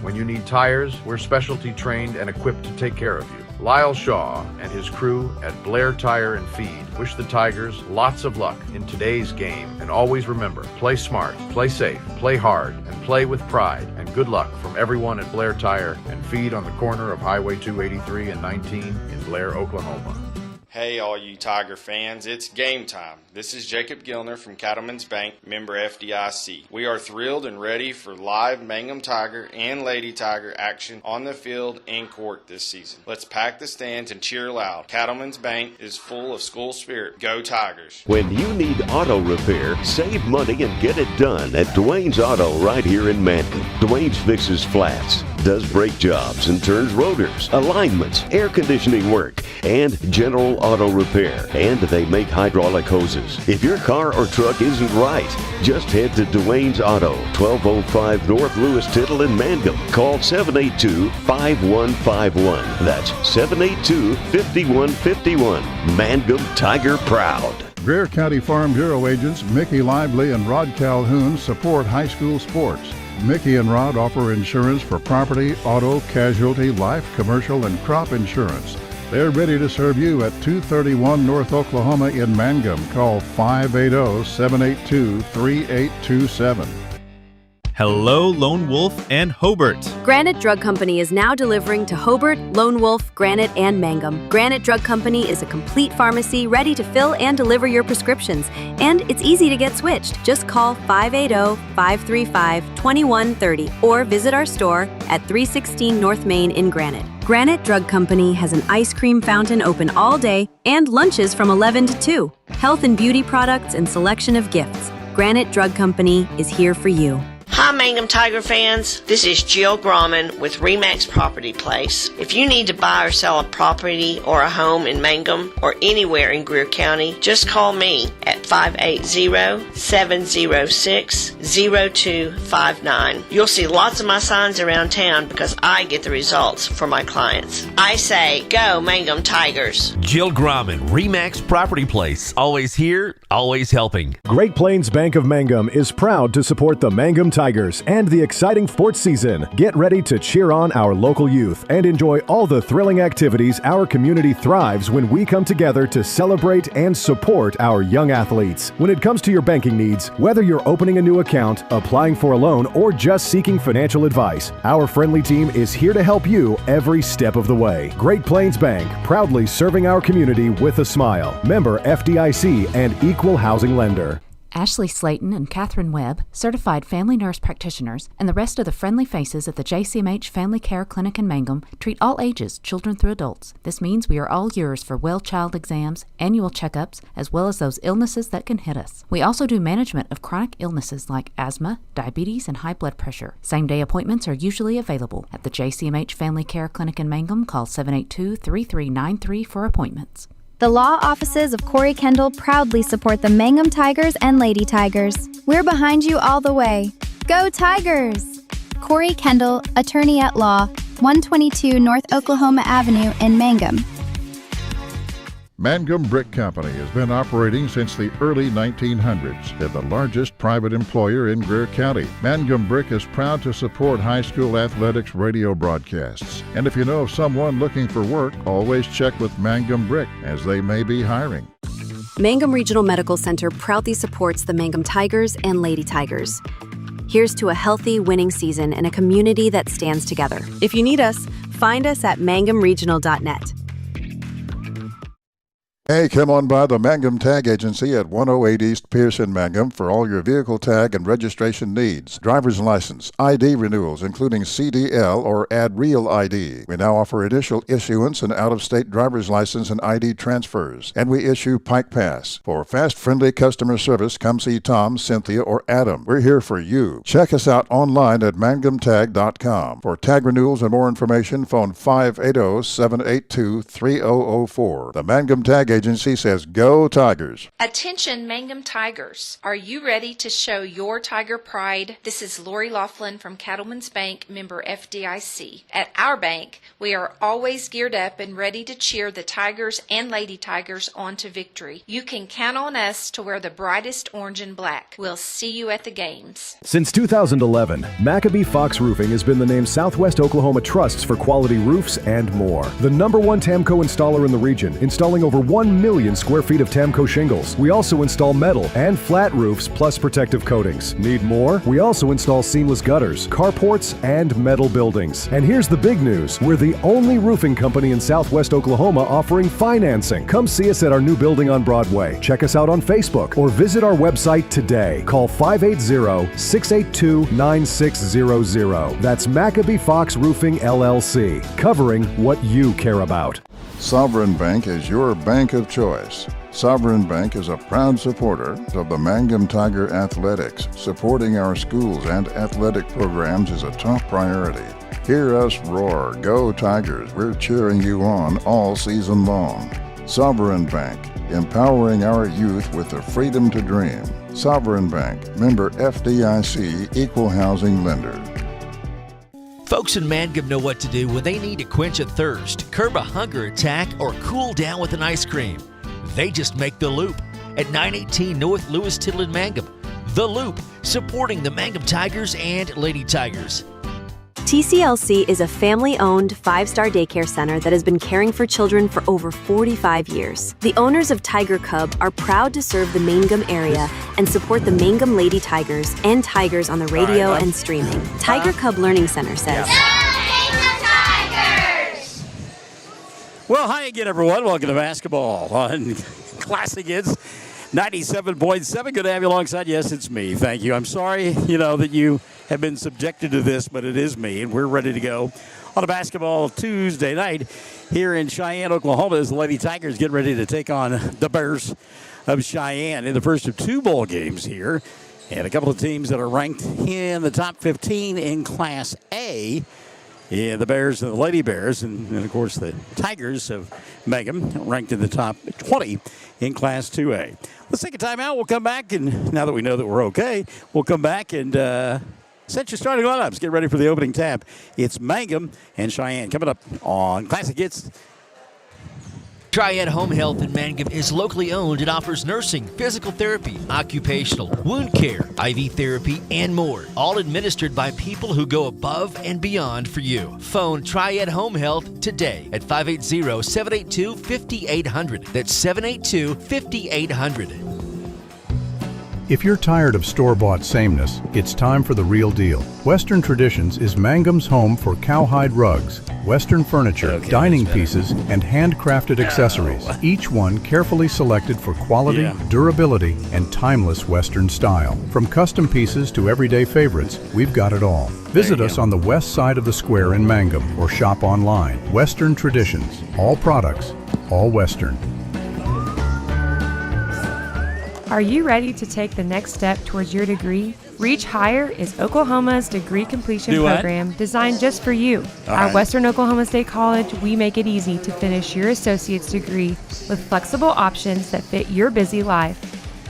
When you need tires, we're specialty trained and equipped to take care of you. Lyle Shaw and his crew at Blair Tire and Feed wish the Tigers lots of luck in today's game. And always remember, play smart, play safe, play hard, and play with pride. And good luck from everyone at Blair Tire and Feed on the corner of Highway 283 and 19 in Blair, Oklahoma. Hey, all you Tiger fans, it's game time. This is Jacob Gilner from Cattlemen's Bank, member FDIC. We are thrilled and ready for live Mangum Tiger and Lady Tiger action on the field and court this season. Let's pack the stands and cheer loud. Cattlemen's Bank is full of school spirit. Go Tigers! When you need auto repair, save money and get it done at Dwayne's Auto right here in Mangum. Dwayne's fixes flats, does brake jobs and turns rotors, alignments, air conditioning work, and general auto repair. And they make hydraulic hoses. If your car or truck isn't right, just head to Dwayne's Auto, 1205 North Lewis Tittle in Mangum. Call 782-5151. That's 782-5151. Mangum Tiger Proud. Greer County Farm Bureau agents Mickey Lively and Rod Calhoun support high school sports. Mickey and Rod offer insurance for property, auto, casualty, life, commercial, and crop insurance. They're ready to serve you at 231 North Oklahoma in Mangum. Call 580-782-3827. Hello, Lone Wolf and Hobart. Granite Drug Company is now delivering to Hobart, Lone Wolf, Granite, and Mangum. Granite Drug Company is a complete pharmacy ready to fill and deliver your prescriptions. And it's easy to get switched. Just call 580-535-2130 or visit our store at 316 North Main in Granite. Granite Drug Company has an ice cream fountain open all day and lunches from 11 to 2. Health and beauty products and selection of gifts. Granite Drug Company is here for you. Hi Mangum Tiger fans, this is Jill Grauman with RE/MAX Property Place. If you need to buy or sell a property or a home in Mangum or anywhere in Greer County, just call me at 580-706-0259. You'll see lots of my signs around town because I get the results for my clients. I say, go Mangum Tigers. Jill Grauman, RE/MAX Property Place. Always here, always helping. Great Plains Bank of Mangum is proud to support the Mangum Tigers and the exciting sports season. Get ready to cheer on our local youth and enjoy all the thrilling activities our community thrives when we come together to celebrate and support our young athletes. When it comes to your banking needs, whether you're opening a new account, applying for a loan, or just seeking financial advice, our friendly team is here to help you every step of the way. Great Plains Bank, proudly serving our community with a smile. Member FDIC and equal housing lender. Ashley Slayton and Catherine Webb, certified family nurse practitioners, and the rest of the friendly faces at the JCMH Family Care Clinic in Mangum treat all ages, children through adults. This means we are all yours for well child exams, annual checkups, as well as those illnesses that can hit us. We also do management of chronic illnesses like asthma, diabetes, and high blood pressure. Same-day appointments are usually available. At the JCMH Family Care Clinic in Mangum, call 782-3393 for appointments. The law offices of Corey Kendall proudly support the Mangum Tigers and Lady Tigers. We're behind you all the way. Go Tigers! Corey Kendall, attorney at law, 122 North Oklahoma Avenue in Mangum. Mangum Brick Company has been operating since the early 1900s. They're the largest private employer in Greer County. Mangum Brick is proud to support high school athletics radio broadcasts. And if you know of someone looking for work, always check with Mangum Brick, as they may be hiring. Mangum Regional Medical Center proudly supports the Mangum Tigers and Lady Tigers. Here's to a healthy, winning season and a community that stands together. If you need us, find us at mangumregional.net. Hey, come on by the Mangum Tag Agency at 108 East Pierce in Mangum for all your vehicle tag and registration needs. Driver's license, ID renewals, including CDL or Add Real ID. We now offer initial issuance and out-of-state driver's license and ID transfers. And we issue Pike Pass. For fast, friendly customer service, come see Tom, Cynthia, or Adam. We're here for you. Check us out online at mangumtag.com. For tag renewals and more information, phone 580-782-3004. The Mangum Tag Agency says go Tigers. Attention Mangum Tigers. Are you ready to show your Tiger pride? This is Lori Laughlin from Cattlemen's Bank, member FDIC. At our bank, we are always geared up and ready to cheer the Tigers and Lady Tigers on to victory. You can count on us to wear the brightest orange and black. We'll see you at the games. Since 2011, Maccabee Fox Roofing has been the name Southwest Oklahoma trusts for quality roofs and more. The #1 Tamco installer in the region, installing over 1 million square feet of Tamco shingles. We also install metal and flat roofs plus protective coatings. Need more? We also install seamless gutters, carports, and metal buildings. And here's the big news. We're the only roofing company in Southwest Oklahoma offering financing. Come see us at our new building on Broadway. Check us out on Facebook or visit our website today. Call 580-682-9600. That's Maccabee Fox Roofing LLC, covering what you care about. Sovereign Bank is your bank of choice. Sovereign Bank is a proud supporter of the Mangum Tiger Athletics. Supporting our schools and athletic programs is a top priority. Hear us roar, go Tigers. We're cheering you on all season long. Sovereign Bank, empowering our youth with the freedom to dream. Sovereign Bank, member FDIC, equal housing lender. Folks in Mangum know what to do when they need to quench a thirst, curb a hunger attack, or cool down with an ice cream. They just make the Loop at 918 North Lewis Tittle in Mangum. The Loop, supporting the Mangum Tigers and Lady Tigers. TCLC is a family-owned 5-star daycare center that has been caring for children for over 45 years. The owners of Tiger Cub are proud to serve the Mangum area and support the Mangum Lady Tigers and Tigers on the radio and streaming. Tiger Cub Learning Center says, Well, hi again, everyone. Welcome to basketball on Classic Hits 97.7. Good to have you alongside. Yes, it's me. Thank you. I'm sorry, that you have been subjected to this, but it is me, and we're ready to go on a basketball Tuesday night here in Cheyenne, Oklahoma, as the Lady Tigers get ready to take on the Bears of Cheyenne in the first of 2 bowl games here, and a couple of teams that are ranked in the top 15 in Class A. Yeah, the Bears and the Lady Bears, and of course the Tigers of Mangum ranked in the top 20 in Class 2A. Let's take a timeout. We'll come back, and now that we know that we're okay, we'll come back and set your starting lineups. Get ready for the opening tap. It's Mangum and Cheyenne coming up on Classic Hits. Cheyenne Home Health in Mangum is locally owned and offers nursing, physical therapy, occupational, wound care, IV therapy, and more. All administered by people who go above and beyond for you. Phone Triad Home Health today at 580-782-5800. That's 782-5800. If you're tired of store-bought sameness, it's time for the real deal. Western Traditions is Mangum's home for cowhide rugs, Western furniture, dining pieces, and handcrafted accessories, each one carefully selected for quality, durability, and timeless Western style. From custom pieces to everyday favorites, we've got it all. Visit us on the west side of the square in Mangum or shop online. Western Traditions. All products, all Western. Are you ready to take the next step towards your degree? Reach Higher is Oklahoma's degree completion program designed just for you. At Western Oklahoma State College, we make it easy to finish your associate's degree with flexible options that fit your busy life.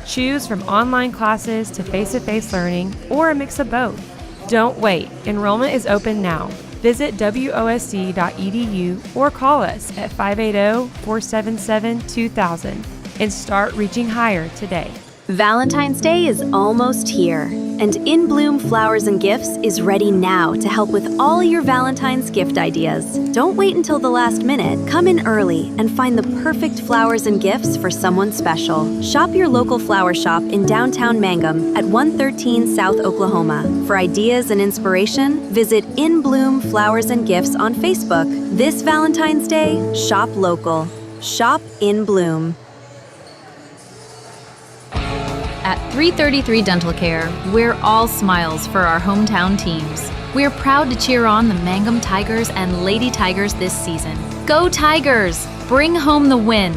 Choose from online classes to face-to-face learning or a mix of both. Don't wait. Enrollment is open now. Visit wosc.edu or call us at 580-477-2000. and start reaching higher today. Valentine's Day is almost here, and In Bloom Flowers and Gifts is ready now to help with all your Valentine's gift ideas. Don't wait until the last minute. Come in early and find the perfect flowers and gifts for someone special. Shop your local flower shop in downtown Mangum at 113 South Oklahoma. For ideas and inspiration, visit In Bloom Flowers and Gifts on Facebook. This Valentine's Day, shop local. Shop In Bloom. At 333 Dental Care, we're all smiles for our hometown teams. We're proud to cheer on the Mangum Tigers and Lady Tigers this season. Go Tigers! Bring home the win!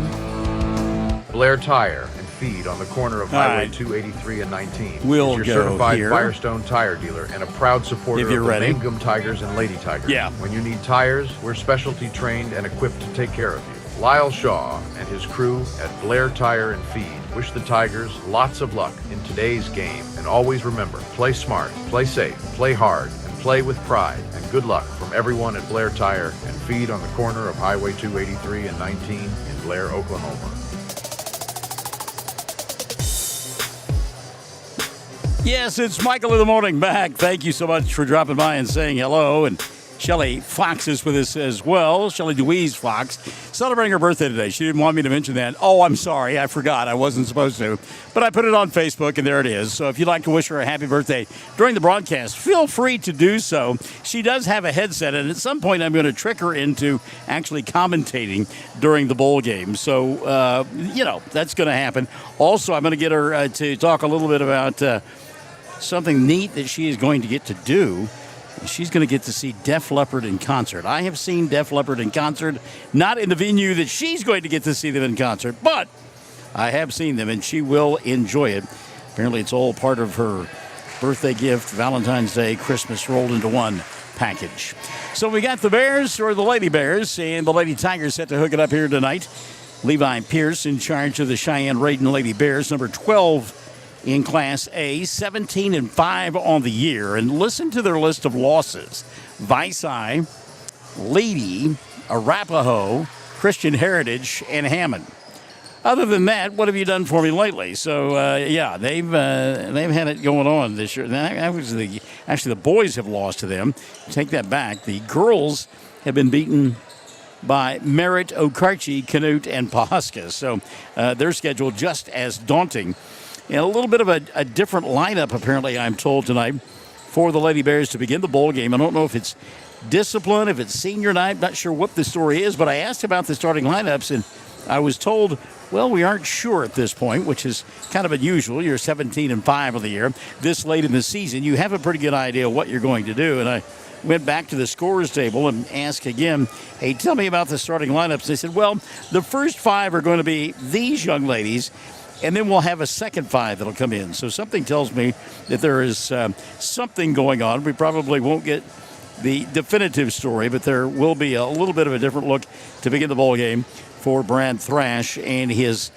Blair Tire and Feed on the corner of Highway 283 and 19 We'll is your go certified here. Firestone tire dealer and a proud supporter of the Mangum Tigers and Lady Tigers. Yeah. When you need tires, we're specialty trained and equipped to take care of you. Lyle Shaw and his crew at Blair Tire and Feed wish the Tigers lots of luck in today's game, and always remember, play smart, play safe, play hard, and play with pride. And good luck from everyone at Blair Tire and Feed on the corner of Highway 283 and 19 in Blair, Oklahoma. Yes, it's Michael in the Morning back. Thank you so much for dropping by and saying hello. And Shelly Fox is with us as well. Shelly Louise Fox, celebrating her birthday today. She didn't want me to mention that. Oh, I'm sorry. I forgot. I wasn't supposed to. But I put it on Facebook, and there it is. So if you'd like to wish her a happy birthday during the broadcast, feel free to do so. She does have a headset, and at some point I'm going to trick her into actually commentating during the bowl game. So, that's going to happen. Also, I'm going to get her to talk a little bit about something neat that she is going to get to do. She's going to get to see Def Leppard in concert. I have seen Def Leppard in concert, not in the venue that she's going to get to see them in concert, but I have seen them, and she will enjoy it. Apparently, it's all part of her birthday gift, Valentine's Day, Christmas rolled into one package. So we got the Bears, or the Lady Bears, and the Lady Tigers set to hook it up here tonight. Levi Pierce in charge of the Cheyenne-Reydon Lady Bears, number 12 in Class A, 17-5 on the year. And listen to their list of losses. Vici, Lady, Arapahoe, Christian Heritage, and Hammond. Other than that, what have you done for me lately? So, they've had it going on this year. Actually, the boys have lost to them. Take that back. The girls have been beaten by Merritt, Okarche, Canute, and Pawhuska. So their schedule just as daunting. And a little bit of a different lineup, apparently, I'm told tonight, for the Lady Bears to begin the bowl game. I don't know if it's discipline, if it's senior night. Not sure what the story is, but I asked about the starting lineups, and I was told, well, we aren't sure at this point, which is kind of unusual. You're 17-5 of the year. This late in the season, you have a pretty good idea what you're going to do. And I went back to the scorers table and asked again, hey, tell me about the starting lineups. They said, well, the first 5 are going to be these young ladies, and then we'll have a second 5 that'll come in. So something tells me that there is something going on. We probably won't get the definitive story, but there will be a little bit of a different look to begin the ball game for Brad Thrash and his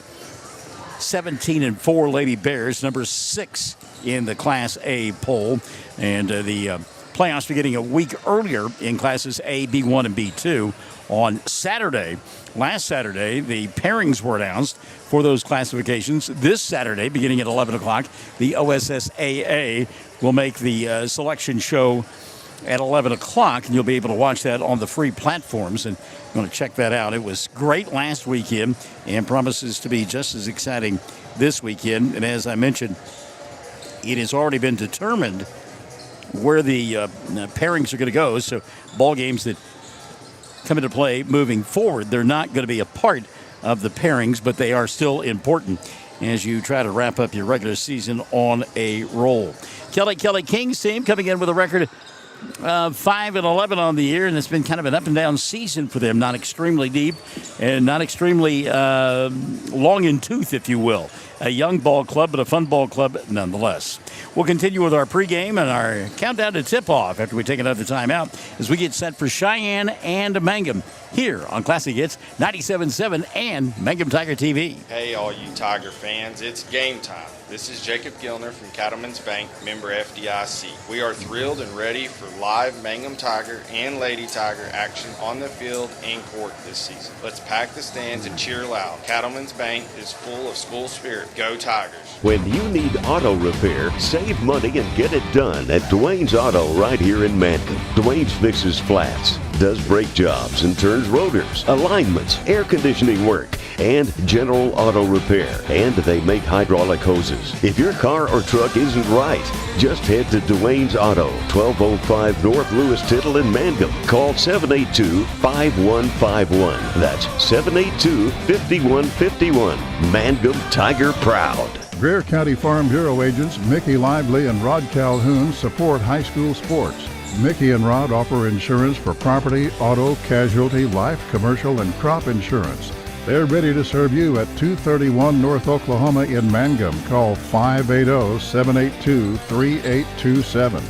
17-4 Lady Bears, number 6 in the Class A poll. And the playoffs beginning a week earlier in Classes A, B1, and B2 on Saturday. Last Saturday, the pairings were announced for those classifications. This Saturday, beginning at 11 o'clock, the OSSAA will make the selection show at 11 o'clock, and you'll be able to watch that on the free platforms. And I'm going to check that out. It was great last weekend and promises to be just as exciting this weekend. And as I mentioned, it has already been determined where the pairings are going to go. So ball games that come into play moving forward, they're not going to be a part of the pairings, but they are still important as you try to wrap up your regular season on a roll. Kelly King's team coming in with a record 5-11 on the year, and it's been kind of an up and down season for them. Not extremely deep and not extremely long in tooth, if you will. A young ball club, but a fun ball club nonetheless. We'll continue with our pregame and our countdown to tip-off after we take another timeout as we get set for Cheyenne and Mangum here on Classic Hits 97.7 and Mangum Tiger TV. Hey, all you Tiger fans, it's game time. This is Jacob Gilner from Cattlemen's Bank, member FDIC. We are thrilled and ready for live Mangum Tiger and Lady Tiger action on the field and court this season. Let's pack the stands and cheer loud. Cattlemen's Bank is full of school spirit. Go Tigers! When you need auto repair, save money and get it done at Dwayne's Auto right here in Mangum. Dwayne's fixes flats, does brake jobs and turns rotors, alignments, air conditioning work, and general auto repair. And they make hydraulic hoses. If your car or truck isn't right, just head to Dwayne's Auto, 1205 North Lewis Tittle in Mangum. Call 782-5151. That's 782-5151. Mangum Tiger Proud. Greer County Farm Bureau agents Mickey Lively and Rod Calhoun support high school sports. Mickey and Rod offer insurance for property, auto, casualty, life, commercial, and crop insurance. They're ready to serve you at 231 North Oklahoma in Mangum. Call 580-782-3827.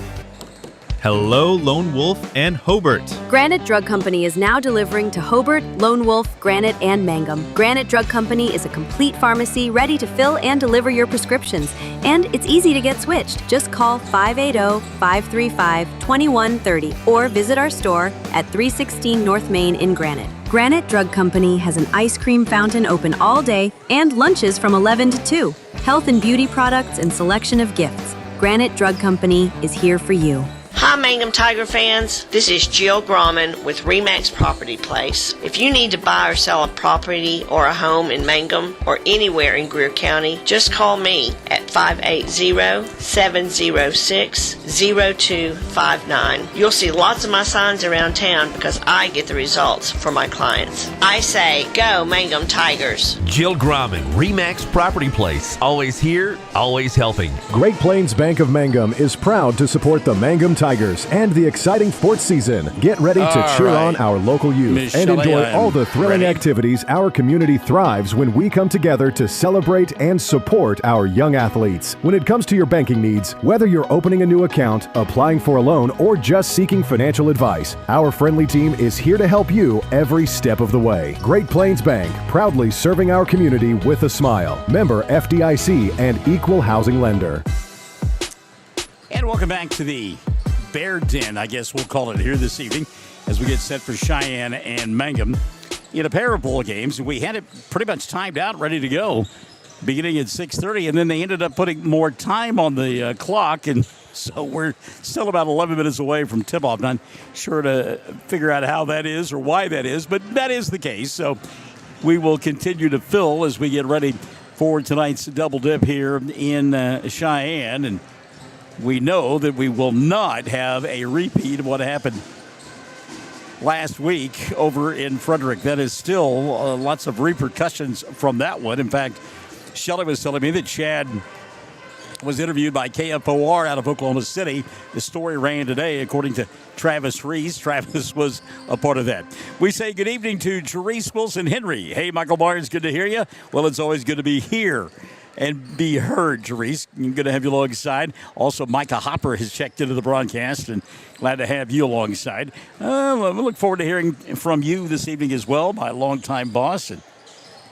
Hello, Lone Wolf and Hobart. Granite Drug Company is now delivering to Hobart, Lone Wolf, Granite, and Mangum. Granite Drug Company is a complete pharmacy ready to fill and deliver your prescriptions. And it's easy to get switched. Just call 580-535-2130 or visit our store at 316 North Main in Granite. Granite Drug Company has an ice cream fountain open all day and lunches from 11 to 2. Health and beauty products and selection of gifts. Granite Drug Company is here for you. Hi, Mangum Tiger fans. This is Jill Grauman with RE/MAX Property Place. If you need to buy or sell a property or a home in Mangum or anywhere in Greer County, just call me at 580-706-0259. You'll see lots of my signs around town because I get the results for my clients. I say, go Mangum Tigers. Jill Grauman, RE/MAX Property Place. Always here, always helping. Great Plains Bank of Mangum is proud to support the Mangum Tigers and the exciting sports season. Get ready to cheer on our local youth and enjoy all the thrilling activities our community thrives when we come together to celebrate and support our young athletes. When it comes to your banking needs, whether you're opening a new account, applying for a loan, or just seeking financial advice, our friendly team is here to help you every step of the way. Great Plains Bank, proudly serving our community with a smile. Member FDIC and equal housing lender. And welcome back to the Bear Den, I guess we'll call it here this evening, as we get set for Cheyenne and Mangum in a pair of bowl games. We had it pretty much timed out, ready to go, beginning at 6:30, and then they ended up putting more time on the clock, and so we're still about 11 minutes away from tip-off. Not sure to figure out how that is or why that is, but that is the case. So we will continue to fill as we get ready for tonight's double dip here in Cheyenne, and we know that we will not have a repeat of what happened last week over in Frederick. That is still lots of repercussions from that one. In fact, Shelley was telling me that Chad was interviewed by KFOR out of Oklahoma City. The story ran today, according to Travis Reese. Travis was a part of that. We say good evening to Therese Wilson Henry. Hey, Michael Barnes, good to hear you. Well, it's always good to be here and be heard, Therese. Good to have you alongside. Also, Micah Hopper has checked into the broadcast, and glad to have you alongside. We look forward to hearing from you this evening as well, my longtime boss and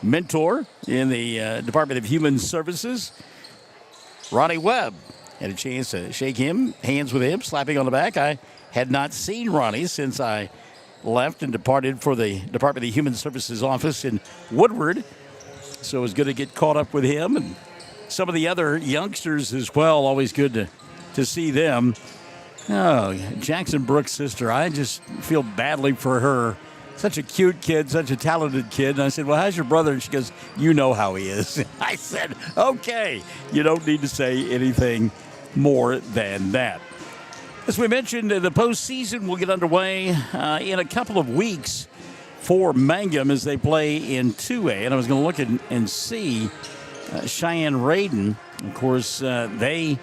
mentor in the Department of Human Services, Ronnie Webb. Had a chance to shake hands with him, slapping on the back. I had not seen Ronnie since I left and departed for the Department of Human Services office in Woodward. So it was good to get caught up with him and some of the other youngsters as well. Always good to see them. Oh, Jackson Brooks' sister, I just feel badly for her. Such a cute kid, such a talented kid. And I said, well, how's your brother? And she goes, you know how he is. I said, okay, you don't need to say anything more than that. As we mentioned, the postseason will get underway in a couple of weeks for Mangum as they play in 2A. And I was going to look and see Cheyenne-Reydon. Of course, they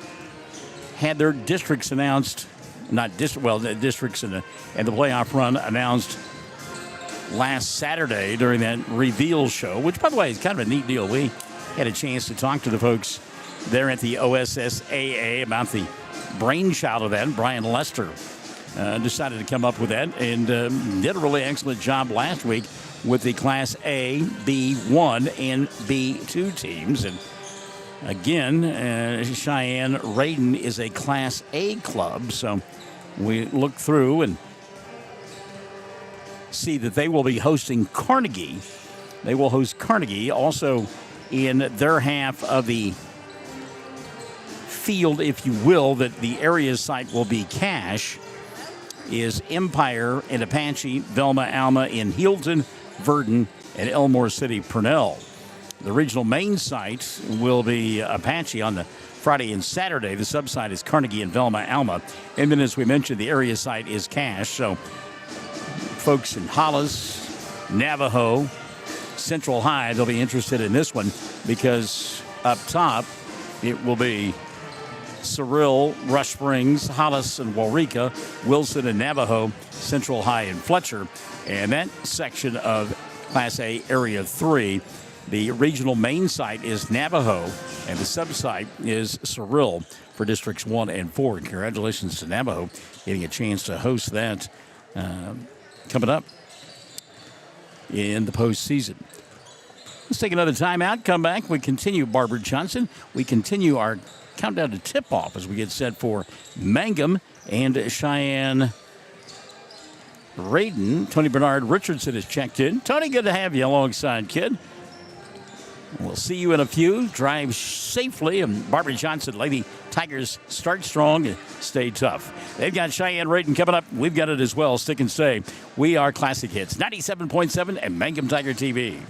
had their districts announced, the districts and the playoff run announced last Saturday during that reveal show, which, by the way, is kind of a neat deal. We had a chance to talk to the folks there at the OSSAA about the brainchild of that. Brian Lester decided to come up with that and did a really excellent job last week with the Class A, B1, and B2 teams. And again, Cheyenne-Reydon is a Class A club, so we look through and see that they will be hosting Carnegie. They will host Carnegie. Also in their half of the field, if you will, that the area site will be Cache, is Empire and Apache, Velma, Alma in Healdton, Verdon, and Elmore City, Purnell. The regional main site will be Apache on the Friday and Saturday. The sub-site is Carnegie and Velma, Alma. And then, as we mentioned, the area site is Cache. So folks in Hollis, Navajo, Central High, they'll be interested in this one because up top it will be Cyril, Rush Springs, Hollis, and Waurika, Wilson and Navajo, Central High and Fletcher. And that section of Class A Area 3 The regional main site is Navajo, and the sub-site is Cyril for Districts 1 and 4. Congratulations to Navajo getting a chance to host that coming up in the postseason. Let's take another timeout, come back. We continue Barbara Johnson. We continue our countdown to tip-off as we get set for Mangum and Cheyenne-Reydon. Tony Bernard Richardson has checked in. Tony, good to have you alongside, kid. We'll see you in a few. Drive safely. And Barbara Johnson, Lady Tigers, start strong and stay tough. They've got Cheyenne-Reydon coming up. We've got it as well. Stick and stay. We are Classic Hits 97.7 and Mangum Tiger TV.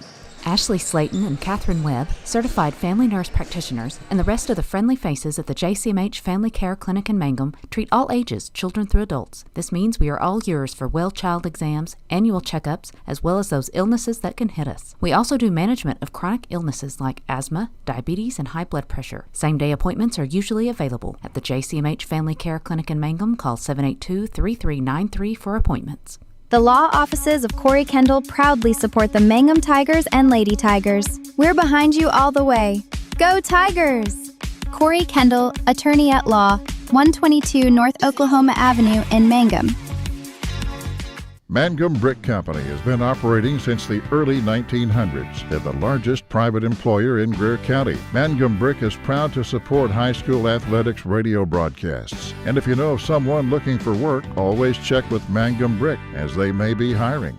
Ashley Slayton and Catherine Webb, certified family nurse practitioners, and the rest of the friendly faces at the JCMH Family Care Clinic in Mangum treat all ages, children through adults. This means we are all yours for well child exams, annual checkups, as well as those illnesses that can hit us. We also do management of chronic illnesses like asthma, diabetes, and high blood pressure. Same-day appointments are usually available. At the JCMH Family Care Clinic in Mangum, call 782-3393 for appointments. The law offices of Corey Kendall proudly support the Mangum Tigers and Lady Tigers. We're behind you all the way. Go Tigers! Corey Kendall, attorney at law, 122 North Oklahoma Avenue in Mangum. Mangum Brick Company has been operating since the early 1900s. They're the largest private employer in Greer County. Mangum Brick is proud to support high school athletics radio broadcasts. And if you know of someone looking for work, always check with Mangum Brick, as they may be hiring.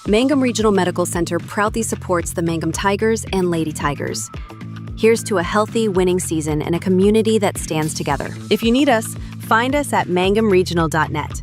Mangum Regional Medical Center proudly supports the Mangum Tigers and Lady Tigers. Here's to a healthy, winning season and a community that stands together. If you need us, find us at mangumregional.net.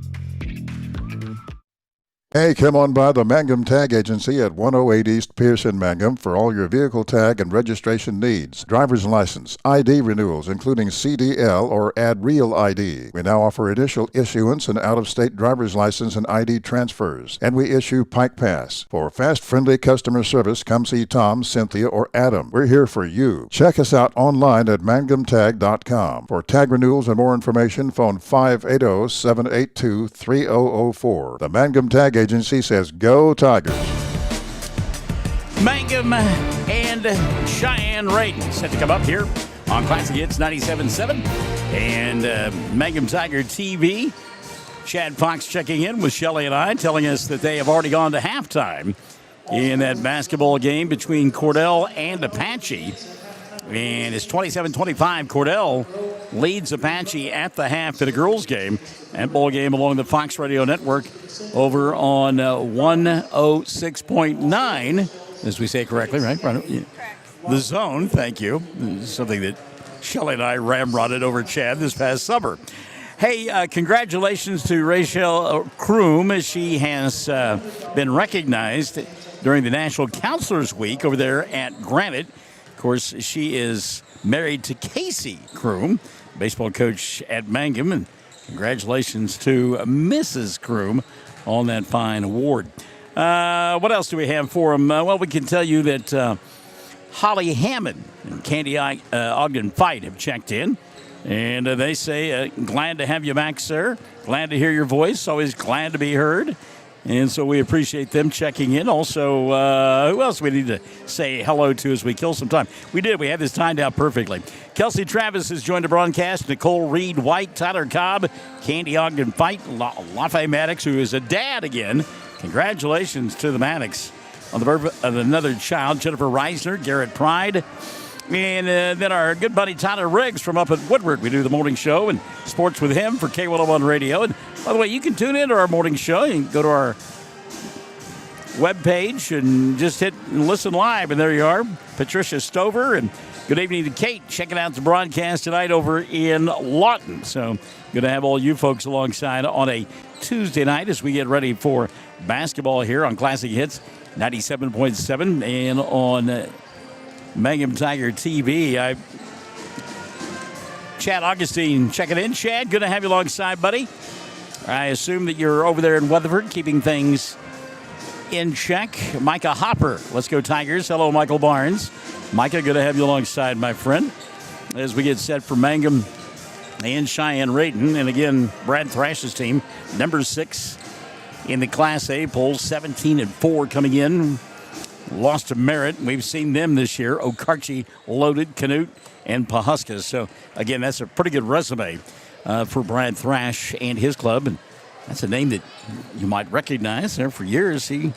Hey, come on by the Mangum Tag Agency at 108 East Pierce in Mangum for all your vehicle tag and registration needs. Driver's license, ID renewals, including CDL or Add Real ID. We now offer initial issuance and out-of-state driver's license and ID transfers. And we issue Pike Pass. For fast, friendly customer service, come see Tom, Cynthia, or Adam. We're here for you. Check us out online at mangumtag.com. For tag renewals and more information, phone 580-782-3004. The Mangum Tag Agency says go Tigers. Mangum and Cheyenne-Reydon set to come up here on Classic Hits 97.7 and Mangum Tiger TV. Chad Fox checking in with Shelley and I, telling us that they have already gone to halftime in that basketball game between Cordell and Apache. And it's 27-25. Cordell leads Apache at the half in a girls' game. That ball game along the Fox Radio Network over on 106.9, as we say correctly, right? The Zone, thank you. Something that Shelley and I ramrodded over Chad this past summer. Hey, congratulations to Rachel Kroom. She has been recognized during the National Counselors Week over there at Granite. Of course, she is married to Casey Kroom, baseball coach at Mangum, and congratulations to Mrs. Kroom on that fine award. What else do we have for them? Well, we can tell you that Holly Hammond and Candy Ogden Fight have checked in, and they say, glad to have you back, sir. Glad to hear your voice. Always glad to be heard. And so we appreciate them checking in. Also, who else we need to say hello to as we kill some time? We did. We had this timed out perfectly. Kelsey Travis has joined the broadcast. Nicole Reed White, Tyler Cobb, Candy Ogden Fight, Lafayette Maddox, who is a dad again. Congratulations to the Maddox on the birth of another child, Jennifer Reisner, Garrett Pride. And then our good buddy Tyler Riggs from up at Woodward. We do the morning show and sports with him for K101 Radio. And by the way, you can tune in to our morning show. You can go to our webpage and just hit and listen live. And there you are, Patricia Stover. And good evening to Kate, checking out the broadcast tonight over in Lawton. So good to have all you folks alongside on a Tuesday night as we get ready for basketball here on Classic Hits 97.7 and on Mangum Tiger TV. Chad Augustine checking in. Chad, good to have you alongside, buddy. I assume that you're over there in Weatherford keeping things in check. Micah Hopper, let's go Tigers. Hello, Michael Barnes. Micah, good to have you alongside, my friend, as we get set for Mangum and Cheyenne-Reydon. And again, Brad Thrash's team, number 6 in the Class A poll, 17-4 coming in lost to Merritt. We've seen them this year. Okarche, Loaded, Canute, and Pawhuska. So, again, that's a pretty good resume for Brad Thrash and his club. And that's a name that you might recognize. There for years, he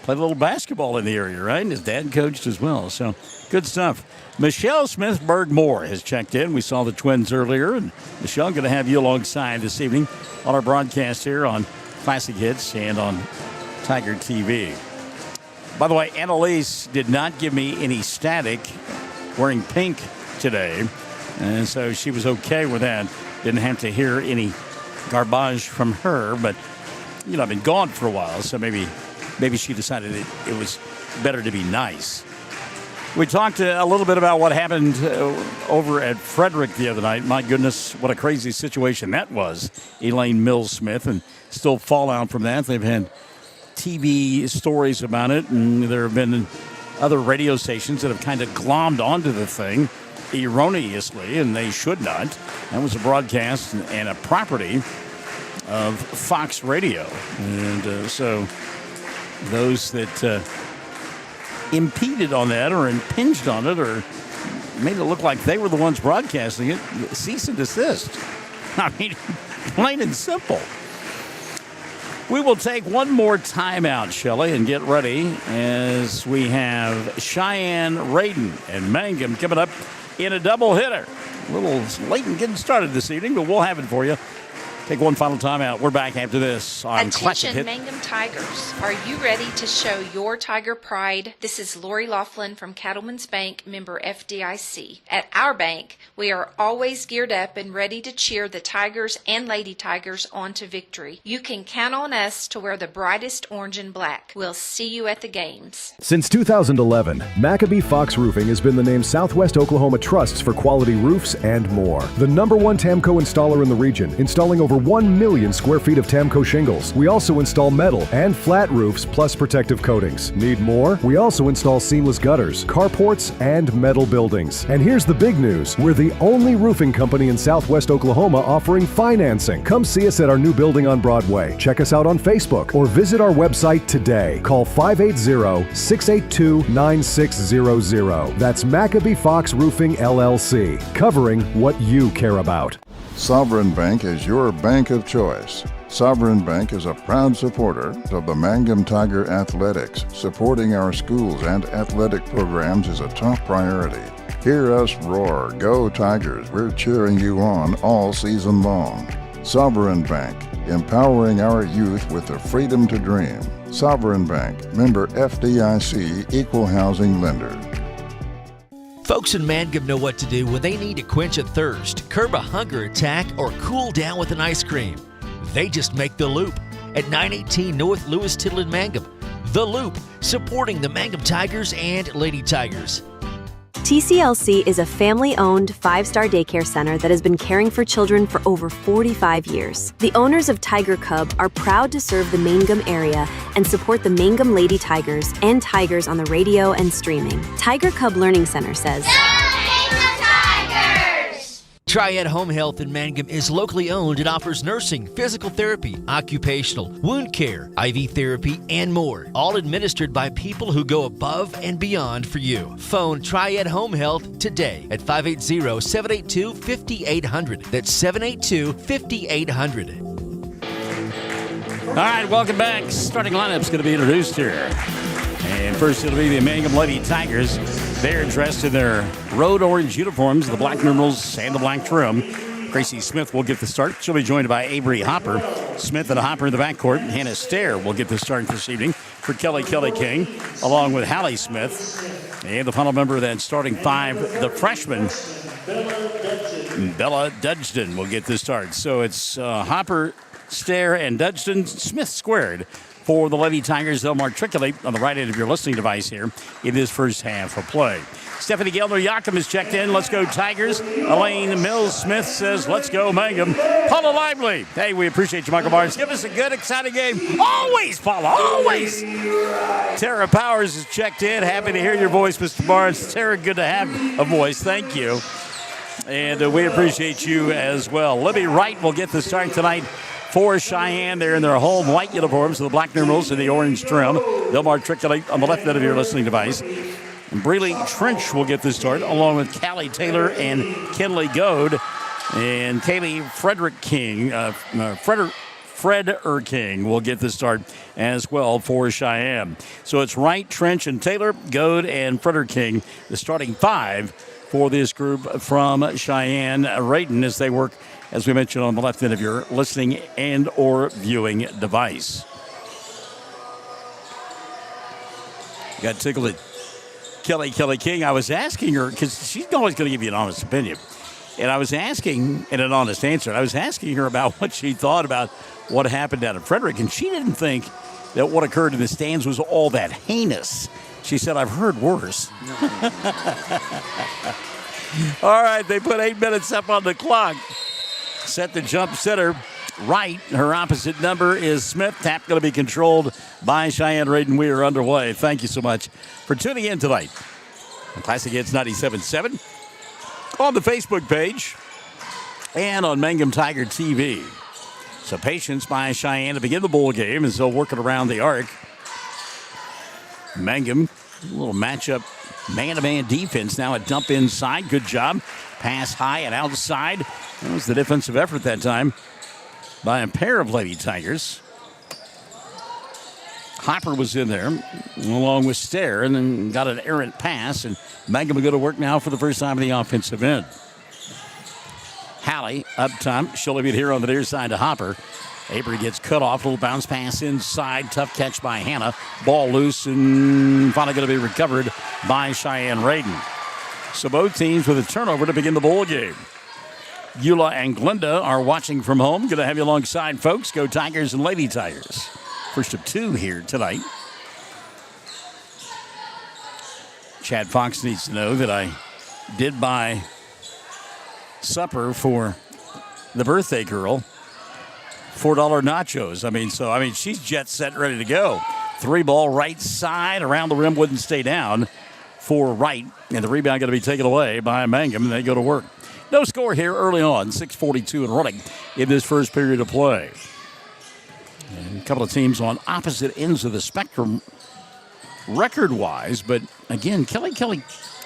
played a little basketball in the area, right? And his dad coached as well. So, good stuff. Michelle Smith-Berg-Moore has checked in. We saw the twins earlier. And, Michelle, going to have you alongside this evening on our broadcast here on Classic Hits and on Tiger TV. By the way, Annalise did not give me any static wearing pink today. And so she was okay with that. Didn't have to hear any garbage from her. But, you know, I've been gone for a while, so maybe she decided it was better to be nice. We talked a little bit about what happened over at Frederick the other night. My goodness, what a crazy situation that was. Elaine Mills-Smith, and still fallout from that. They've had TV stories about it, and there have been other radio stations that have kind of glommed onto the thing erroneously, and they should not. That was a broadcast and a property of Fox Radio. And so those that impeded on that or impinged on it or made it look like they were the ones broadcasting it, cease and desist. I mean, plain and simple. We will take one more timeout, Shelley, and get ready as we have Cheyenne-Reydon and Mangum coming up in a double hitter. A little late in getting started this evening, but we'll have it for you. Take one final timeout. We're back after this on Classic Hit. Attention, Mangum Tigers. Are you ready to show your Tiger pride? This is Lori Laughlin from Cattlemen's Bank, member FDIC. At our bank, we are always geared up and ready to cheer the Tigers and Lady Tigers on to victory. You can count on us to wear the brightest orange and black. We'll see you at the games. Since 2011, Maccabee Fox Roofing has been the name Southwest Oklahoma trusts for quality roofs and more. The #1 Tamco installer in the region, installing over 1 million square feet of Tamco shingles. We also install metal and flat roofs plus protective coatings. Need more? We also install seamless gutters, carports, and metal buildings. And here's the big news. We're the only roofing company in Southwest Oklahoma offering financing. Come see us at our new building on Broadway. Check us out on Facebook or visit our website today. Call 580-682-9600. That's Maccabee Fox Roofing LLC, covering what you care about. Sovereign Bank is your bank of choice. Sovereign Bank is a proud supporter of the Mangum Tiger Athletics. Supporting our schools and athletic programs is a top priority. Hear us roar, go Tigers. We're cheering you on all season long. Sovereign Bank, empowering our youth with the freedom to dream. Sovereign Bank, member FDIC, equal housing lender. Folks in Mangum know what to do when they need to quench a thirst, curb a hunger attack, or cool down with an ice cream. They just make the Loop at 918 North Lewis Tittle in Mangum. The Loop, supporting the Mangum Tigers and Lady Tigers. TCLC is a family-owned 5-star daycare center that has been caring for children for over 45 years. The owners of Tiger Cub are proud to serve the Mangum area and support the Mangum Lady Tigers and Tigers on the radio and streaming. Tiger Cub Learning Center says, Triad Home Health in Mangum is locally owned and offers nursing, physical therapy, occupational, wound care, IV therapy, and more. All administered by people who go above and beyond for you. Phone Triad Home Health today at 580-782-5800. That's 782-5800. All right, welcome back. Starting lineup's going to be introduced here. And first it'll be the Mangum Lady Tigers. They're dressed in their road orange uniforms, the black numerals and the black trim. Gracie Smith will get the start. She'll be joined by Avery Hopper. Smith and Hopper in the backcourt. Hannah Stair will get the start this evening for Kelly King, along with Hallie Smith. And the final member of that starting five, the freshman, Bella Dudgeon, will get the start. So it's Hopper, Stair, and Dudgeon. Smith squared for the Lady Tigers. They'll matriculate on the right end of your listening device here in this first half of play. Stephanie Gelner-Yakum is checked in. Let's go Tigers. Elaine Mills-Smith says, let's go Mangum. Paula Lively. Hey, we appreciate you, Michael Barnes. Give us a good, exciting game. Always, Paula, always. Tara Powers is checked in. Happy to hear your voice, Mr. Barnes. Tara, good to have a voice. Thank you. And we appreciate you as well. Libby Wright will get the start tonight for Cheyenne. They're in their home white uniforms with the black numerals and the orange trim. They'll matriculate on the left end of your listening device. And Breeley Trench will get this start, along with Callie Taylor and Kinley Goad. And Kaylee Fred King will get the start as well for Cheyenne. So it's Wright, Trench, and Taylor, Goad, and Frederick King, the starting five for this group from Cheyenne-Reydon as they work, as we mentioned, on the left end of your listening and or viewing device. Got tickled at Kelly King. I was asking her, because she's always going to give you an honest opinion. And I was asking, and an honest answer, I was asking her about what she thought about what happened down in Frederick, and she didn't think that what occurred in the stands was all that heinous. She said, I've heard worse. All right, they put 8 minutes up on the clock. Set the jump setter right. Her opposite number is Smith. Tap going to be controlled by Cheyenne-Reydon. We are underway. Thank you so much for tuning in tonight. Classic Hits 97.7 on the Facebook page and on Mangum Tiger TV. So patience by Cheyenne to begin the bowl game as they'll work it around the arc. Mangum, a little matchup, man-to-man defense now. A dump inside. Good job. Pass high and outside. That was the defensive effort that time by a pair of Lady Tigers. Hopper was in there along with Stair and then got an errant pass. And Mangum will go to work now for the first time in the offensive end. Hallie up top. She'll leave it here on the near side to Hopper. Avery gets cut off. Little bounce pass inside. Tough catch by Hannah. Ball loose and finally going to be recovered by Cheyenne-Reydon. So both teams with a turnover to begin the bowl game. Eula and Glenda are watching from home. Going to have you alongside, folks. Go Tigers and Lady Tigers. First of two here tonight. Chad Fox needs to know that I did buy supper for the birthday girl. $4 nachos. I mean, she's jet set, ready to go. 3-ball right side around the rim, wouldn't stay down for Wright. And the rebound going to be taken away by Mangum, and they go to work. No score here early on. 6:42 and running in this first period of play. And a couple of teams on opposite ends of the spectrum record-wise. But, again, Kelly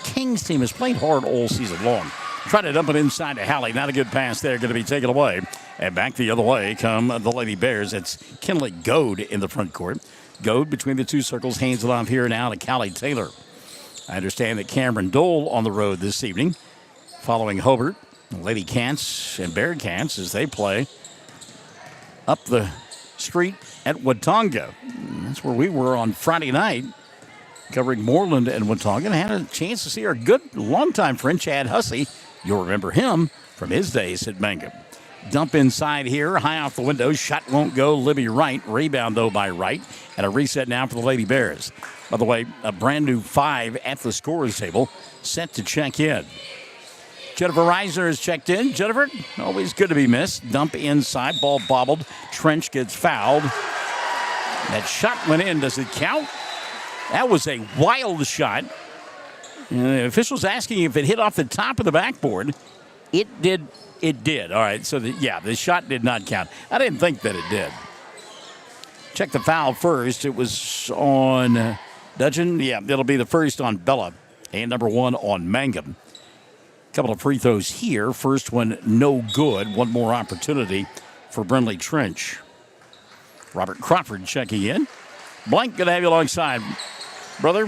King's team has played hard all season long. Trying to dump it inside to Hallie. Not a good pass there. Going to be taken away. And back the other way come the Lady Bears. It's Kinley Goad in the front court. Goad between the two circles. Hands it off here now to Callie Taylor. I understand that Cameron Dole on the road this evening. Following Hobart, Lady Cants and Bear Cants as they play up the street at Watonga. That's where we were on Friday night, covering Moreland and Watonga, and had a chance to see our good longtime friend Chad Hussey. You'll remember him from his days at Mangum. Dump inside here, high off the window. Shot won't go. Libby Wright. Rebound, though, by Wright. And a reset now for the Lady Bears. By the way, a brand new 5 at the scorer's table, set to check in. Jennifer Reisner is checked in. Jennifer, always good to be missed. Dump inside. Ball bobbled. Trench gets fouled. That shot went in. Does it count? That was a wild shot. And the official's asking if it hit off the top of the backboard. It did. It did. All right. So, the shot did not count. I didn't think that it did. Check the foul first. It was on Dudgeon. Yeah, it'll be the first on Bella. And number 1 on Mangum. Couple of free throws here. First one, no good. One more opportunity for Brinley Trench. Robert Crawford checking in. Blank, going to have you alongside, brother.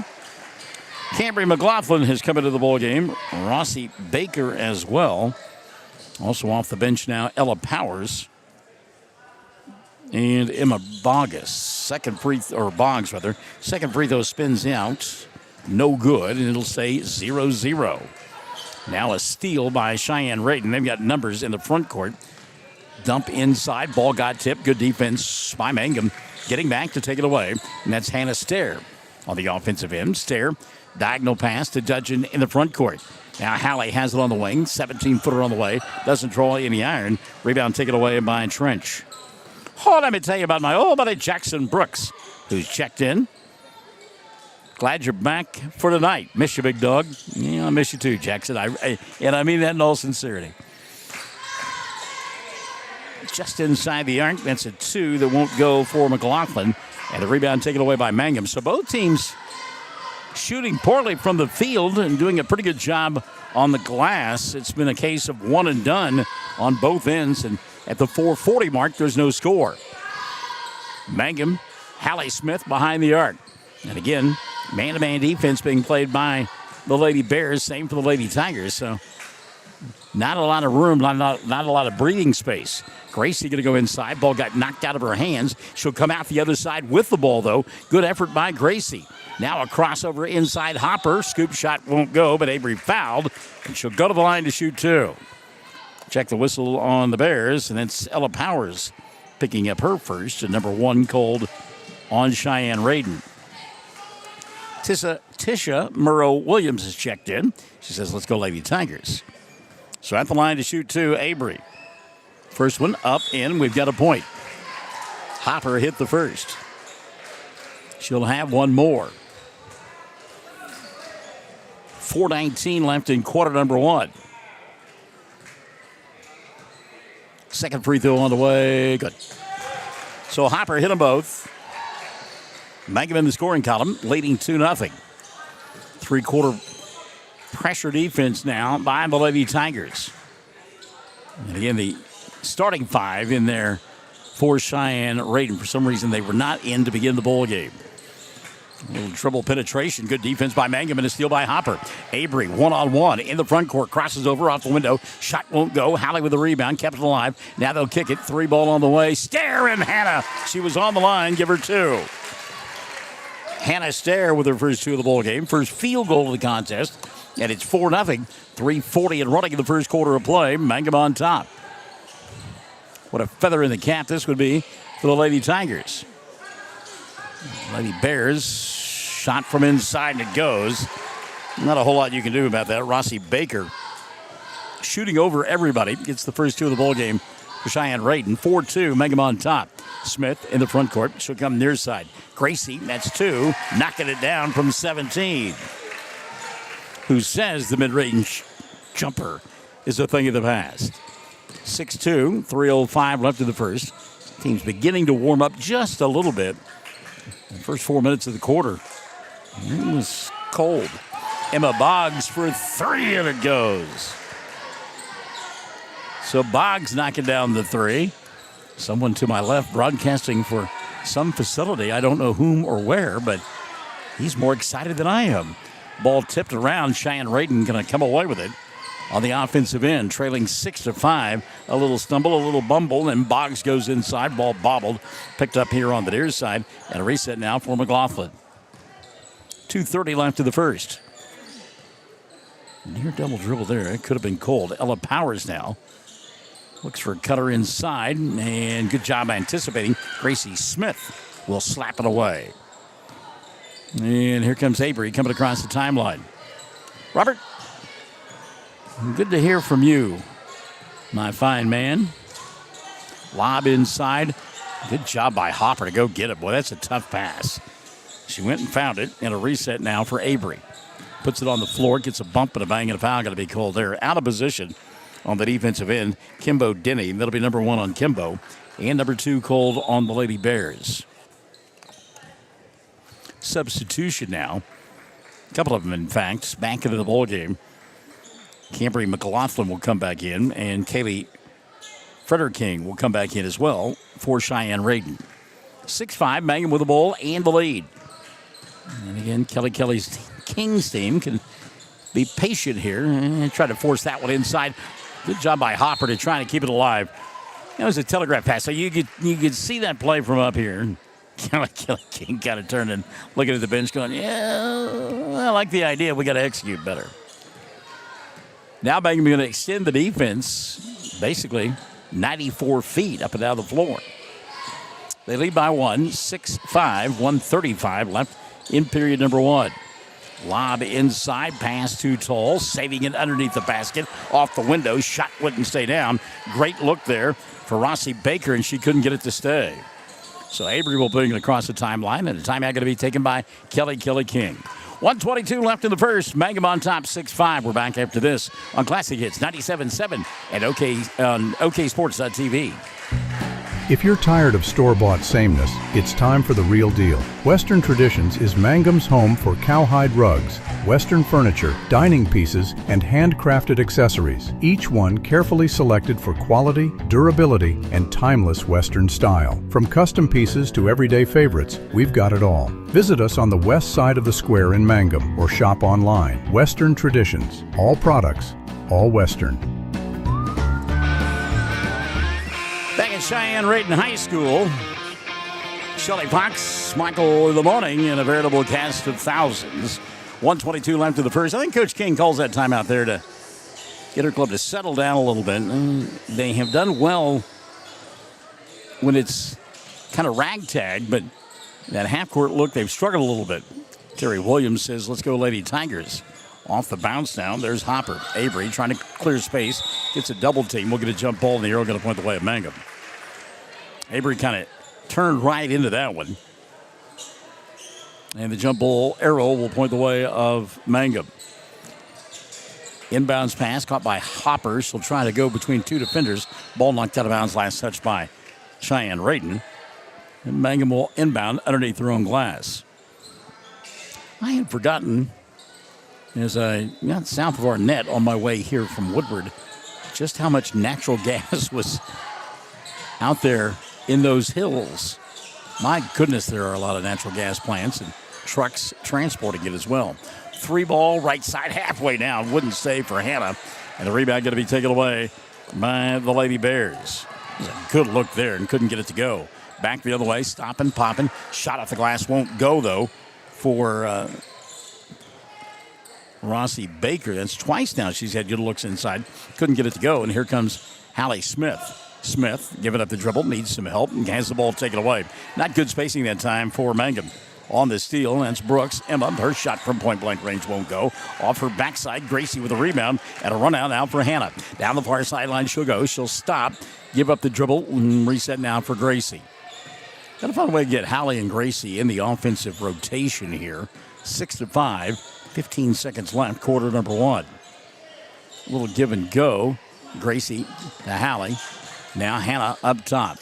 Cambry McLaughlin has come into the ball game. Rossi Baker as well. Also off the bench now, Ella Powers and Emma Boggs. Second free throw spins out. No good, and it'll say 0-0. Now a steal by Cheyenne-Reydon. They've got numbers in the front court. Dump inside. Ball got tipped. Good defense by Mangum. Getting back to take it away. And that's Hannah Stair on the offensive end. Stair, diagonal pass to Dudgeon in the front court. Now Hallie has it on the wing. 17-footer on the way. Doesn't draw any iron. Rebound taken away by Trench. Oh, let me tell you about my old buddy Jackson Brooks, who's checked in. Glad you're back for tonight. Miss you, big dog. Yeah, I miss you too, Jackson. And I mean that in all sincerity. just inside the arc. That's a 2 that won't go for McLaughlin. And the rebound taken away by Mangum. So both teams shooting poorly from the field and doing a pretty good job on the glass. It's been a case of one and done on both ends. And at the 4:40 mark, there's no score. Mangum, Hallie Smith behind the arc. And again, man-to-man defense being played by the Lady Bears. Same for the Lady Tigers. So not a lot of room, not a lot of breathing space. Gracie going to go inside. Ball got knocked out of her hands. She'll come out the other side with the ball, though. Good effort by Gracie. Now a crossover inside Hopper. Scoop shot won't go, but Avery fouled. And she'll go to the line to shoot 2. Check the whistle on the Bears. And that's Ella Powers picking up her first. And number 1 called on Cheyenne-Reydon. Tisha Murrow-Williams has checked in. She says, let's go Lady Tigers. So at the line to shoot 2, Avery. First one up, in. We've got a point. Hopper hit the first. She'll have one more. 4:19 left in quarter number 1. Second free throw on the way. Good. So Hopper hit them both. Mangum in the scoring column, leading 2-0. Three-quarter pressure defense now by the Lady Tigers. And again, the starting 5 in there for Cheyenne-Reydon. For some reason, they were not in to begin the bowl game. A little triple penetration. Good defense by Mangum and a steal by Hopper. Avery, one-on-one in the front court. Crosses over off the window. Shot won't go. Hallie with the rebound. Kept it alive. Now they'll kick it. 3 ball on the way. Stair and Hannah. She was on the line. Give her 2. Hannah Stair with her first 2 of the ball game. First field goal of the contest. And it's 4-0. 3:40 and running in the first quarter of play. Mangum on top. What a feather in the cap this would be for the Lady Tigers. Lady Bears, shot from inside and it goes. Not a whole lot you can do about that. Rossi Baker shooting over everybody. Gets the first 2 of the ball game for Cheyenne-Reydon. 4-2, Mangum on top. Smith in the front court. She'll come near side. Gracie, that's 2. Knocking it down from 17. Who says the mid-range jumper is a thing of the past. 6-2, 3:05 left in the first. Team's beginning to warm up just a little bit. The first 4 minutes of the quarter, it was cold. Emma Boggs for 3, and it goes. So Boggs knocking down the 3. Someone to my left broadcasting for some facility. I don't know whom or where, but he's more excited than I am. Ball tipped around. Cheyenne-Reydon going to come away with it on the offensive end, trailing 6-5. A little stumble, a little bumble, and Boggs goes inside. Ball bobbled, picked up here on the near side, and a reset now for McLaughlin. 2:30 left in the first. Near double dribble there. It could have been cold. Ella Powers now looks for a cutter inside, and good job anticipating. Gracie Smith will slap it away. And here comes Avery coming across the timeline. Robert, good to hear from you, my fine man. Lob inside. Good job by Hopper to go get it. Boy, that's a tough pass. She went and found it, and a reset now for Avery. Puts it on the floor, gets a bump and a bang, and a foul going to be called there. Out of position on the defensive end, Kimbo Denny. That'll be number 1 on Kimbo. And number 2 called on the Lady Bears. Substitution now. A couple of them, in fact, back into the ball game. Cambry McLaughlin will come back in, and Kaylee Frederking will come back in as well for Cheyenne-Reydon. 6-5, Mangum with the ball and the lead. And again, Kelly's Kings team can be patient here and try to force that one inside. Good job by Hopper to try to keep it alive. That was a telegraph pass, so you could see that play from up here. Kelly King kind of turned and looking at the bench going, yeah, I like the idea. We got to execute better. Now Mangum going to extend the defense, basically 94 feet up and down the floor. They lead by 1, 6-5, 1:35 left in period number 1. Lob inside, pass too tall, saving it underneath the basket, off the window, shot wouldn't stay down. Great look there for Rossi Baker, and she couldn't get it to stay. So Avery will bring it across the timeline, and the timeout going to be taken by Kelly King. 1:22 left in the first. Mangum on top, 6-5. We're back after this on Classic Hits 97.7 and OKSports.tv. If you're tired of store-bought sameness, it's time for the real deal. Western Traditions is Mangum's home for cowhide rugs, Western furniture, dining pieces, and handcrafted accessories, each one carefully selected for quality, durability, and timeless Western style. From custom pieces to everyday favorites, we've got it all. Visit us on the west side of the square in Mangum or shop online. Western Traditions. All products, all Western. Back at Cheyenne-Reydon High School, Shelley Fox, Michael in the morning in a veritable cast of thousands. 1:22 left in the first. I think Coach King calls that time out there to get her club to settle down a little bit. They have done well when it's kind of ragtag, but that half-court look, they've struggled a little bit. Terry Williams says, let's go Lady Tigers. Off the bounce now, there's Hopper. Avery trying to clear space, gets a double team. We'll get a jump ball in the air, going to point the way of Mangum. Avery kind of turned right into that one. And the jump ball arrow will point the way of Mangum. Inbounds pass caught by Hopper. She'll try to go between two defenders. Ball knocked out of bounds, last touch by Cheyenne-Reydon. And Mangum will inbound underneath their own glass. I had forgotten, as I got south of our net on my way here from Woodward, just how much natural gas was out there in those hills. My goodness, there are a lot of natural gas plants and trucks transporting it as well. 3-ball, right side, halfway down. Wouldn't stay for Hannah. And the rebound going to be taken away by the Lady Bears. It was a good look there and couldn't get it to go. Back the other way, stopping, popping. Shot off the glass won't go, though, for Rossi Baker. That's twice now she's had good looks inside. Couldn't get it to go. And here comes Hallie Smith. Smith giving up the dribble, needs some help, and has the ball taken away. Not good spacing that time for Mangum. On the steal, that's Brooks. Emma, her shot from point-blank range won't go. Off her backside, Gracie with a rebound and a run-out now for Hannah. Down the far sideline she'll go. She'll stop, give up the dribble, and reset now for Gracie. Got to find a way to get Hallie and Gracie in the offensive rotation here. 6-5, 15 seconds left, quarter number one. A little give and go. Gracie to Hallie. Now Hannah up top.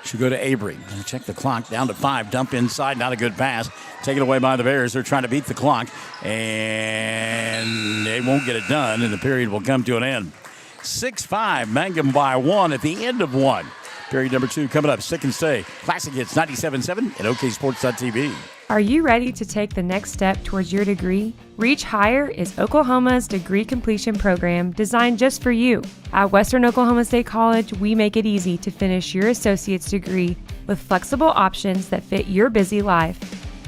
She'll go to Avery. Gonna check the clock. Down to 5. Dump inside. Not a good pass. Taken away by the Bears. They're trying to beat the clock. And they won't get it done. And the period will come to an end. 6-5. Mangum by 1 at the end of 1. Period number 2 coming up. Stick and stay. Classic Hits 97.7 and OKSports.tv. Are you ready to take the next step towards your degree? Reach Higher is Oklahoma's degree completion program designed just for you. At Western Oklahoma State College, we make it easy to finish your associate's degree with flexible options that fit your busy life.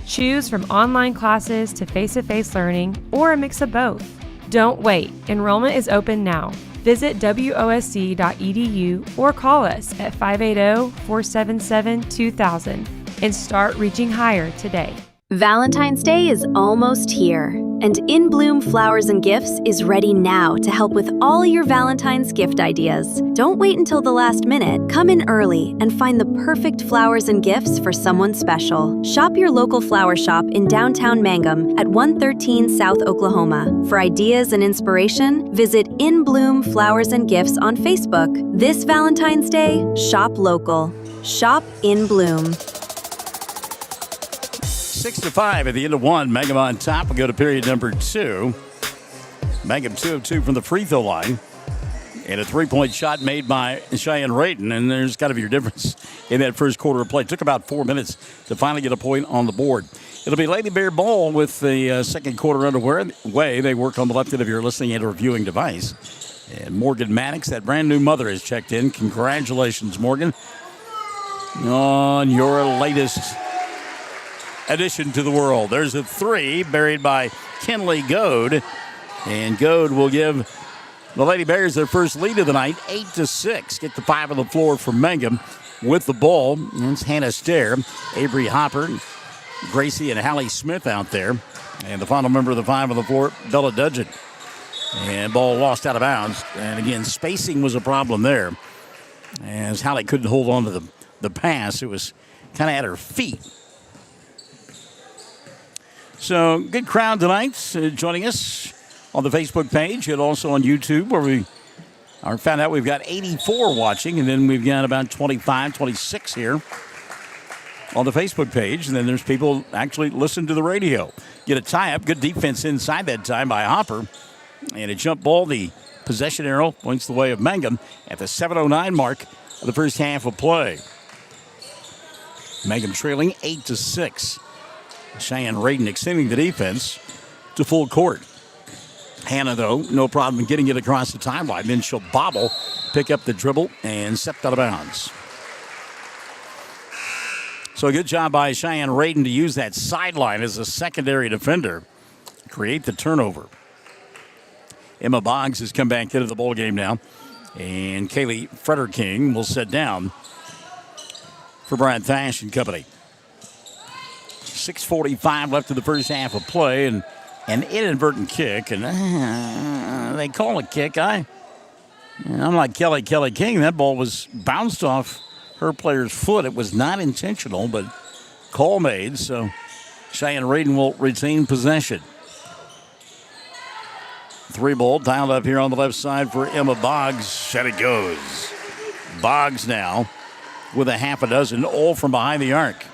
Choose from online classes to face-to-face learning or a mix of both. Don't wait. Enrollment is open now. Visit WOSC.edu or call us at 580-477-2000 and start reaching higher today. Valentine's Day is almost here, and In Bloom Flowers and Gifts is ready now to help with all your Valentine's gift ideas. Don't wait until the last minute. Come in early and find the perfect flowers and gifts for someone special. Shop your local flower shop in downtown Mangum at 113 South Oklahoma. For ideas and inspiration, visit In Bloom Flowers and Gifts on Facebook. This Valentine's Day, shop local. Shop In Bloom. 6-5 at the end of 1. Mangum on top. We'll go to period number 2. Mangum 2 of 2 from the free throw line. And a 3-point shot made by Cheyenne-Reydon. And there's got to be your difference in that first quarter of play. It took about 4 minutes to finally get a point on the board. It'll be Lady Bear ball with the second quarter underway. They work on the left end of your listening and reviewing device. And Morgan Maddox, that brand new mother, has checked in. Congratulations, Morgan, on your latest addition to the world. There's a 3 buried by Kenley Goad. And Goad will give the Lady Bears their first lead of the night, 8-6. Get the 5 on the floor for Mangum with the ball. And it's Hannah Stair, Avery Hopper, Gracie, and Hallie Smith out there. And the final member of the 5 on the floor, Bella Dudgeon. And ball lost out of bounds. And again, spacing was a problem there, as Hallie couldn't hold on to the pass. It was kind of at her feet. So, good crowd tonight joining us on the Facebook page and also on YouTube, where we found out we've got 84 watching, and then we've got about 25, 26 here on the Facebook page, and then there's people actually listen to the radio. Get a tie-up, good defense inside that time by Hopper, and a jump ball. The possession arrow points the way of Mangum at the 7:09 mark of the first half of play. Mangum trailing 8-6. Cheyenne-Reydon extending the defense to full court. Hannah, though, no problem getting it across the timeline. Then she'll bobble, pick up the dribble, and stepped out of bounds. So a good job by Cheyenne-Reydon to use that sideline as a secondary defender, create the turnover. Emma Boggs has come back into the ball game now, and Kaylee Frederking will sit down for Brian Thash and company. 6:45 left in the first half of play, and an inadvertent kick, and they call a kick. I'm like Kelly King. That ball was bounced off her player's foot. It was not intentional, but call made, so Cheyenne-Reydon will retain possession. 3-ball dialed up here on the left side for Emma Boggs, and it goes. Boggs now with a half a dozen, all from behind the arc.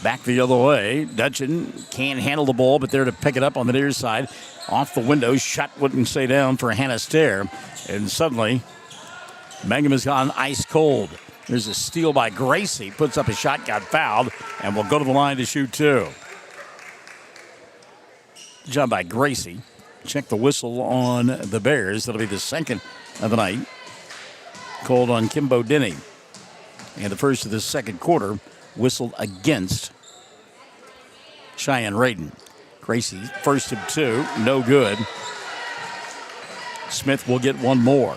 Back the other way. Dutchin can't handle the ball, but there to pick it up on the near side. Off the window. Shot wouldn't stay down for Hannah Stair. And suddenly, Mangum has gone ice cold. There's a steal by Gracie. Puts up a shot, got fouled, and will go to the line to shoot two. Good job by Gracie. Check the whistle on the Bears. That'll be the second of the night. Called on Kimbo Denny. And the first of the second quarter whistled against Cheyenne-Reydon. Gracie, first of two, no good. Smith will get one more.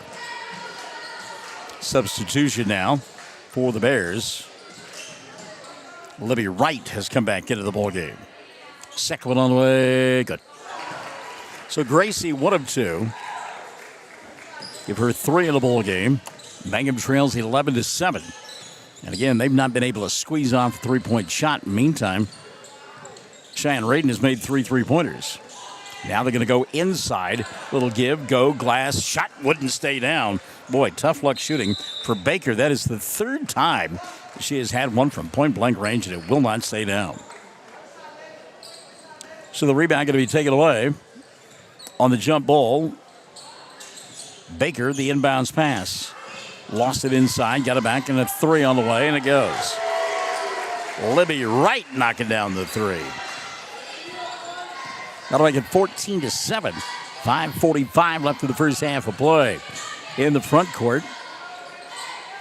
Substitution now for the Bears. Libby Wright has come back into the ballgame. Second one on the way, good. So Gracie, 1 of 2. Give her 3 in the ballgame. Mangum trails 11-7. And again, they've not been able to squeeze off a 3-point shot. Meantime, Cheyenne-Reydon has made 3 3-pointers. Now they're going to go inside. Little give, go, glass, shot wouldn't stay down. Boy, tough luck shooting for Baker. That is the 3rd time she has had one from point-blank range, and it will not stay down. So the rebound going to be taken away on the jump ball. Baker, the inbounds pass. Lost it inside, got it back, and a 3 on the way, and it goes. Libby Wright knocking down the 3. That'll make it 14-7. 5:45 left in the first half of play. In the front court,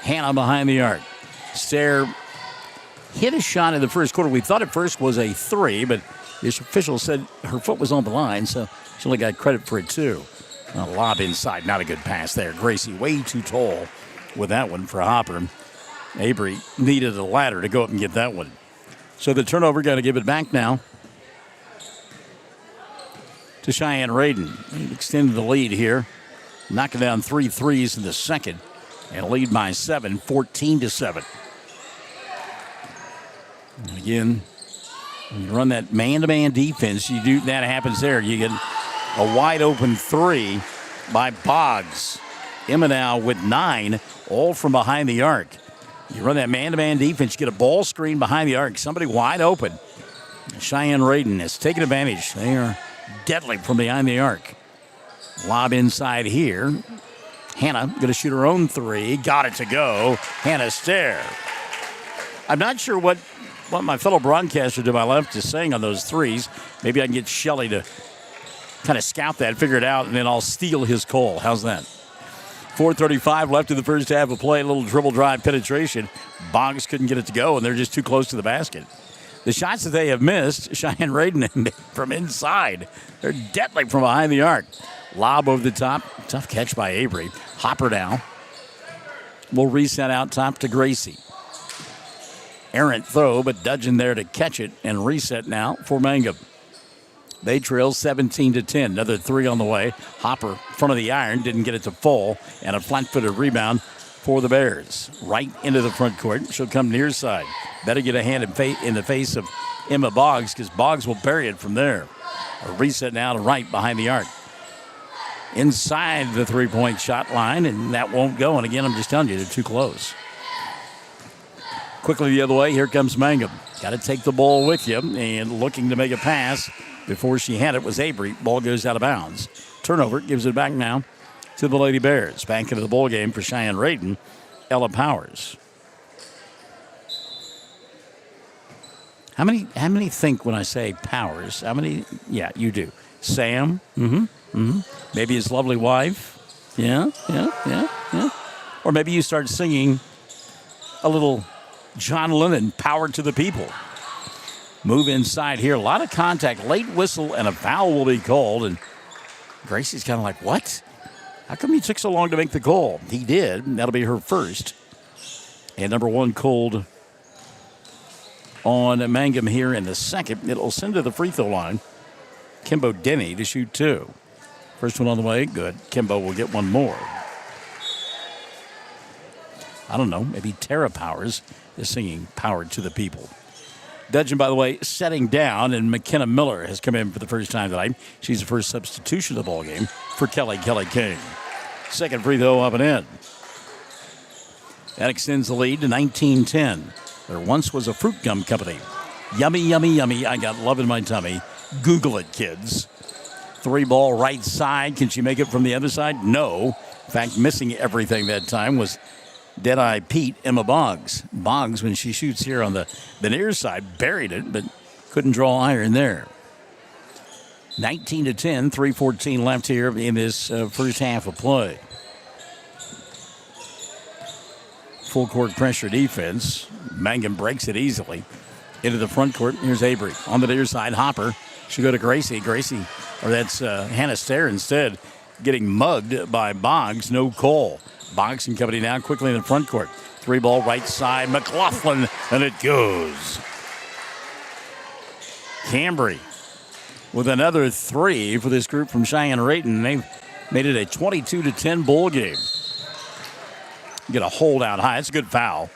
Hannah behind the arc. Stair hit a shot in the first quarter. We thought at first was a 3, but the official said her foot was on the line, so she only got credit for it too. A lob inside, not a good pass there. Gracie way too tall with that one for Hopper. Avery needed a ladder to go up and get that one. So the turnover, got to give it back now to Cheyenne-Reydon. They've extended the lead here, knocking down 3 threes in the second, and lead by 7, 14-7. And again, when you run that man-to-man defense, that happens there. You get a wide-open 3 by Boggs. Emma now with 9, all from behind the arc. You run that man-to-man defense, you get a ball screen behind the arc, somebody wide open. Cheyenne-Reydon has taken advantage. They are deadly from behind the arc. Lob inside here. Hannah going to shoot her own 3. Got it to go. Hannah Stair. I'm not sure what my fellow broadcaster to my left is saying on those 3s. Maybe I can get Shelley to kind of scout that, figure it out, and then I'll steal his call. How's that? 4:35 left in the first half of play. A little dribble drive penetration. Boggs couldn't get it to go, and they're just too close to the basket. The shots that they have missed, Cheyenne-Reydon from inside. They're deadly from behind the arc. Lob over the top. Tough catch by Avery. Hopper now will reset out top to Gracie. Errant throw, but Dudgeon there to catch it and reset now for Mangum. They trail 17-10. Another 3 on the way. Hopper, front of the iron, didn't get it to fall. And a flat-footed rebound for the Bears. Right into the front court. She'll come near side. Better get a hand in the face of Emma Boggs because Boggs will bury it from there. A reset now to right behind the arc. Inside the three-point shot line, and that won't go. And again, I'm just telling you, they're too close. Quickly the other way, here comes Mangum. Got to take the ball with you, and looking to make a pass before she had it was Avery. Ball goes out of bounds. Turnover, gives it back now to the Lady Bears. Back into the ball game for Cheyenne-Reydon, Ella Powers. How many think when I say Powers? How many? Yeah, you do. Sam? Maybe his lovely wife? Yeah. Or maybe you start singing a little John Lennon, Power to the People. Move inside here. A lot of contact. Late whistle and a foul will be called. And Gracie's kind of like, what? How come he took so long to make the call? He did. That'll be her first. And number one called on Mangum here in the second. It'll send to the free throw line Kimbo Denny to shoot two. First one on the way. Good. Kimbo will get one more. I don't know. Maybe Tara Powers is singing Power to the People. Dudgeon, by the way, setting down, and McKenna Miller has come in for the first time tonight. She's the first substitution of the ball game for Kelly King. Second free throw up and in. That extends the lead to 19-10. There once was a fruit gum company. Yummy, yummy, yummy. I got love in my tummy. Google it, kids. Three ball right side. Can she make it from the other side? No. In fact, missing everything that time was Deadeye Pete, Emma Boggs. Boggs, when she shoots here on the near side, buried it, but couldn't draw iron there. 19-10, 3:14 left here in this first half of play. Full court pressure defense. Mangum breaks it easily. Into the front court. Here's Avery. On the near side, Hopper. Should go to Gracie. That's Hannah Stair instead. Getting mugged by Boggs. No call. Boggs and company now quickly in the front court. Three ball right side. McLaughlin, and it goes. Cambry with another three for this group from Cheyenne-Reydon. They've made it a 22-10 ball game. Get a hold out high. It's a good foul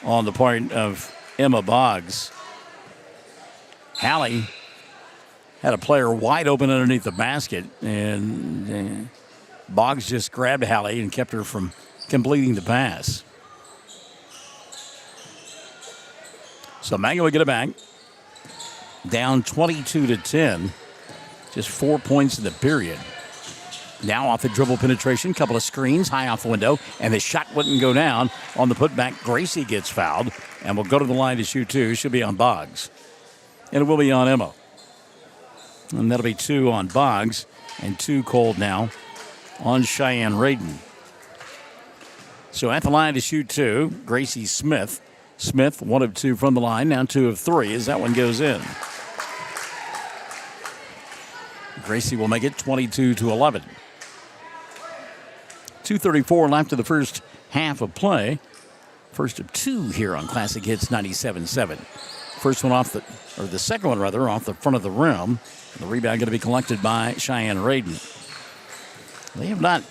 on the part of Emma Boggs. Hallie had a player wide open underneath the basket, and Boggs just grabbed Hallie and kept her from completing the pass. So Mangum will get it back. Down 22-10. Just 4 points in the period. Now off the dribble penetration, couple of screens, high off the window, and the shot wouldn't go down. On the putback, Gracie gets fouled and will go to the line to shoot two. She'll be on Boggs. And it will be on Emma. And that'll be two on Boggs and two called now on Cheyenne-Reydon. So at the line to shoot two, Gracie Smith. Smith, 1 of 2 from the line, now 2 of 3 as that one goes in. Gracie will make it 22-11. 2:34 left of the first half of play. First of 2 here on Classic Hits 97.7. First one the second one rather, off the front of the rim. The rebound going to be collected by Cheyenne-Reydon. They have not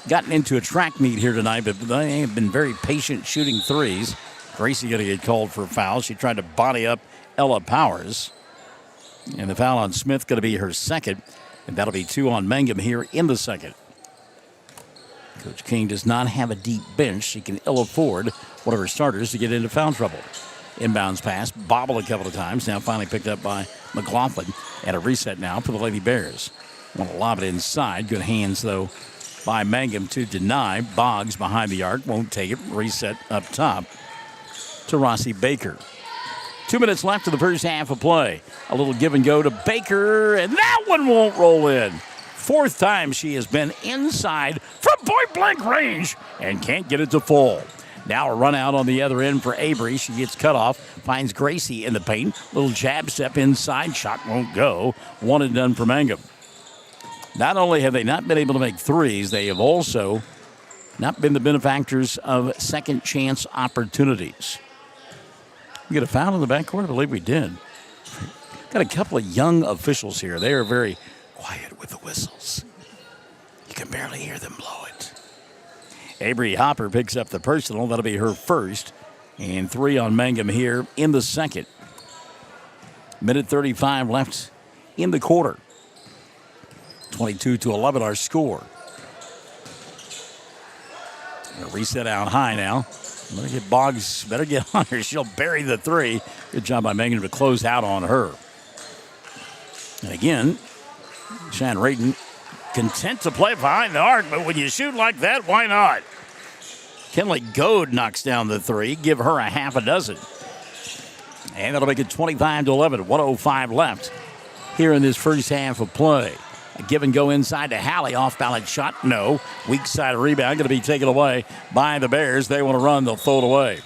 gotten into a track meet here tonight, but they have been very patient shooting threes. Gracie going to get called for a foul. She tried to body up Ella Powers. And the foul on Smith going to be her second. And that'll be 2 on Mangum here in the second. Coach King does not have a deep bench. She can ill afford one of her starters to get into foul trouble. Inbounds pass, bobbled a couple of times. Now finally picked up by McLaughlin. And a reset now for the Lady Bears. Want to lob it inside. Good hands, though, by Mangum to deny. Boggs behind the arc. Won't take it. Reset up top to Rossi Baker. 2 minutes left of the first half of play. A little give and go to Baker, and that one won't roll in. 4th time she has been inside from point-blank range and can't get it to fall. Now a run out on the other end for Avery. She gets cut off, finds Gracie in the paint. Little jab step inside, shot won't go. 1 and done for Mangum. Not only have they not been able to make threes, they have also not been the benefactors of second chance opportunities. We get a foul in the backcourt? I believe we did. Got a couple of young officials here. They are very quiet with the whistles. You can barely hear them blow it. Avery Hopper picks up the personal. That'll be her first. And 3 on Mangum here in the second. Minute 35 left in the quarter. 22-11 our score. Reset out high now. Boggs better get on her. She'll bury the 3. Good job by Mangum to close out on her. And again, Cheyenne-Reydon content to play behind the arc, but when you shoot like that, why not? Kenley Goad knocks down the 3. Give her a half a dozen. And that'll make it 25-11. 1:05 left here in this first half of play. A give and go inside to Hallie. Off balance shot. No. Weak side rebound going to be taken away by the Bears. They want to run. They'll throw it away.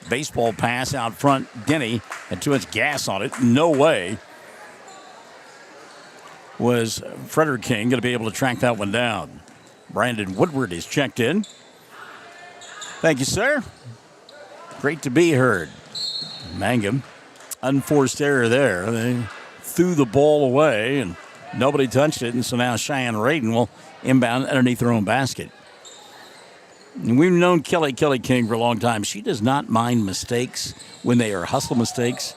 Baseball pass out front. Denny had too much gas on it. No way was Frederick King going to be able to track that one down. Brandon Woodward is checked in. Thank you, sir. Great to be heard. Mangum, unforced error there. They threw the ball away and nobody touched it, and so now Cheyenne-Reydon will inbound underneath their own basket. And we've known Kelly King for a long time. She does not mind mistakes when they are hustle mistakes,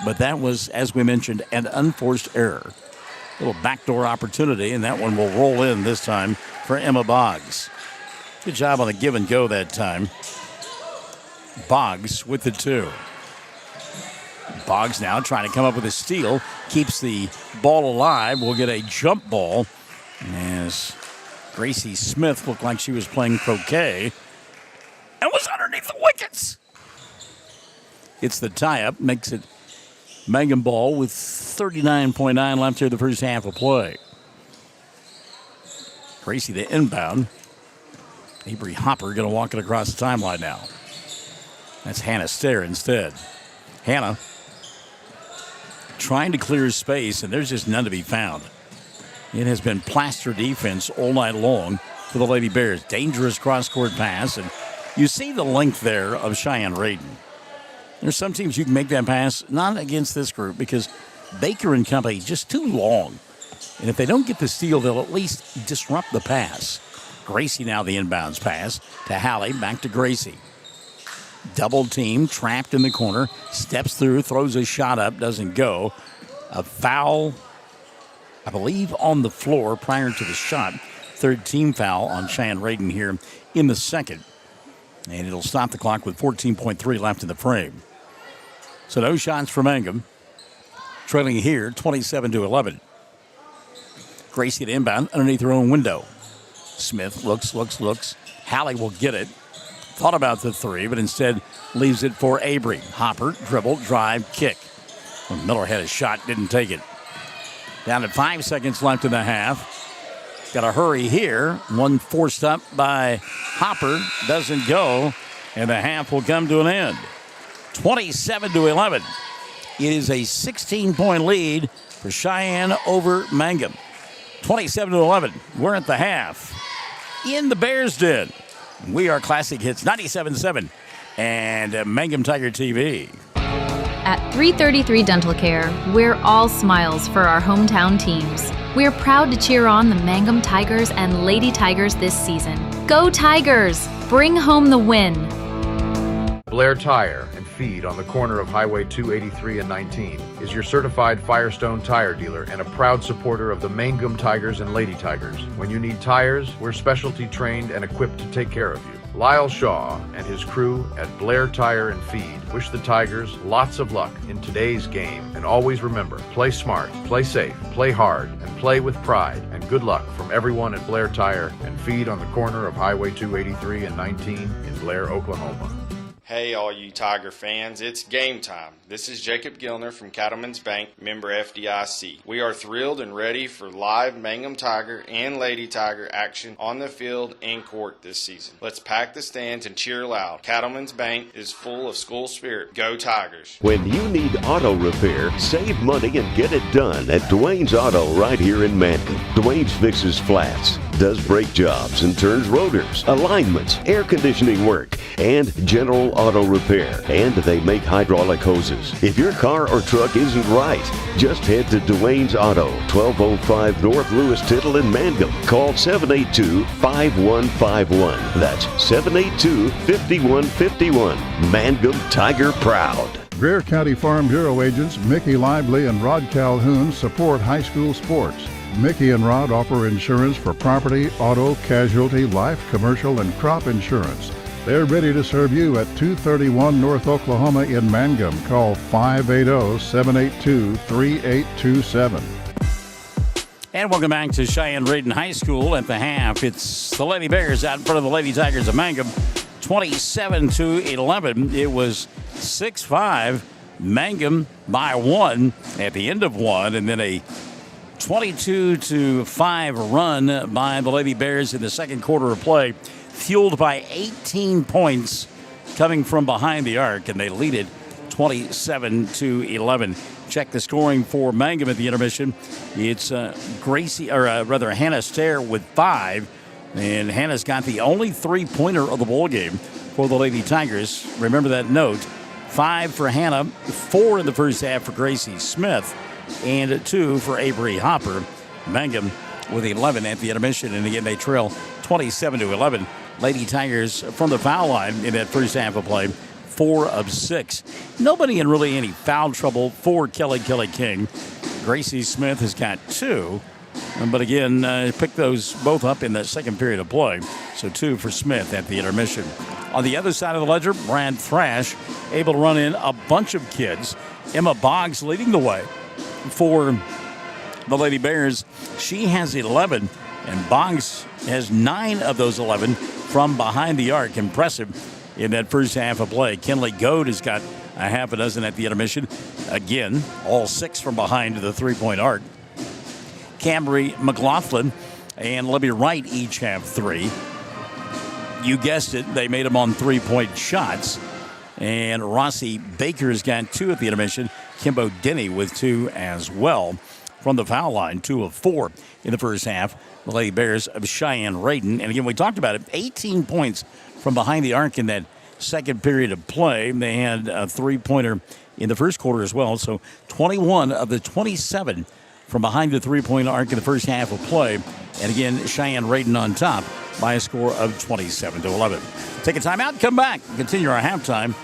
but that was, as we mentioned, an unforced error. A little backdoor opportunity, and that one will roll in this time for Emma Boggs. Good job on the give and go that time. Boggs with the 2. Boggs now trying to come up with a steal. Keeps the ball alive. We'll get a jump ball as Gracie Smith looked like she was playing croquet and was underneath the wickets. It's the tie-up. Makes it Mangum ball with 39.9 left here the first half of play. Gracie the inbound. Avery Hopper going to walk it across the timeline now. That's Hannah Stair instead. Hannah trying to clear space, and there's just none to be found. It has been plaster defense all night long for the Lady Bears. Dangerous cross-court pass, and you see the length there of Cheyenne-Reydon. There's some teams you can make that pass, not against this group, because Baker and company just too long. And if they don't get the steal, they'll at least disrupt the pass. Gracie now the inbounds pass to Hallie, back to Gracie. Double team, trapped in the corner, steps through, throws a shot up, doesn't go. A foul, I believe, on the floor prior to the shot. Third team foul on Cheyenne-Reydon here in the second. And it'll stop the clock with 14.3 left in the frame. So no shots for Mangum. Trailing here 27-11. Gracie to inbound underneath her own window. Smith looks. Hallie will get it. Thought about the 3, but instead leaves it for Avery. Hopper, dribble, drive, kick. When Miller had a shot, didn't take it. Down to 5 seconds left in the half. Got to hurry here. One forced up by Hopper. Doesn't go. And the half will come to an end. 27-11. It is a 16-point lead for Cheyenne over Mangum. 27-11. We're at the half. In the Bears Den. We are Classic Hits 97.7 and Mangum Tiger TV. At 333 Dental Care, we're all smiles for our hometown teams. We're proud to cheer on the Mangum Tigers and Lady Tigers this season. Go Tigers! Bring home the win! Blair Tire and Feed on the corner of Highway 283 and 19 is your certified Firestone tire dealer and a proud supporter of the Mangum Tigers and Lady Tigers. When you need tires, we're specialty trained and equipped to take care of you. Lyle Shaw and his crew at Blair Tire and Feed wish the Tigers lots of luck in today's game, and always remember, play smart, play safe, play hard, and play with pride. And good luck from everyone at Blair Tire and Feed on the corner of Highway 283 and 19 in Blair, Oklahoma. Hey, all you Tiger fans, it's game time. This is Jacob Gilner from Cattlemen's Bank, member FDIC. We are thrilled and ready for live Mangum Tiger and Lady Tiger action on the field and court this season. Let's pack the stands and cheer loud. Cattlemen's Bank is full of school spirit. Go Tigers! When you need auto repair, save money and get it done at Dwayne's Auto right here in Mangum. Dwayne's fixes flats, does brake jobs and turns rotors, alignments, air conditioning work, and general auto repair. And they make hydraulic hoses. If your car or truck isn't right, just head to Dwayne's Auto, 1205 North Lewis Tittle in Mangum. Call 782-5151. That's 782-5151. Mangum Tiger Proud. Greer County Farm Bureau agents Mickey Lively and Rod Calhoun support high school sports. Mickey and Rod offer insurance for property, auto, casualty, life, commercial, and crop insurance. They're ready to serve you at 231 North Oklahoma in Mangum. Call 580-782-3827. And welcome back to Cheyenne-Reydon High School. At the half, it's the Lady Bears out in front of the Lady Tigers of Mangum, 27-11. It was 6-5, Mangum by 1 at the end of 1, and then a 22-5 run by the Lady Bears in the second quarter of play, fueled by 18 points coming from behind the arc, and they lead it 27-11. Check the scoring for Mangum at the intermission. It's Hannah Stair with 5, and Hannah's got the only three-pointer of the ball game for the Lady Tigers. Remember that note. 5 for Hannah, 4 in the first half for Gracie Smith, and 2 for Avery Hopper. Mangum with 11 at the intermission, and again they trail 27-11. Lady Tigers from the foul line in that first half of play, 4 of 6. Nobody in really any foul trouble for Kelly King. Gracie Smith has got 2. But again, picked those both up in the second period of play. So 2 for Smith at the intermission. On the other side of the ledger, Brad Thrash able to run in a bunch of kids. Emma Boggs leading the way for the Lady Bears. She has 11, and Boggs has 9 of those 11 from behind the arc. Impressive in that first half of play. Kinley Goad has got a half a dozen at the intermission. Again, all 6 from behind the three-point arc. Camry McLaughlin and Libby Wright each have 3. You guessed it, they made them on three-point shots. And Rossi Baker's got 2 at the intermission. Kimbo Denny with 2 as well. From the foul line, 2 of 4 in the first half. The Lady Bears of Cheyenne-Reydon. And again, we talked about it, 18 points from behind the arc in that second period of play. They had a three-pointer in the first quarter as well. So 21 of the 27 from behind the three-point arc in the first half of play. And again, Cheyenne-Reydon on top by a score of 27-11. Take a timeout, come back, continue our halftime.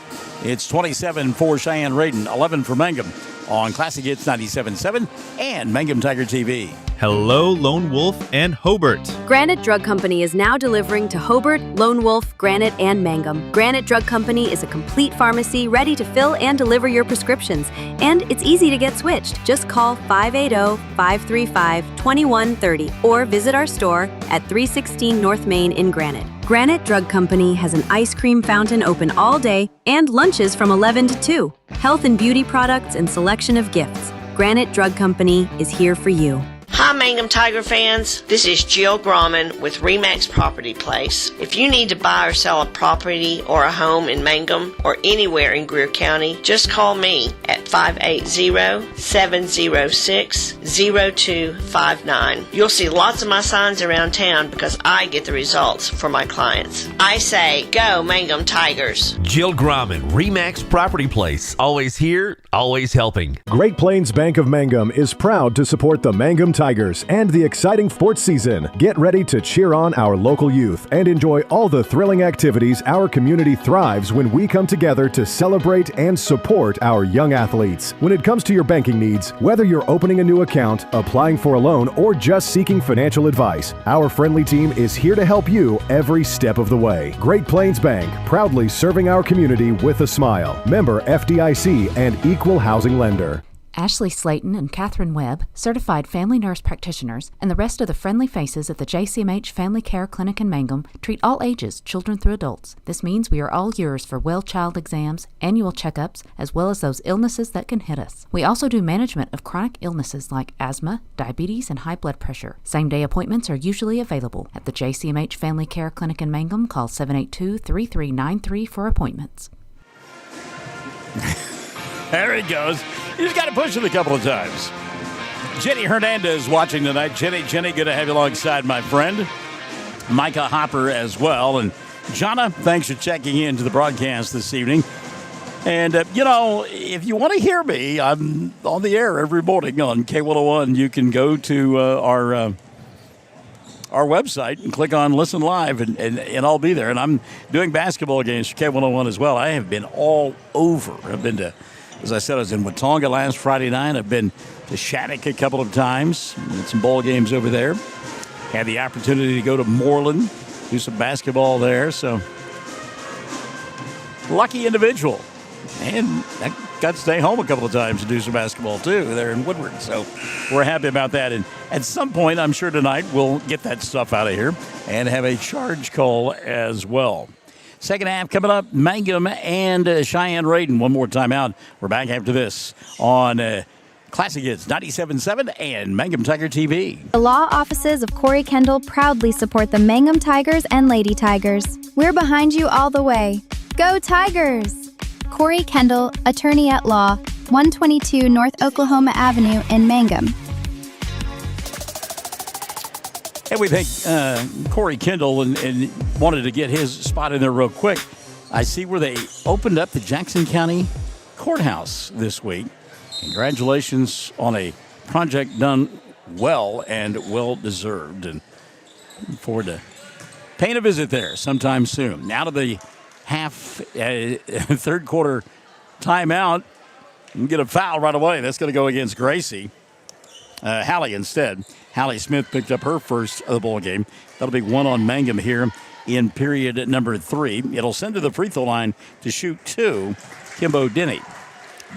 It's 27 for Cheyenne-Reydon, 11 for Mangum on Classic Hits 97.7 and Mangum Tiger TV. Hello, Lone Wolf and Hobart. Granite Drug Company is now delivering to Hobart, Lone Wolf, Granite, and Mangum. Granite Drug Company is a complete pharmacy ready to fill and deliver your prescriptions. And it's easy to get switched. Just call 580-535-2130 or visit our store at 316 North Main in Granite. Granite Drug Company has an ice cream fountain open all day and lunches from 11 to 2. Health and beauty products and selection of gifts. Granite Drug Company is here for you. Hi, Mangum Tiger fans. This is Jill Grauman with RE/MAX Property Place. If you need to buy or sell a property or a home in Mangum or anywhere in Greer County, just call me at 580-706-0259. You'll see lots of my signs around town because I get the results for my clients. I say, go Mangum Tigers. Jill Grauman, RE/MAX Property Place. Always here, always helping. Great Plains Bank of Mangum is proud to support the Mangum Tigers and the exciting sports season. Get ready to cheer on our local youth and enjoy all the thrilling activities our community thrives when we come together to celebrate and support our young athletes. When it comes to your banking needs, whether you're opening a new account, applying for a loan, or just seeking financial advice, our friendly team is here to help you every step of the way. Great Plains Bank, proudly serving our community with a smile. Member FDIC and equal housing lender. Ashley Slayton and Catherine Webb, certified family nurse practitioners, and the rest of the friendly faces at the JCMH Family Care Clinic in Mangum treat all ages, children through adults. This means we are all yours for well child exams, annual checkups, as well as those illnesses that can hit us. We also do management of chronic illnesses like asthma, diabetes, and high blood pressure. Same-day appointments are usually available. At the JCMH Family Care Clinic in Mangum, call 782-3393 for appointments. There he goes. You just got to push it a couple of times. Jenny Hernandez watching tonight. Jenny, good to have you alongside my friend. Micah Hopper as well. And Jonna, thanks for checking in to the broadcast this evening. And, if you want to hear me, I'm on the air every morning on K101. You can go to our website and click on Listen Live, and I'll be there. And I'm doing basketball games for K101 as well. I have been all over. I've been to, as I said, I was in Watonga last Friday night. I've been to Shattuck a couple of times. Had some ball games over there. Had the opportunity to go to Moreland, do some basketball there. So, lucky individual. And I got to stay home a couple of times to do some basketball, too, there in Woodward. So we're happy about that. And at some point, I'm sure tonight, we'll get that stuff out of here and have a charge call as well. Second half coming up, Mangum and Cheyenne-Reydon. One more timeout. We're back after this on Classic Hits 97.7 and Mangum Tiger TV. The law offices of Corey Kendall proudly support the Mangum Tigers and Lady Tigers. We're behind you all the way. Go Tigers! Corey Kendall, attorney at law, 122 North Oklahoma Avenue in Mangum. And we thank Corey Kendall and wanted to get his spot in there real quick. I see where they opened up the Jackson County Courthouse this week. Congratulations on a project done well and well-deserved. And looking forward to paying a visit there sometime soon. Now to the third quarter timeout. You get a foul right away. That's going to go against Gracie. Hallie instead. Hallie Smith picked up her first of the ball game. That'll be one on Mangum here in period number 3. It'll send to the free throw line to shoot 2, Kimbo Denny.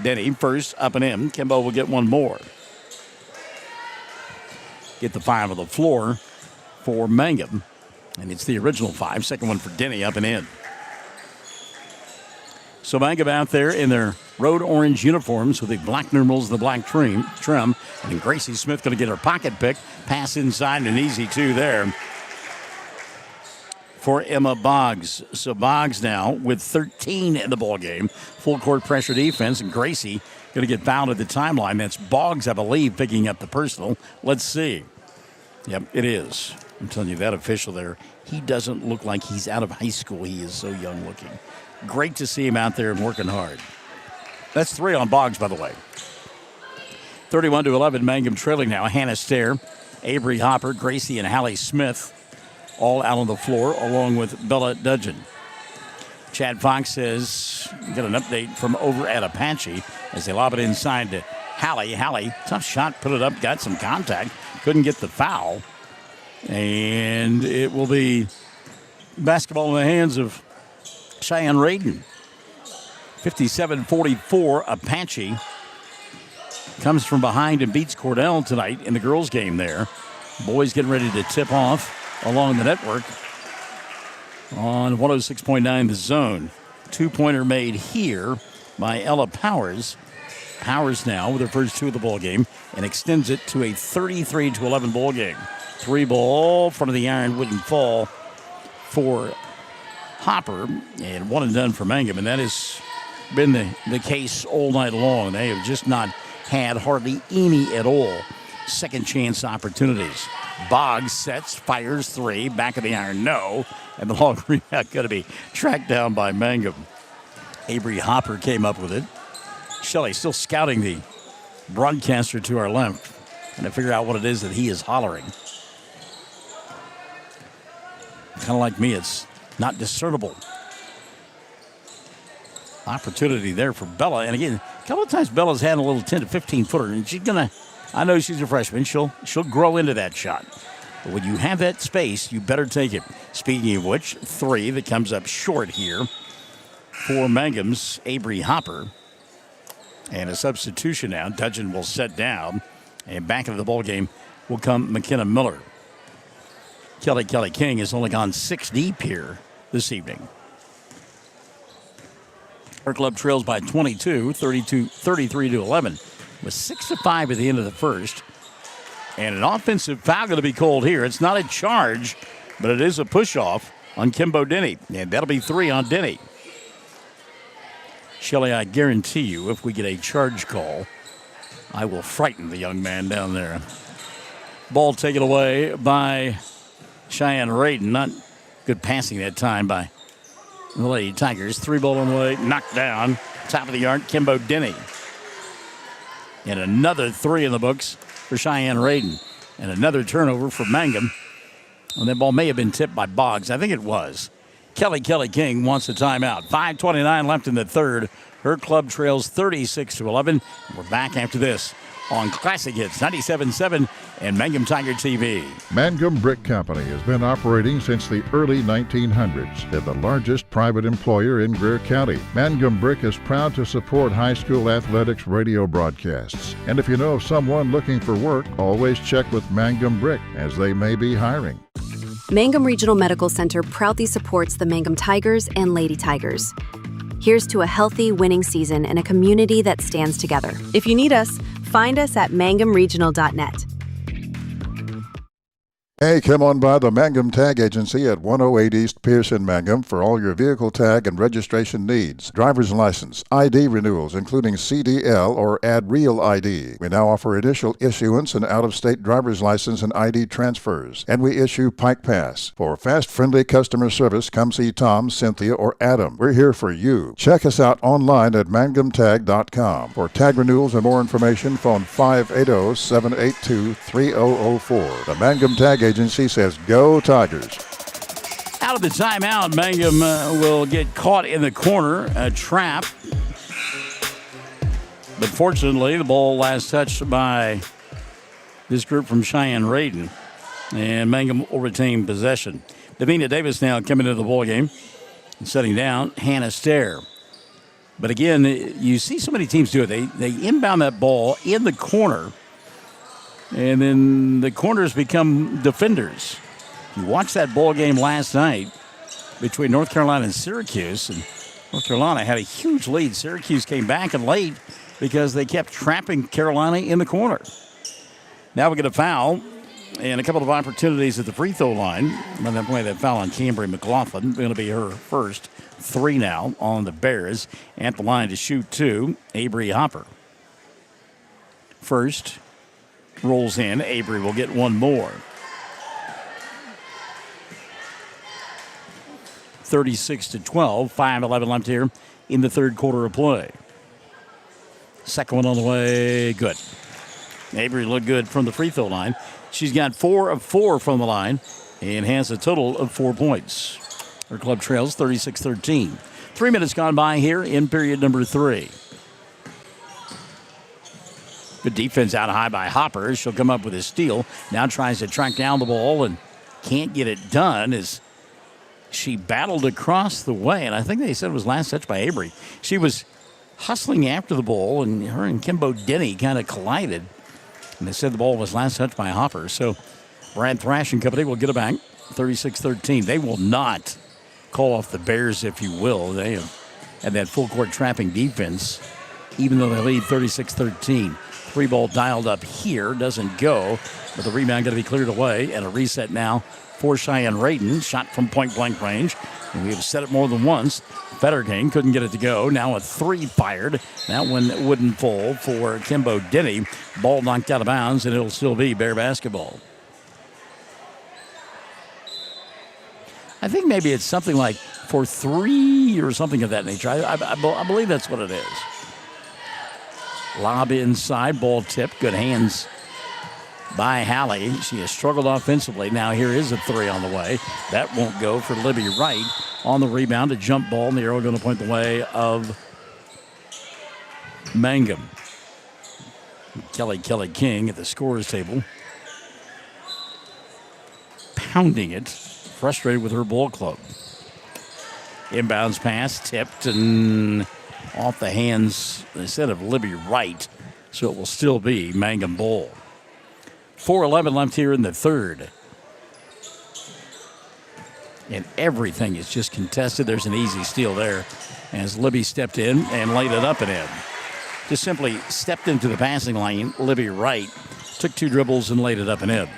Denny first up and in. Kimbo will get one more. Get the 5 on the floor for Mangum. And it's the original 5. Second one for Denny up and in. So Mangum out there in their road orange uniforms with the black numerals and the black trim. And Gracie Smith going to get her pocket pick. Pass inside and an easy 2 there for Emma Boggs. So Boggs now with 13 in the ball game. Full court pressure defense, and Gracie going to get fouled at the timeline. That's Boggs, I believe, picking up the personal. Let's see. Yep, it is. I'm telling you, that official there, he doesn't look like he's out of high school. He is so young looking. Great to see him out there and working hard. That's 3 on Boggs, by the way. 31-11, Mangum trailing now. Hannah Stair, Avery Hopper, Gracie, and Hallie Smith all out on the floor, along with Bella Dudgeon. Chad Fox says, got an update from over at Apache as they lob it inside to Hallie. Hallie, tough shot, put it up, got some contact, couldn't get the foul. And it will be basketball in the hands of Cheyenne-Reydon. 57-44, Apache comes from behind and beats Cordell tonight in the girls' game there. Boys getting ready to tip off along the network on 106.9 The Zone. 2-pointer made here by Ella Powers. Powers now with her first 2 of the ball game and extends it to a 33-11 ball game. 3 ball, front of the iron, wouldn't fall for Hopper, and 1 and done for Mangum, and that has been the case all night long. They have just not had hardly any at all second chance opportunities. Boggs sets, fires 3, back of the iron, no, and the long rebound going to be tracked down by Mangum. Avery Hopper came up with it. Shelley still scouting the broadcaster to our left, and to figure out what it is that he is hollering. Kind of like me, it's not discernible. Opportunity there for Bella. And again, a couple of times Bella's had a little 10 to 15 footer, and she's going to, I know she's a freshman, she'll grow into that shot. But when you have that space, you better take it. Speaking of which, 3 that comes up short here for Mangum's Avery Hopper. And a substitution now. Dudgeon will set down. And back into the ball game will come McKenna Miller. Kelly King has only gone 6 deep here this evening. Her club trails by 22, 33-11, with 6-5 at the end of the first. And an offensive foul going to be called here. It's not a charge, but it is a push-off on Kimbo Denny. And that'll be 3 on Denny. Shelley, I guarantee you, if we get a charge call, I will frighten the young man down there. Ball taken away by Cheyenne-Reydon. Not good passing that time by the Lady Tigers. 3-ball on the way, knocked down. Top of the yard, Kimbo Denny. And another 3 in the books for Cheyenne-Reydon. And another turnover for Mangum. And that ball may have been tipped by Boggs. I think it was. Kelly King wants a timeout. 5:29 left in the third. Her club trails 36-11. We're back after this on Classic Hits 97.7 and Mangum Tiger TV. Mangum Brick Company has been operating since the early 1900s. They're the largest private employer in Greer County. Mangum Brick is proud to support high school athletics radio broadcasts. And if you know of someone looking for work, always check with Mangum Brick, as they may be hiring. Mangum Regional Medical Center proudly supports the Mangum Tigers and Lady Tigers. Here's to a healthy, winning season and a community that stands together. If you need us, find us at mangumregional.net. Hey, come on by the Mangum Tag Agency at 108 East Pierce in Mangum for all your vehicle tag and registration needs. Driver's license, ID renewals, including CDL or Add Real ID. We now offer initial issuance and out-of-state driver's license and ID transfers. And we issue Pike Pass. For fast, friendly customer service, come see Tom, Cynthia, or Adam. We're here for you. Check us out online at mangumtag.com. For tag renewals and more information, phone 580-782-3004. The Mangum Tag Agency says, go Tigers. Out of the timeout, Mangum will get caught in the corner, a trap. But fortunately, the ball last touched by this group from Cheyenne-Reydon. And Mangum will retain possession. Davina Davis now coming into the ball game and setting down Hannah Stair. But again, you see so many teams do it. They inbound that ball in the corner, and then the corners become defenders. You watched that ball game last night between North Carolina and Syracuse, and North Carolina had a huge lead. Syracuse came back and late because they kept trapping Carolina in the corner. Now we get a foul and a couple of opportunities at the free throw line. By that point, that foul on Cambry McLaughlin, going to be her first 3 now on the Bears. At the line to shoot 2, Avery Hopper. First, rolls in. Avery will get one more. 36-12, 5:11 left here in the third quarter of play. Second one on the way, good. Avery looked good from the free throw line. She's got 4 of 4 from the line and has a total of 4 points. Her club trails 36-13. 3 minutes gone by here in period number 3. Good defense out high by Hopper. She'll come up with a steal. Now tries to track down the ball and can't get it done as she battled across the way. And I think they said it was last touch by Avery. She was hustling after the ball, and her and Kimbo Denny kind of collided. And they said the ball was last touched by Hopper. So Brad Thrash and company will get it back, 36-13. They will not call off the Bears, if you will. They have had that full court trapping defense, even though they lead 36-13. 3-ball dialed up here, doesn't go, but the rebound going to be cleared away, and a reset now for Cheyenne-Reydon. Shot from point-blank range, and we have said it more than once. Fetterking couldn't get it to go. Now a 3 fired. That one wouldn't fall for Kimbo Denny. Ball knocked out of bounds, and it'll still be Bear basketball. I think maybe it's something like for 3 or something of that nature. I believe that's what it is. Lob inside, ball tipped. Good hands by Hallie. She has struggled offensively. Now here is a 3 on the way. That won't go for Libby Wright on the rebound. A jump ball, and the arrow going to point the way of Mangum. Kelly King at the scorer's table, pounding it, frustrated with her ball club. Inbounds pass, tipped, and off the hands, instead of Libby Wright, so it will still be Mangum ball. 4:11 left here in the third. And everything is just contested. There's an easy steal there as Libby stepped in and laid it up and in. Just simply stepped into the passing lane. Libby Wright took 2 dribbles and laid it up and in.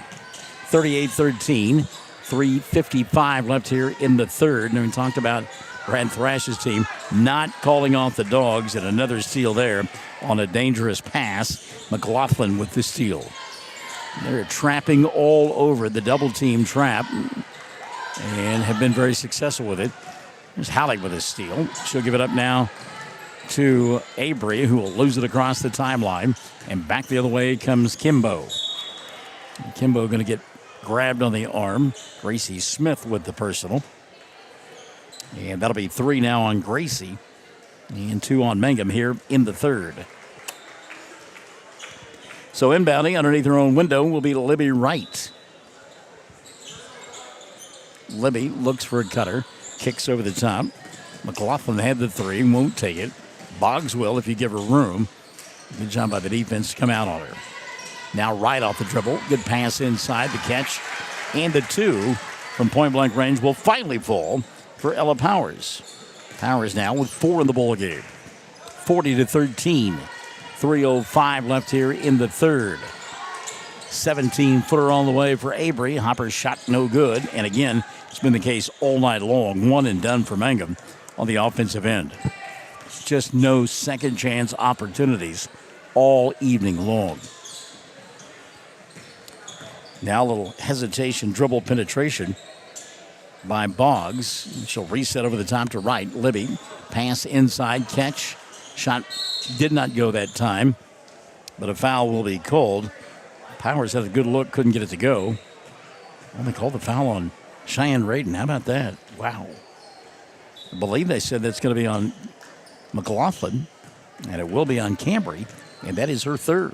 38-13, 3:55 left here in the third. And we talked about Brad Thrash's team not calling off the dogs, and another steal there on a dangerous pass. McLaughlin with the steal. They're trapping all over the double team trap and have been very successful with it. There's Halleck with a steal. She'll give it up now to Avery, who will lose it across the timeline. And back the other way comes Kimbo. And Kimbo going to get grabbed on the arm. Gracie Smith with the personal. And that'll be 3 now on Gracie and 2 on Mangum here in the third. So inbounding underneath her own window will be Libby Wright. Libby looks for a cutter, kicks over the top. McLaughlin had the 3, won't take it. Boggs will if you give her room. Good job by the defense to come out on her. Now Wright off the dribble. Good pass inside, the catch. And the 2 from point-blank range will finally fall for Ella Powers. Powers now with 4 in the ball game. 40-13. 3:05 left here in the third. 17-footer on the way for Avery. Hopper's shot no good. And again, it's been the case all night long. 1 and done for Mangum on the offensive end. Just no second chance opportunities all evening long. Now a little hesitation, dribble penetration by Boggs. She'll reset over the top to Wright. Libby, pass inside, catch. Shot did not go that time, but a foul will be called. Powers had a good look, couldn't get it to go. Only called the foul on Cheyenne-Reydon. How about that? Wow. I believe they said that's going to be on McLaughlin, and it will be on Cambry, and that is her third.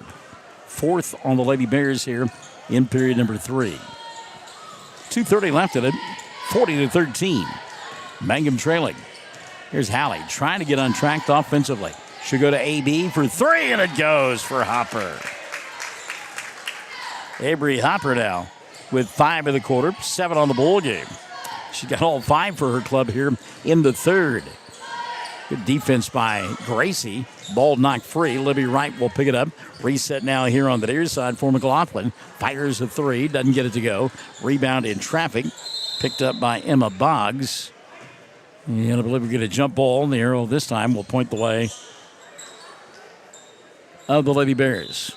4th on the Lady Bears here in period number 3. 2:30 left in it, 40-13. Mangum trailing. Here's Hallie trying to get untracked offensively. Should go to AB for 3, and it goes for Hopper. Avery Hopper now with 5 in the quarter, 7 on the ball game. She got all 5 for her club here in the third. Good defense by Gracie. Ball knocked free. Libby Wright will pick it up. Reset now here on the near side for McLaughlin. Fires a 3, doesn't get it to go. Rebound in traffic. Picked up by Emma Boggs. And I believe we get a jump ball. The arrow this time will point the way of the Lady Bears.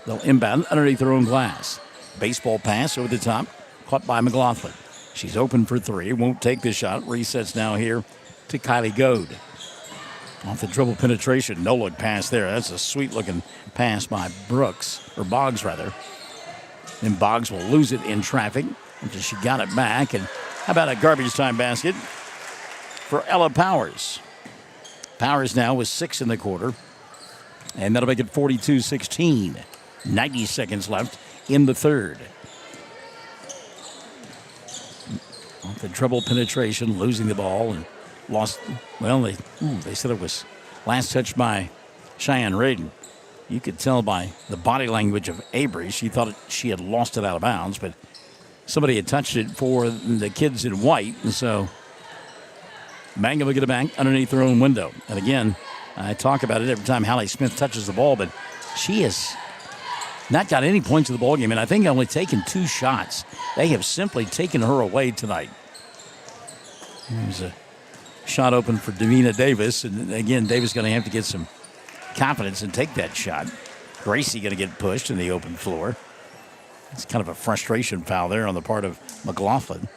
They'll inbound underneath their own glass. Baseball pass over the top. Caught by McLaughlin. She's open for 3. Won't take the shot. Resets now here to Kylie Goad. Off the dribble penetration. No look pass there. That's a sweet looking pass by Boggs rather. Then Boggs will lose it in traffic until she got it back. And how about a garbage time basket for Ella Powers? Powers now with 6 in the quarter. And that'll make it 42-16. 90 seconds left in the third. Off the dribble penetration, losing the ball and lost. Well, they said it was last touch by Cheyenne-Reydon. You could tell by the body language of Avery, she thought she had lost it out of bounds, but somebody had touched it for the kids in white, and so Mangum will get it back underneath their own window. And again, I talk about it every time Hallie Smith touches the ball, but she has not got any points in the ball game, and I think only taken 2 shots. They have simply taken her away tonight. There's a shot open for Davina Davis, and again, Davis going to have to get some confidence and take that shot. Gracie going to get pushed in the open floor. It's kind of a frustration foul there on the part of McLaughlin.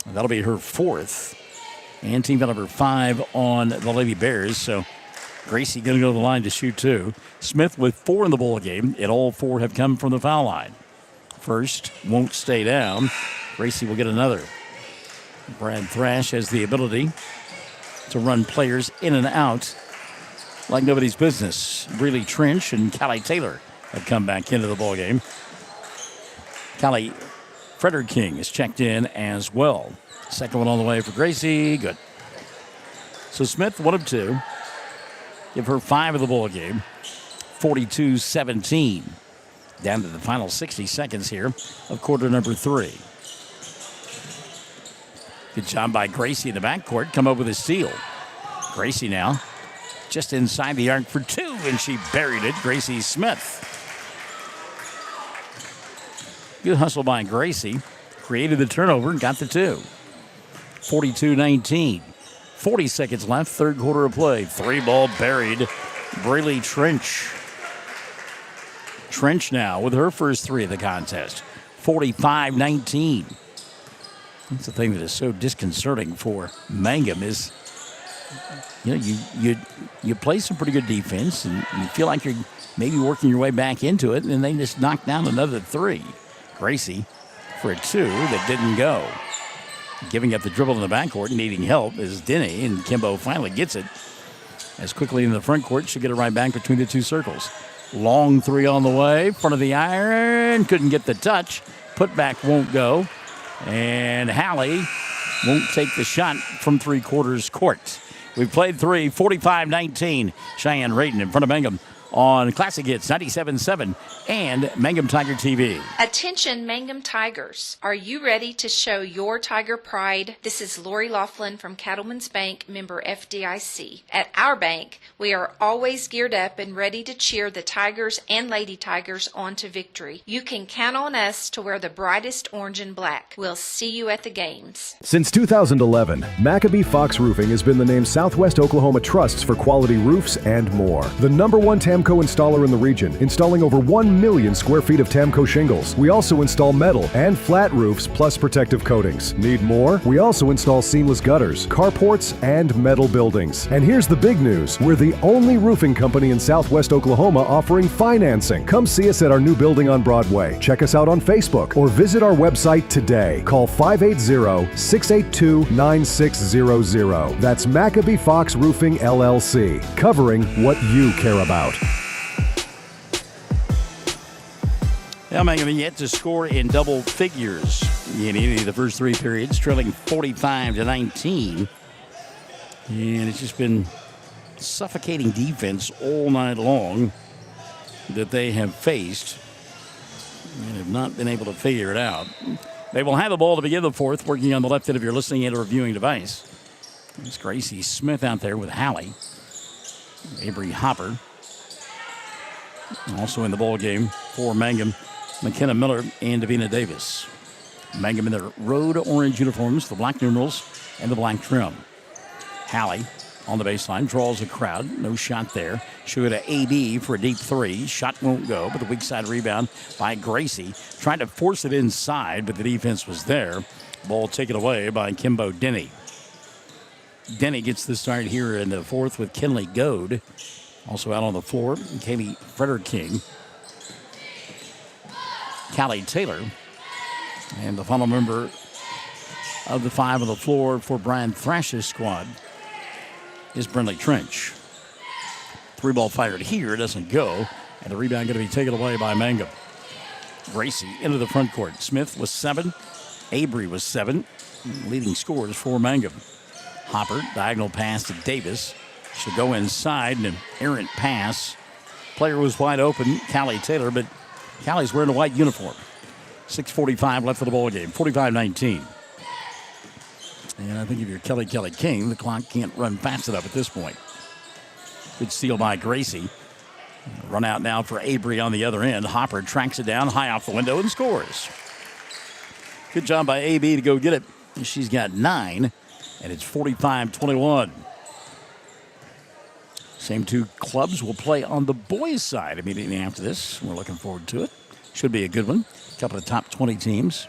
And that'll be her 4th. And team foul number 5 on the Lady Bears. So Gracie going to go to the line to shoot 2. Smith with 4 in the ball game, and all 4 have come from the foul line. First won't stay down. Gracie will get another. Brad Thrash has the ability to run players in and out like nobody's business. Breely Trench and Callie Taylor have come back into the ball game. Callie Frederick King is checked in as well. Second one on the way for Gracie. Good. So Smith, 1 of 2. Give her 5 of the ball game. 42-17. Down to the final 60 seconds here of quarter number 3. Good job by Gracie in the backcourt. Come up with a steal. Gracie now just inside the arc for 2, and she buried it. Gracie Smith. Good hustle by Gracie. Created the turnover and got the 2. 42-19. 40 seconds left, third quarter of play. 3-ball buried. Braylee Trench. Trench now with her first 3 of the contest. 45-19. That's the thing that is so disconcerting for Mangum is, you play some pretty good defense and you feel like you're maybe working your way back into it, and then they just knock down another 3. Gracie for a 2 that didn't go. Giving up the dribble in the backcourt, needing help is Denny, and Kimbo finally gets it. As quickly in the front court, she'll get it right back between the 2 circles. Long 3 on the way, front of the iron, couldn't get the touch. Putback won't go, and Hallie won't take the shot from 3/4 court. We've played 3, 45-19. Cheyenne-Reydon in front of Mangum on Classic Hits 97.7 and Mangum Tiger TV. Attention Mangum Tigers. Are you ready to show your Tiger pride? This is Lori Laughlin from Cattlemen's Bank, member FDIC. At our bank, we are always geared up and ready to cheer the Tigers and Lady Tigers on to victory. You can count on us to wear the brightest orange and black. We'll see you at the games. Since 2011, Maccabee Fox Roofing has been the name Southwest Oklahoma trusts for quality roofs and more. The #1 Tamco installer in the region, installing over 1 million square feet of Tamco shingles. We also install metal and flat roofs plus protective coatings. Need more? We also install seamless gutters, carports, and metal buildings. And here's the big news. We're the only roofing company in Southwest Oklahoma offering financing. Come see us at our new building on Broadway. Check us out on Facebook or visit our website today. Call 580-682-9600. That's Maccabee Fox Roofing LLC, covering what you care about. Now, Mangum yet to score in double figures in any of the first 3 periods, trailing 45-19. And it's just been suffocating defense all night long that they have faced and have not been able to figure it out. They will have the ball to begin the 4th, working on the left end of your listening and or viewing device. It's Gracie Smith out there with Hallie. Avery Hopper also in the ball game for Mangum. McKenna Miller and Davina Davis. Mangum in their road orange uniforms, the black numerals, and the black trim. Hallie on the baseline draws a crowd. No shot there. She'll go to AB for a deep 3. Shot won't go, but the weak side rebound by Gracie. Trying to force it inside, but the defense was there. Ball taken away by Kimbo Denny. Denny gets the start here in the 4th with Kenley Goad. Also out on the floor, Kaylee Frederking. Callie Taylor. And the final member of the 5 on the floor for Brian Thrash's squad is Brindley Trench. 3-ball fired here, doesn't go. And the rebound going to be taken away by Mangum. Gracie into the front court. Smith was 7. Avery was 7. Leading scorers for Mangum. Hopper, diagonal pass to Davis. Should go inside, and an errant pass. Player was wide open, Callie Taylor, but Callie's wearing a white uniform. 6:45 left of the ball game, 45-19. And I think if you're Kelly King, the clock can't run fast enough at this point. Good steal by Gracie. Run out now for Avery on the other end. Hopper tracks it down high off the window and scores. Good job by AB to go get it. She's got 9, and it's 45-21. Same 2 clubs will play on the boys' side immediately after this. We're looking forward to it. Should be a good one. A couple of top 20 teams.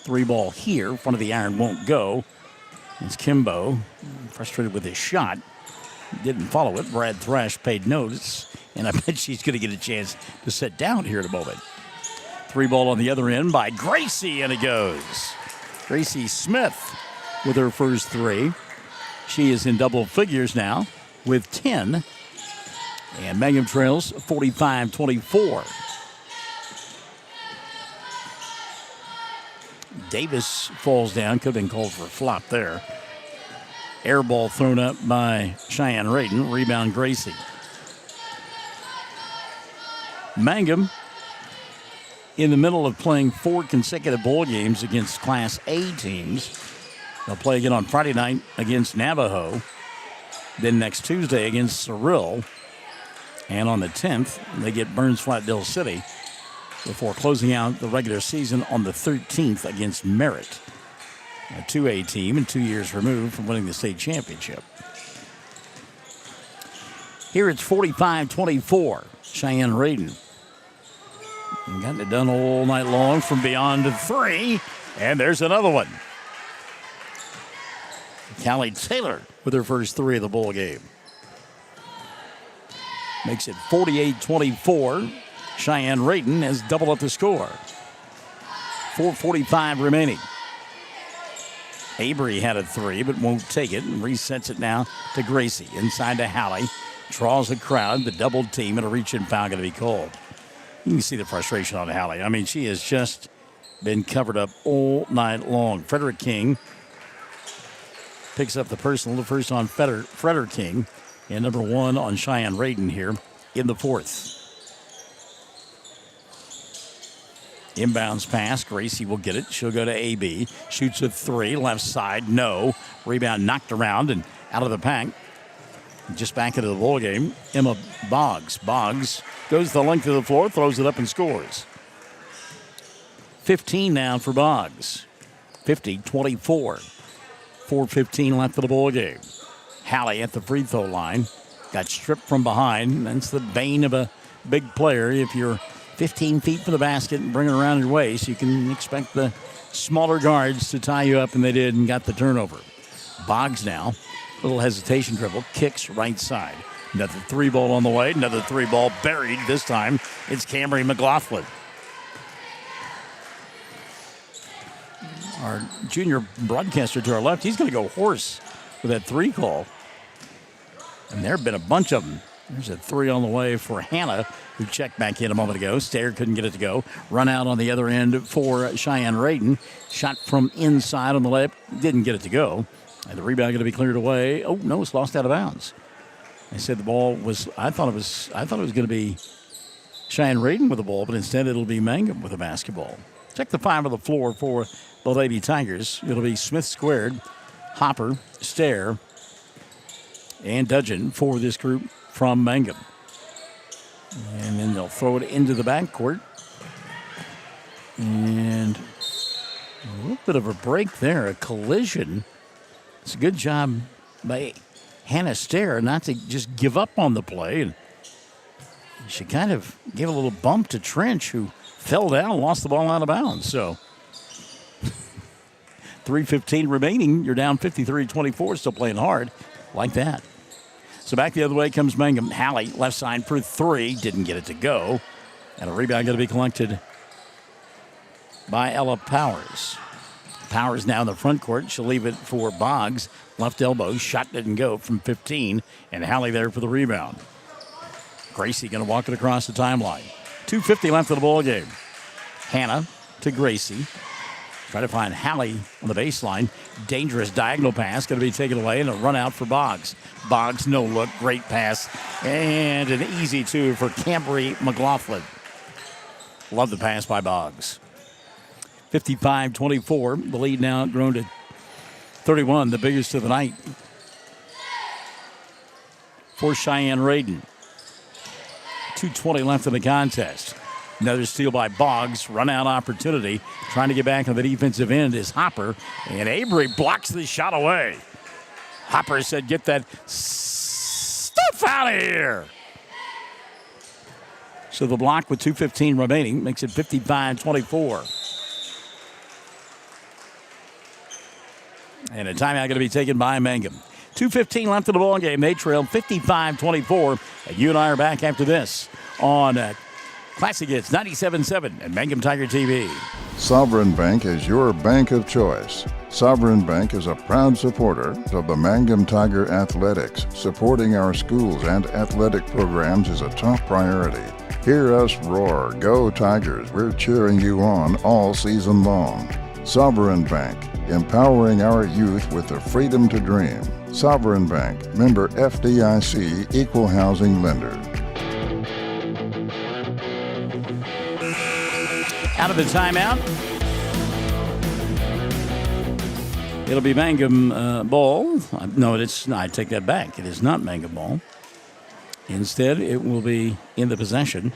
3-ball here. Front of the iron won't go. It's Kimbo, frustrated with his shot. Didn't follow it. Brad Thrash paid notice, and I bet she's going to get a chance to sit down here in a moment. 3-ball on the other end by Gracie, and it goes. Gracie Smith with her first 3. She is in double figures now with 10. And Mangum trails 45-24. Davis falls down. Could have been called for a flop there. Air ball thrown up by Cheyenne-Reydon. Rebound Gracie. Mangum in the middle of playing 4 consecutive bowl games against Class A teams. They'll play again on Friday night against Navajo. Then next Tuesday against Cyril. And on the 10th, they get Burns-Flatdale City before closing out the regular season on the 13th against Merritt. a 2A team and 2 years removed from winning the state championship. Here it's 45-24, Cheyenne-Reydon. Gotten it done all night long from beyond the 3, and there's another one. Callie Taylor with her first 3 of the ball game. Makes it 48-24. Cheyenne-Reydon has doubled up the score. 4:45 remaining. Avery had a 3, but won't take it and resets it now to Gracie. Inside to Hallie. Draws the crowd. The double team and a reach-in foul going to be called. You can see the frustration on Hallie. I mean, she has just been covered up all night long. Frederick King picks up the personal, the first on Frederick King, and number 1 on Cheyenne-Reydon here in the 4th. Inbounds pass. Gracie will get it. She'll go to AB. Shoots a 3. Left side. No. Rebound knocked around and out of the pack. Just back into the ball game. Emma Boggs. Boggs goes the length of the floor, throws it up and scores. 15 now for Boggs. 50-24. 4:15 left of the ball game. Hallie at the free throw line. Got stripped from behind. That's the bane of a big player. If you're 15 feet from the basket and bring it around your waist, you can expect the smaller guards to tie you up, and they did and got the turnover. Boggs now, little hesitation dribble, kicks right side. Another 3 ball on the way, another 3 ball buried. This time it's Camry McLaughlin. Our junior broadcaster to our left, he's going to go hoarse with that 3 call. And there have been a bunch of them. There's a 3 on the way for Hannah, who checked back in a moment ago. Stair couldn't get it to go. Run out on the other end for Cheyenne-Reydon. Shot from inside on the left. Didn't get it to go. And the rebound going to be cleared away. Oh, no, it's lost out of bounds. They said the ball was, I thought it was going to be Cheyenne-Reydon with the ball, but instead it'll be Mangum with the basketball. Check the 5 on the floor for the Lady Tigers. It'll be Smith squared, Hopper, Stair, and Dudgeon for this group from Mangum. And then they'll throw it into the backcourt. And a little bit of a break there, a collision. It's a good job by Hannah Stair not to just give up on the play. And she kind of gave a little bump to Trench, who fell down and lost the ball out of bounds. So 3:15 remaining. You're down 53-24, still playing hard like that. So back the other way comes Mangum. Hallie, left side for 3. Didn't get it to go. And a rebound going to be collected by Ella Powers. Powers now in the front court. She'll leave it for Boggs. Left elbow. Shot didn't go from 15. And Hallie there for the rebound. Gracie going to walk it across the timeline. 2:50 left of the ball game. Hannah to Gracie. Try to find Hallie on the baseline. Dangerous diagonal pass. Going to be taken away and a run out for Boggs. Boggs, no look. Great pass. And an easy 2 for Camry McLaughlin. Love the pass by Boggs. 55-24. The lead now grown to 31, the biggest of the night for Cheyenne-Reydon. 2:20 left in the contest. Another steal by Boggs. Run out opportunity. Trying to get back on the defensive end is Hopper. And Avery blocks the shot away. Hopper said, "Get that stuff out of here." So the block with 2:15 remaining makes it 55-24. And a timeout going to be taken by Mangum. 2:15 left in the ball game. They trail 55-24. And you and I are back after this on Classic Hits 97.7 and Mangum Tiger TV. Sovereign Bank is your bank of choice. Sovereign Bank is a proud supporter of the Mangum Tiger Athletics. Supporting our schools and athletic programs is a top priority. Hear us roar, "Go Tigers!" We're cheering you on all season long. Sovereign Bank, empowering our youth with the freedom to dream. Sovereign Bank, member FDIC, equal housing lender. Out of the timeout. It'll be Mangum ball. No, I take that back. It is not Mangum ball. Instead, it will be in the possession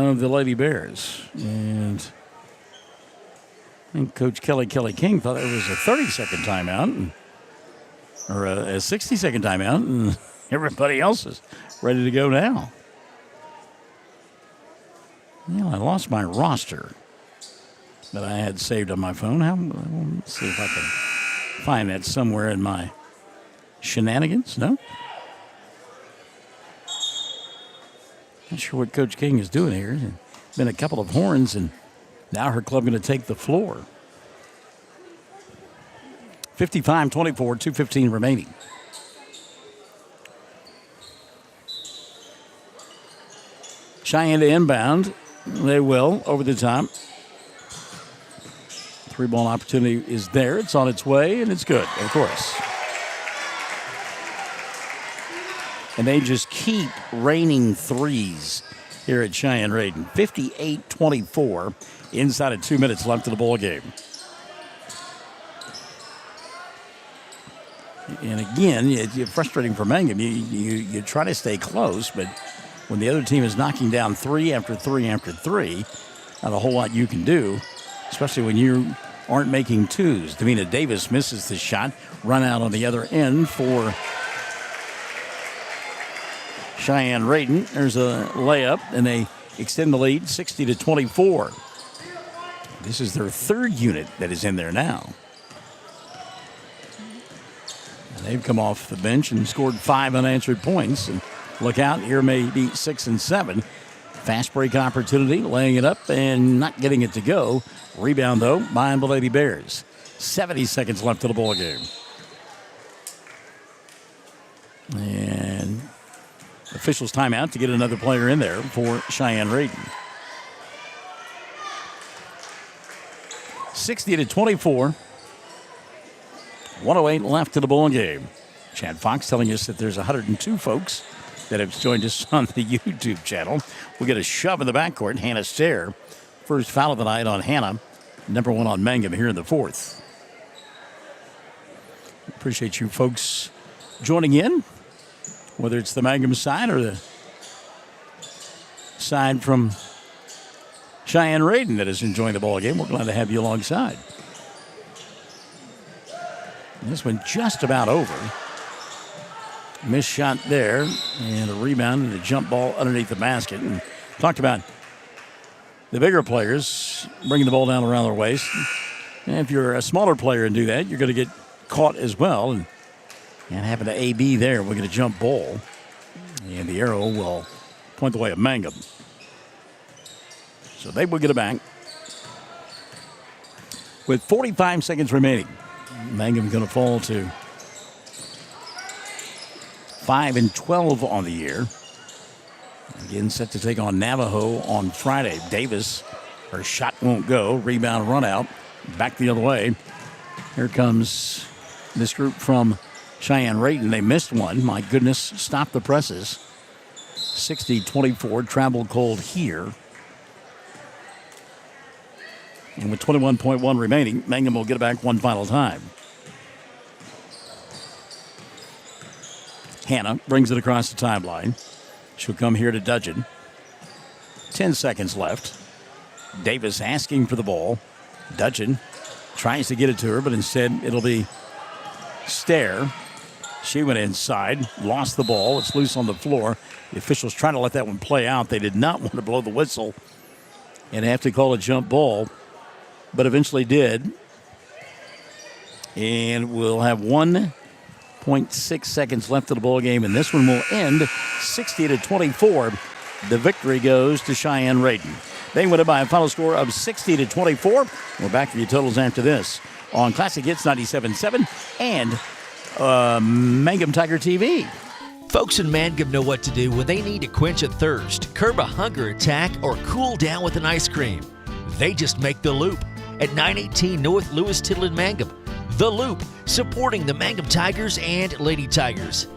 of the Lady Bears. And I think Coach Kelly King thought it was a 30-second timeout, or a 60-second timeout, and everybody else is ready to go now. Well, I lost my roster that I had saved on my phone. Let's see if I can find that somewhere in my shenanigans. No? Not sure what Coach King is doing here. There's been a couple of horns, and now her club going to take the floor. 55-24, 2:15 remaining. Cheyenne to inbound. They will over the top. 3-ball opportunity is there. It's on its way, and it's good, of course. And they just keep raining threes here at Cheyenne-Reydon. 58-24, inside of 2 minutes left of the ball game. And again, it's frustrating for Mangum. You try to stay close, but when the other team is knocking down three after three after three, not a whole lot you can do, especially when you aren't making twos. Davina Davis misses the shot. Run out on the other end for Cheyenne-Reydon. There's a layup, and they extend the lead 60-24. This is their third unit that is in there now. And they've come off the bench and scored 5 unanswered points. And look out, here may be 6 and 7. Fast break opportunity, laying it up and not getting it to go. Rebound, though, by the Lady Bears. 70 seconds left of the ball game. And officials timeout to get another player in there for Cheyenne-Reydon. 60-24. 1:08 left in the ball game. Chad Fox telling us that there's 102 folks that have joined us on the YouTube channel. We'll get a shove in the backcourt. Hannah Stair, first foul of the night on Hannah. Number 1 on Mangum here in the fourth. Appreciate you folks joining in, whether it's the Mangum side or the side from Cheyenne-Reydon that is enjoying the ball game. We're glad to have you alongside. And this one just about over. Missed shot there, and a rebound and a jump ball underneath the basket. And talked about the bigger players bringing the ball down around their waist. And if you're a smaller player and do that, you're going to get caught as well. And having an AB there, we're going to jump ball. And the arrow will point the way of Mangum. So they will get it back. With 45 seconds remaining, Mangum going to fall to 5-12 on the year. Again, set to take on Navajo on Friday. Davis, her shot won't go. Rebound, run out. Back the other way. Here comes this group from Cheyenne-Reydon. They missed one. My goodness, stop the presses. 60-24, travel cold here. And with 21.1 remaining, Mangum will get it back one final time. Hannah brings it across the timeline. She'll come here to Dudgeon. 10 seconds left. Davis asking for the ball. Dudgeon tries to get it to her, but instead it'll be Stair. She went inside, lost the ball. It's loose on the floor. The officials trying to let that one play out. They did not want to blow the whistle and have to call a jump ball, but eventually did. And we'll have 1.6 seconds left of the ball game, and this one will end 60-24. The victory goes to Cheyenne-Reydon. They win it by a final score of 60-24. We're back to your totals after this on Classic Hits 97.7 and Mangum Tiger TV. Folks in Mangum know what to do when they need to quench a thirst, curb a hunger attack, or cool down with an ice cream. They just make the Loop at 918 North Lewis Tittle in Mangum. The Loop, supporting the Mangum Tigers and Lady Tigers.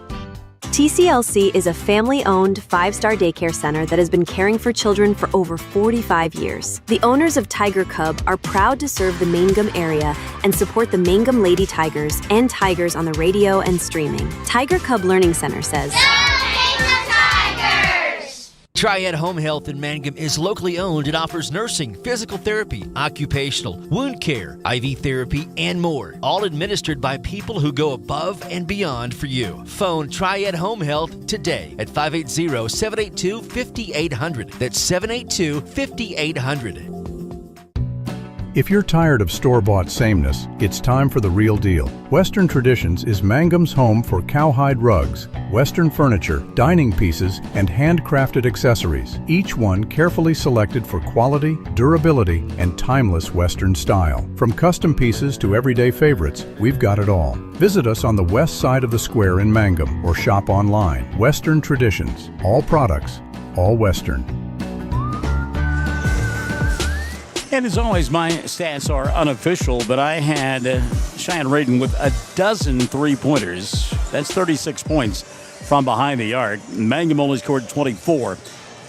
TCLC is a family-owned 5-star daycare center that has been caring for children for over 45 years. The owners of Tiger Cub are proud to serve the Mangum area and support the Mangum Lady Tigers and Tigers on the radio and streaming. Tiger Cub Learning Center says, Triad Home Health in Mangum is locally owned and offers nursing, physical therapy, occupational, wound care, IV therapy, and more. All administered by people who go above and beyond for you. Phone Triad Home Health today at 580-782-5800. That's 782-5800. If you're tired of store-bought sameness, it's time for the real deal. Western Traditions is Mangum's home for cowhide rugs, Western furniture, dining pieces, and handcrafted accessories, each one carefully selected for quality, durability, and timeless Western style. From custom pieces to everyday favorites, we've got it all. Visit us on the west side of the square in Mangum or shop online. Western Traditions. All products, all Western. And as always, my stats are unofficial, but I had Cheyenne-Reydon with a dozen three-pointers. That's 36 points from behind the arc. Mangum only scored 24.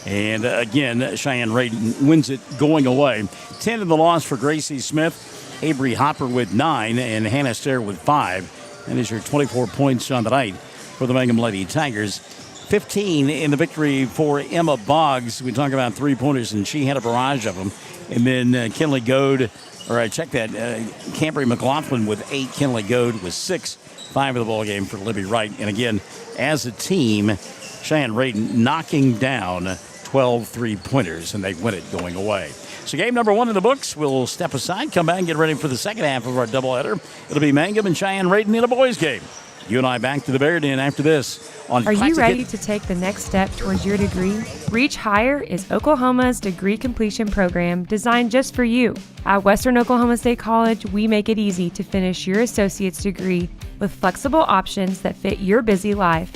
And again, Cheyenne-Reydon wins it going away. 10 in the loss for Gracie Smith, Avery Hopper with 9, and Hannah Stair with 5. That is your 24 points on the night for the Mangum Lady Tigers. 15 in the victory for Emma Boggs. We talk about three-pointers, and she had a barrage of them. And then Kinley Goad, Cambry McLaughlin with 8. Kinley Goad with 6. 5 of the ball game for Libby Wright. And again, as a team, Cheyenne-Reydon knocking down 12 three-pointers, and they win it going away. So game number 1 in the books. We'll step aside, come back, and get ready for the second half of our doubleheader. It'll be Mangum and Cheyenne-Reydon in a boys game. You and I back to the Bear Den after this. Are you ready to take the next step towards your degree? Reach Higher is Oklahoma's degree completion program designed just for you. At Western Oklahoma State College, we make it easy to finish your associate's degree with flexible options that fit your busy life.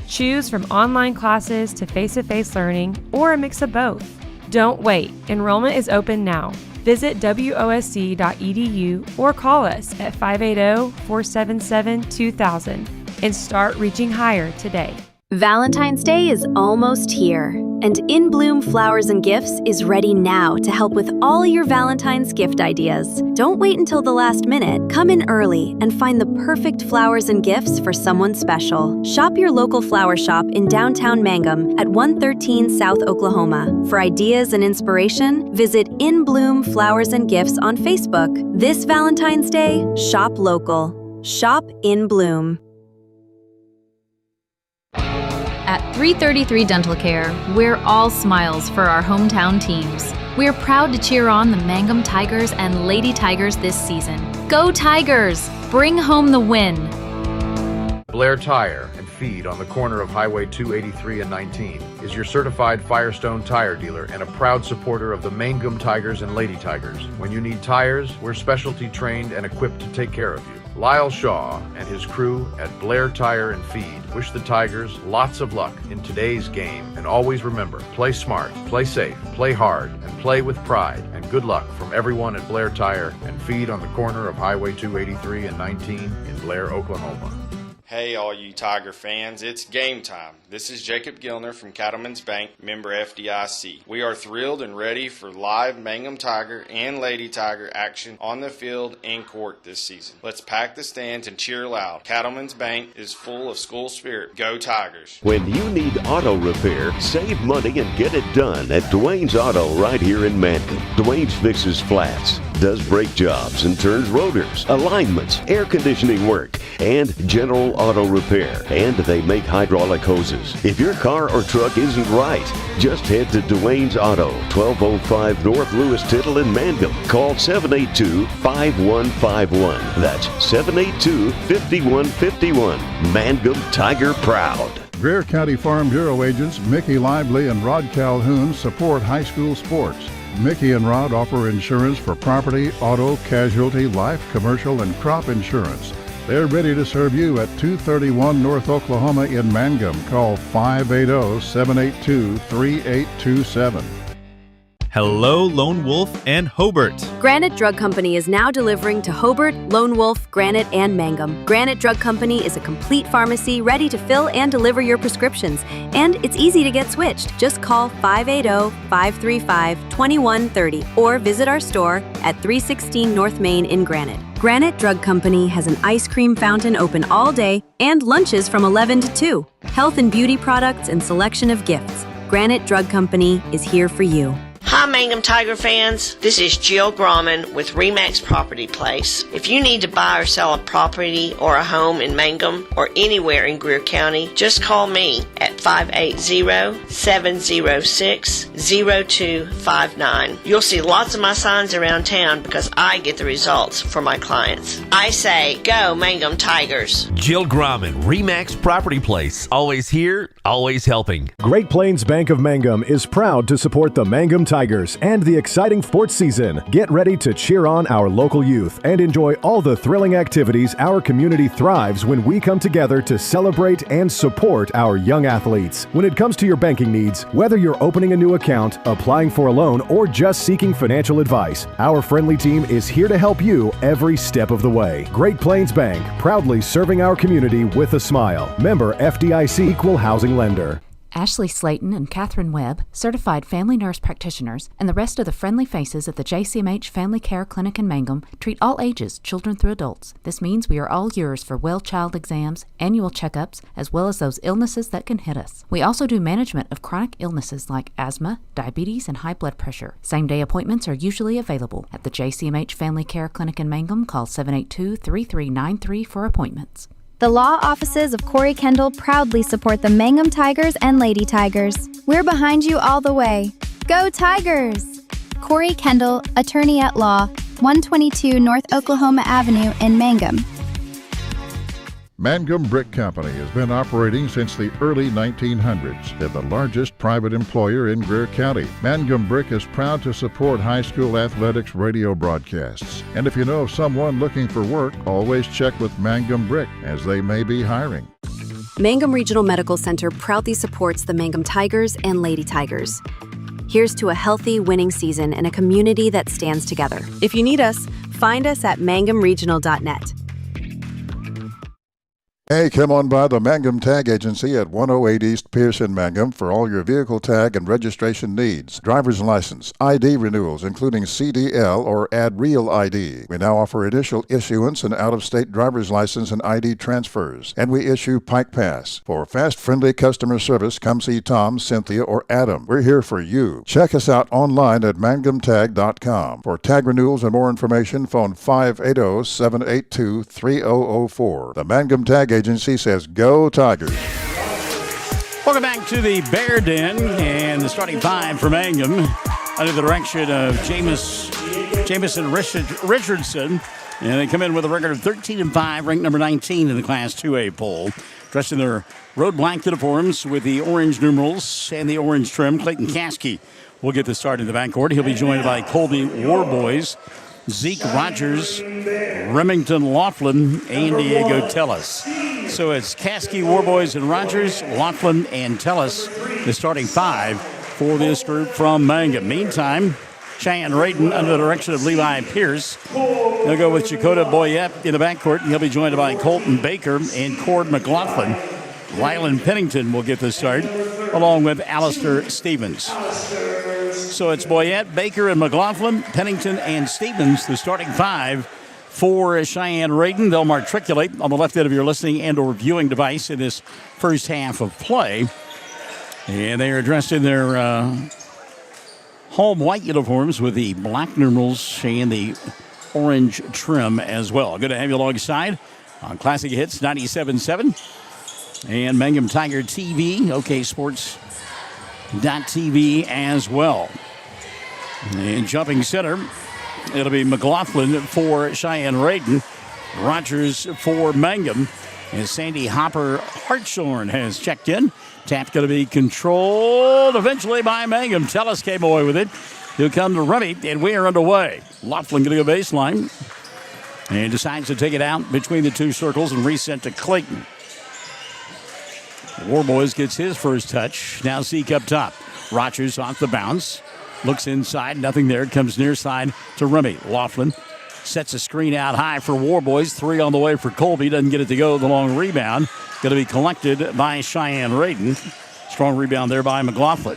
Choose from online classes to face-to-face learning or a mix of both. Don't wait. Enrollment is open now. Visit wosc.edu or call us at 580-477-2000 and start reaching higher today. Valentine's Day is almost here, and In Bloom Flowers and Gifts is ready now to help with all your Valentine's gift ideas. Don't wait until the last minute. Come in early and find the perfect flowers and gifts for someone special. Shop your local flower shop in downtown Mangum at 113 South Oklahoma. For ideas and inspiration, visit In Bloom Flowers and Gifts on Facebook. This Valentine's Day, shop local. Shop In Bloom. At 333 Dental Care, we're all smiles for our hometown teams. We're proud to cheer on the Mangum Tigers and Lady Tigers this season. Go Tigers! Bring home the win! Blair Tire and Feed on the corner of Highway 283 and 19 is your certified Firestone tire dealer and a proud supporter of the Mangum Tigers and Lady Tigers. When you need tires, we're specialty trained and equipped to take care of you. Lyle Shaw and his crew at Blair Tire and Feed wish the Tigers lots of luck in today's game, and always remember, play smart, play safe, play hard, and play with pride. And good luck from everyone at Blair Tire and Feed on the corner of Highway 283 and 19 in Blair, Oklahoma. Hey, all you Tiger fans, it's game time. This is Jacob Gilner from Cattlemen's Bank, member FDIC. We are thrilled and ready for live Mangum Tiger and Lady Tiger action on the field and court this season. Let's pack the stands and cheer loud. Cattlemen's Bank is full of school spirit. Go Tigers! When you need auto repair, save money and get it done at Dwayne's Auto right here in Mangum. Dwayne's fixes flats, does brake jobs and turns rotors, alignments, air conditioning work, and general auto repair. And they make hydraulic hoses. If your car or truck isn't right, just head to Dwayne's Auto, 1205 North Lewis Tittle in Mangum. Call 782-5151. That's 782-5151. Mangum Tiger proud. Greer County Farm Bureau agents Mickey Lively and Rod Calhoun support high school sports. Mickey and Rod offer insurance for property, auto, casualty, life, commercial, and crop insurance. They're ready to serve you at 231 North Oklahoma in Mangum. Call 580-782-3827. Hello, Lone Wolf and Hobart. Granite Drug Company is now delivering to Hobart, Lone Wolf, Granite, and Mangum. Granite Drug Company is a complete pharmacy ready to fill and deliver your prescriptions. And it's easy to get switched. Just call 580-535-2130 or visit our store at 316 North Main in Granite. Granite Drug Company has an ice cream fountain open all day and lunches from 11 to 2. Health and beauty products and selection of gifts. Granite Drug Company is here for you. Hi, Mangum Tiger fans. This is Jill Grauman with RE/MAX Property Place. If you need to buy or sell a property or a home in Mangum or anywhere in Greer County, just call me at 580-706-0259. You'll see lots of my signs around town because I get the results for my clients. I say, go Mangum Tigers. Jill Grauman, RE/MAX Property Place. Always here, always helping. Great Plains Bank of Mangum is proud to support the Mangum Tigers and the exciting sports season. Get ready to cheer on our local youth and enjoy all the thrilling activities our community thrives when we come together to celebrate and support our young athletes. When it comes to your banking needs, whether you're opening a new account, applying for a loan, or just seeking financial advice, our friendly team is here to help you every step of the way. Great Plains Bank, proudly serving our community with a smile. Member FDIC Equal Housing Lender. Ashley Slayton and Catherine Webb, certified family nurse practitioners, and the rest of the friendly faces at the JCMH Family Care Clinic in Mangum treat all ages, children through adults. This means we are all yours for well child exams, annual checkups, as well as those illnesses that can hit us. We also do management of chronic illnesses like asthma, diabetes, and high blood pressure. Same-day appointments are usually available. At the JCMH Family Care Clinic in Mangum, call 782-3393 for appointments. The law offices of Corey Kendall proudly support the Mangum Tigers and Lady Tigers. We're behind you all the way. Go Tigers! Corey Kendall, attorney at law, 122 North Oklahoma Avenue in Mangum. Mangum Brick Company has been operating since the early 1900s. They're the largest private employer in Greer County. Mangum Brick is proud to support high school athletics radio broadcasts. And if you know of someone looking for work, always check with Mangum Brick, as they may be hiring. Mangum Regional Medical Center proudly supports the Mangum Tigers and Lady Tigers. Here's to a healthy, winning season and a community that stands together. If you need us, find us at mangumregional.net. Hey, come on by the Mangum Tag Agency at 108 East Pierce in Mangum for all your vehicle tag and registration needs. Driver's license, ID renewals, including CDL or Add Real ID. We now offer initial issuance and out-of-state driver's license and ID transfers. And we issue Pike Pass. For fast, friendly customer service, come see Tom, Cynthia, or Adam. We're here for you. Check us out online at mangumtag.com. For tag renewals and more information, phone 580-782-3004. The Mangum Tag Agency says, go Tigers. Welcome back to the Bear Den, and the starting five for Mangum under the direction of Jamison Richardson. And they come in with a record of 13-5, ranked number 19 in the Class 2A poll. Dressed in their road black uniforms with the orange numerals and the orange trim, Clayton Caskey will get the start in the backcourt. He'll be joined by Colby Warboys, Zeke Rogers, Remington Laughlin, and Diego Tellis. So it's Caskey, Warboys, and Rogers, Laughlin, and Tellis, the starting five for this group from Mangum. Meantime, Cheyenne-Reydon under the direction of Levi Pierce. They'll go with Chakota Boyette in the backcourt, and he'll be joined by Colton Baker and Cord McLaughlin. Rylan Pennington will get the start, along with Alistair Stevens. So it's Boyette, Baker, and McLaughlin, Pennington, and Stevens, the starting five for Cheyenne-Reydon. They'll matriculate on the left end of your listening and or viewing device in this first half of play. And they are dressed in their home white uniforms with the black numerals and the orange trim as well. Good to have you alongside on Classic Hits 97.7 and Mangum Tiger TV, OK Sports.tv as well. And jumping center, it'll be McLaughlin for Cheyenne-Reydon, Rogers for Mangum, and Sandy Hopper Hartshorn has checked in. Tap going to be controlled eventually by Mangum. Tellis came away with it. He'll come to Remy, and we are underway. Laughlin going to go baseline and decides to take it out between the two circles and reset to Clayton. Warboys gets his first touch. Now Zeke up top. Rogers off the bounce. Looks inside. Nothing there. Comes near side to Remy. Laughlin sets a screen out high for Warboys. Three on the way for Colby. Doesn't get it to go. The long rebound going to be collected by Cheyenne-Reydon. Strong rebound there by McLaughlin.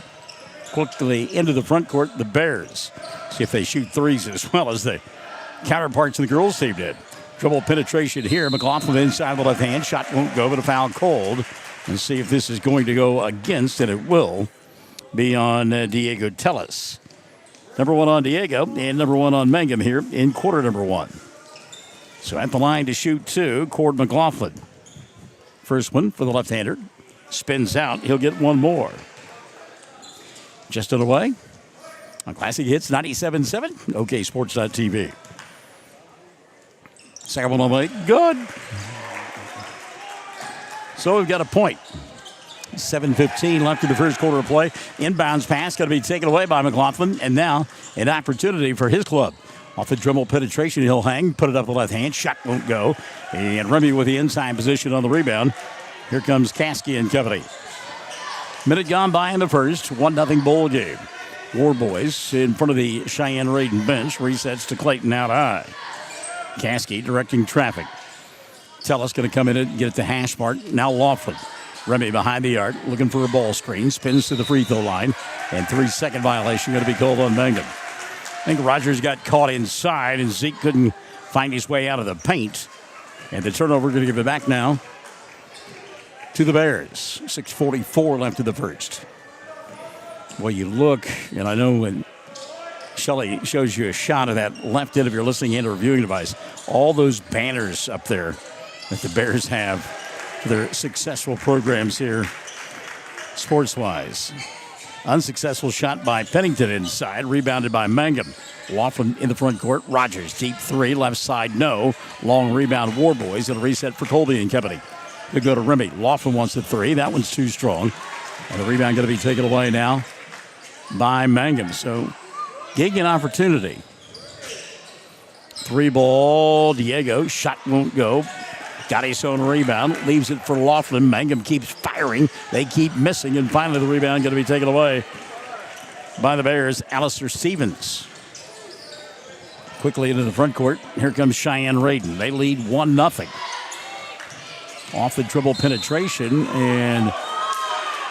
Quickly into the front court, the Bears. See if they shoot threes as well as the counterparts of the girls' team did. Dribble penetration here. McLaughlin inside the left hand. Shot won't go, but a foul called. And see if this is going to go against, and it will. be on Diego Tellis. Number 1 on Diego and number 1 on Mangum here in quarter number 1. So at the line to shoot 2, Cord McLaughlin. First one for the left-hander. Spins out. He'll get one more. Just on the way. On Classic Hits 97.7. OK Sports.tv. Second one on the way. Good. So we've got a point. 7:15 left in the first quarter of play. Inbounds pass going to be taken away by McLaughlin. And now an opportunity for his club. Off the dribble penetration, he'll hang, put it up the left hand. Shot won't go. And Remy with the inside position on the rebound. Here comes Caskey and company. Minute gone by in the first. 1-0 ball game. War Boys in front of the Cheyenne-Reydon bench. Resets to Clayton out high. Caskey directing traffic. Tellis going to come in and get it to hash mark. Now Laughlin. Remy behind the arc, looking for a ball screen. Spins to the free throw line. And 3-second violation going to be called on Mangum. I think Rogers got caught inside, and Zeke couldn't find his way out of the paint. And the turnover going to give it back now to the Bears. 6:44 left in the first. Well, you look, and I know when Shelley shows you a shot of that left end of your listening and or viewing device, all those banners up there that the Bears have for their successful programs here, sports-wise. Unsuccessful shot by Pennington inside, rebounded by Mangum. Laughlin in the front court. Rogers, deep 3, left side, no. Long rebound, War Boys. It'll reset for Colby and company. They go to Remy. Laughlin wants the 3. That one's too strong. And the rebound going to be taken away now by Mangum. So, getting an opportunity. 3 ball, Diego. Shot won't go. Got his own rebound. Leaves it for Laughlin. Mangum keeps firing. They keep missing. And finally the rebound going to be taken away by the Bears. Alistair Stevens. Quickly into the front court. Here comes Cheyenne-Reydon. They lead 1-0. Off the dribble penetration. And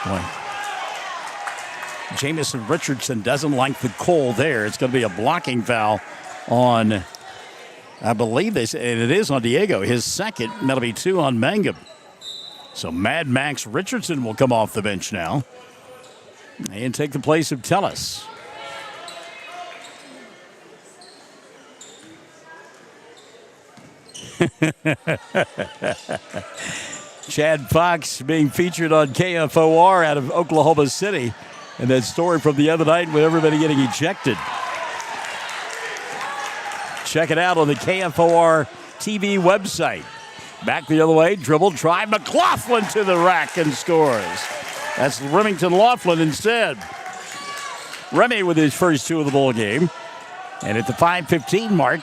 boy, Jamison Richardson doesn't like the call there. It's going to be a blocking foul on, I believe this, and it is on Diego, his second, and that'll be 2 on Mangum. So Mad Max Richardson will come off the bench now and take the place of Tellis. Chad Fox being featured on KFOR out of Oklahoma City, and that story from the other night with everybody getting ejected. Check it out on the KFOR TV website. Back the other way, dribble, try. McLaughlin to the rack and scores. That's Remington Laughlin instead. Remy with his first 2 of the ball game. And at the 5:15 mark,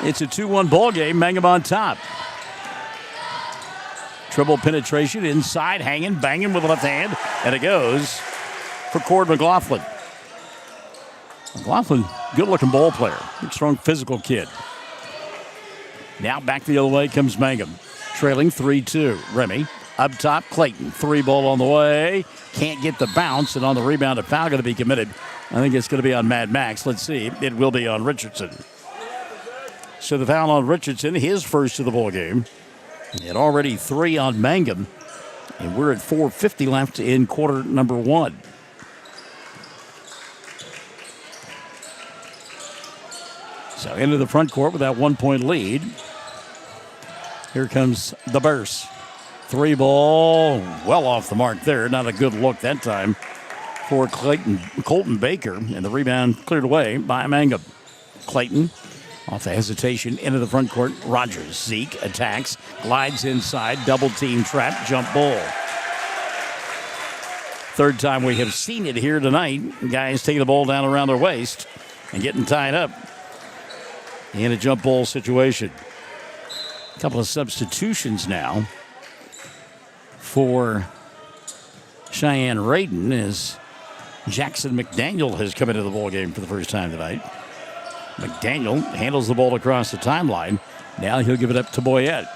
it's a 2-1 ball game. Mangum on top. Dribble penetration inside, hanging, banging with the left hand. And it goes for Cord McLaughlin. McLaughlin, good-looking ball player. Strong physical kid. Now back the other way comes Mangum. Trailing 3-2. Remy up top. Clayton. 3 ball on the way. Can't get the bounce. And on the rebound, a foul going to be committed. I think it's going to be on Mad Max. Let's see. It will be on Richardson. So the foul on Richardson, his first of the ball game. And already 3 on Mangum. And we're at 4:50 left in quarter number 1. So into the front court with that 1-point lead. Here comes the burst. 3 ball, well off the mark there. Not a good look that time for Colton Baker. And the rebound cleared away by Mangum. Clayton off the hesitation into the front court. Rogers, Zeke attacks, glides inside, double team trap, jump ball. Third time we have seen it here tonight. Guys taking the ball down around their waist and getting tied up in a jump ball situation. A couple of substitutions now for Cheyenne-Reydon as Jackson McDaniel has come into the ball game for the first time tonight. McDaniel handles the ball across the timeline. Now he'll give it up to Boyette.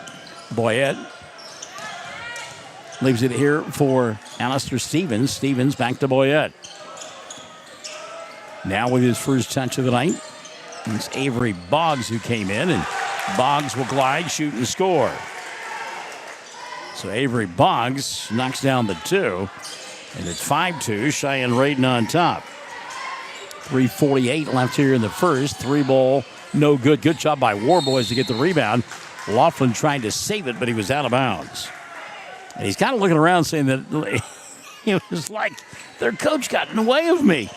Boyette leaves it here for Alistair Stevens. Stevens back to Boyette. Now with his first touch of the night, it's Avery Boggs who came in, and Boggs will glide, shoot, and score. So Avery Boggs knocks down the 2. And it's 5-2. Cheyenne-Reydon on top. 3:48 left here in the first. 3 ball, no good. Good job by Warboys to get the rebound. Laughlin trying to save it, but he was out of bounds. And he's kind of looking around saying that it was like their coach got in the way of me.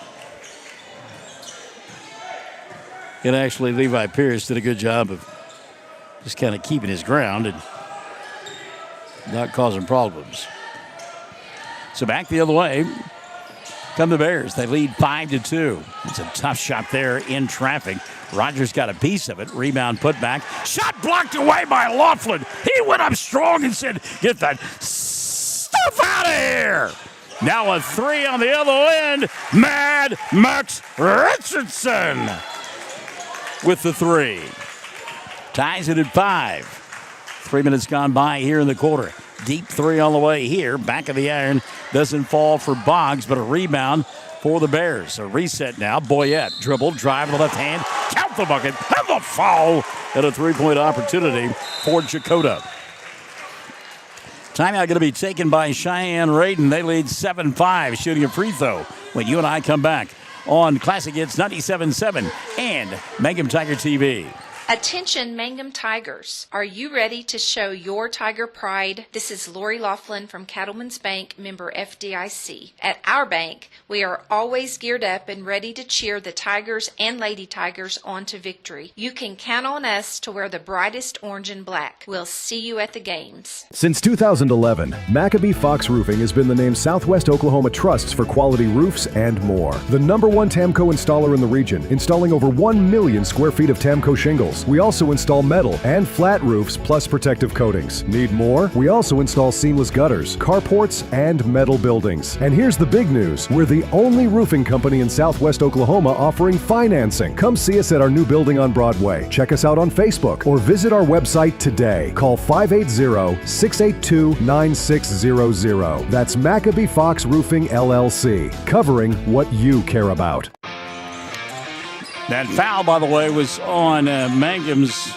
And actually, Levi Pierce did a good job of just kind of keeping his ground and not causing problems. So back the other way come the Bears. They lead 5-2. It's a tough shot there in traffic. Rogers got a piece of it. Rebound put back. Shot blocked away by Laughlin. He went up strong and said, "Get that stuff out of here." Now a 3 on the other end. Mad Max Richardson with the 3. Ties it at 5. 3 minutes gone by here in the quarter. Deep 3 on the way here. Back of the iron. Doesn't fall for Boggs, but a rebound for the Bears. A reset now. Boyette dribble, drive with the left hand. Count the bucket. Have the foul. And a 3-point opportunity for Chakota. Timeout going to be taken by Cheyenne-Reydon. They lead 7-5, shooting a free throw when you and I come back on Classic Hits 97.7 and Mangum Tiger TV. Attention Mangum Tigers. Are you ready to show your Tiger pride? This is Lori Laughlin from Cattlemen's Bank, member FDIC. At our bank, we are always geared up and ready to cheer the Tigers and Lady Tigers on to victory. You can count on us to wear the brightest orange and black. We'll see you at the games. Since 2011, Maccabee Fox Roofing has been the name Southwest Oklahoma trusts for quality roofs and more. The #1 Tamco installer in the region, installing over 1 million square feet of Tamco shingles. We also install metal and flat roofs plus protective coatings. Need more? We also install seamless gutters, carports, and metal buildings. And here's the big news. We're the only roofing company in Southwest Oklahoma offering financing. Come see us at our new building on Broadway. Check us out on Facebook or visit our website today. Call 580-682-9600. That's Maccabee Fox Roofing LLC, covering what you care about. That foul, by the way, was on Mangum's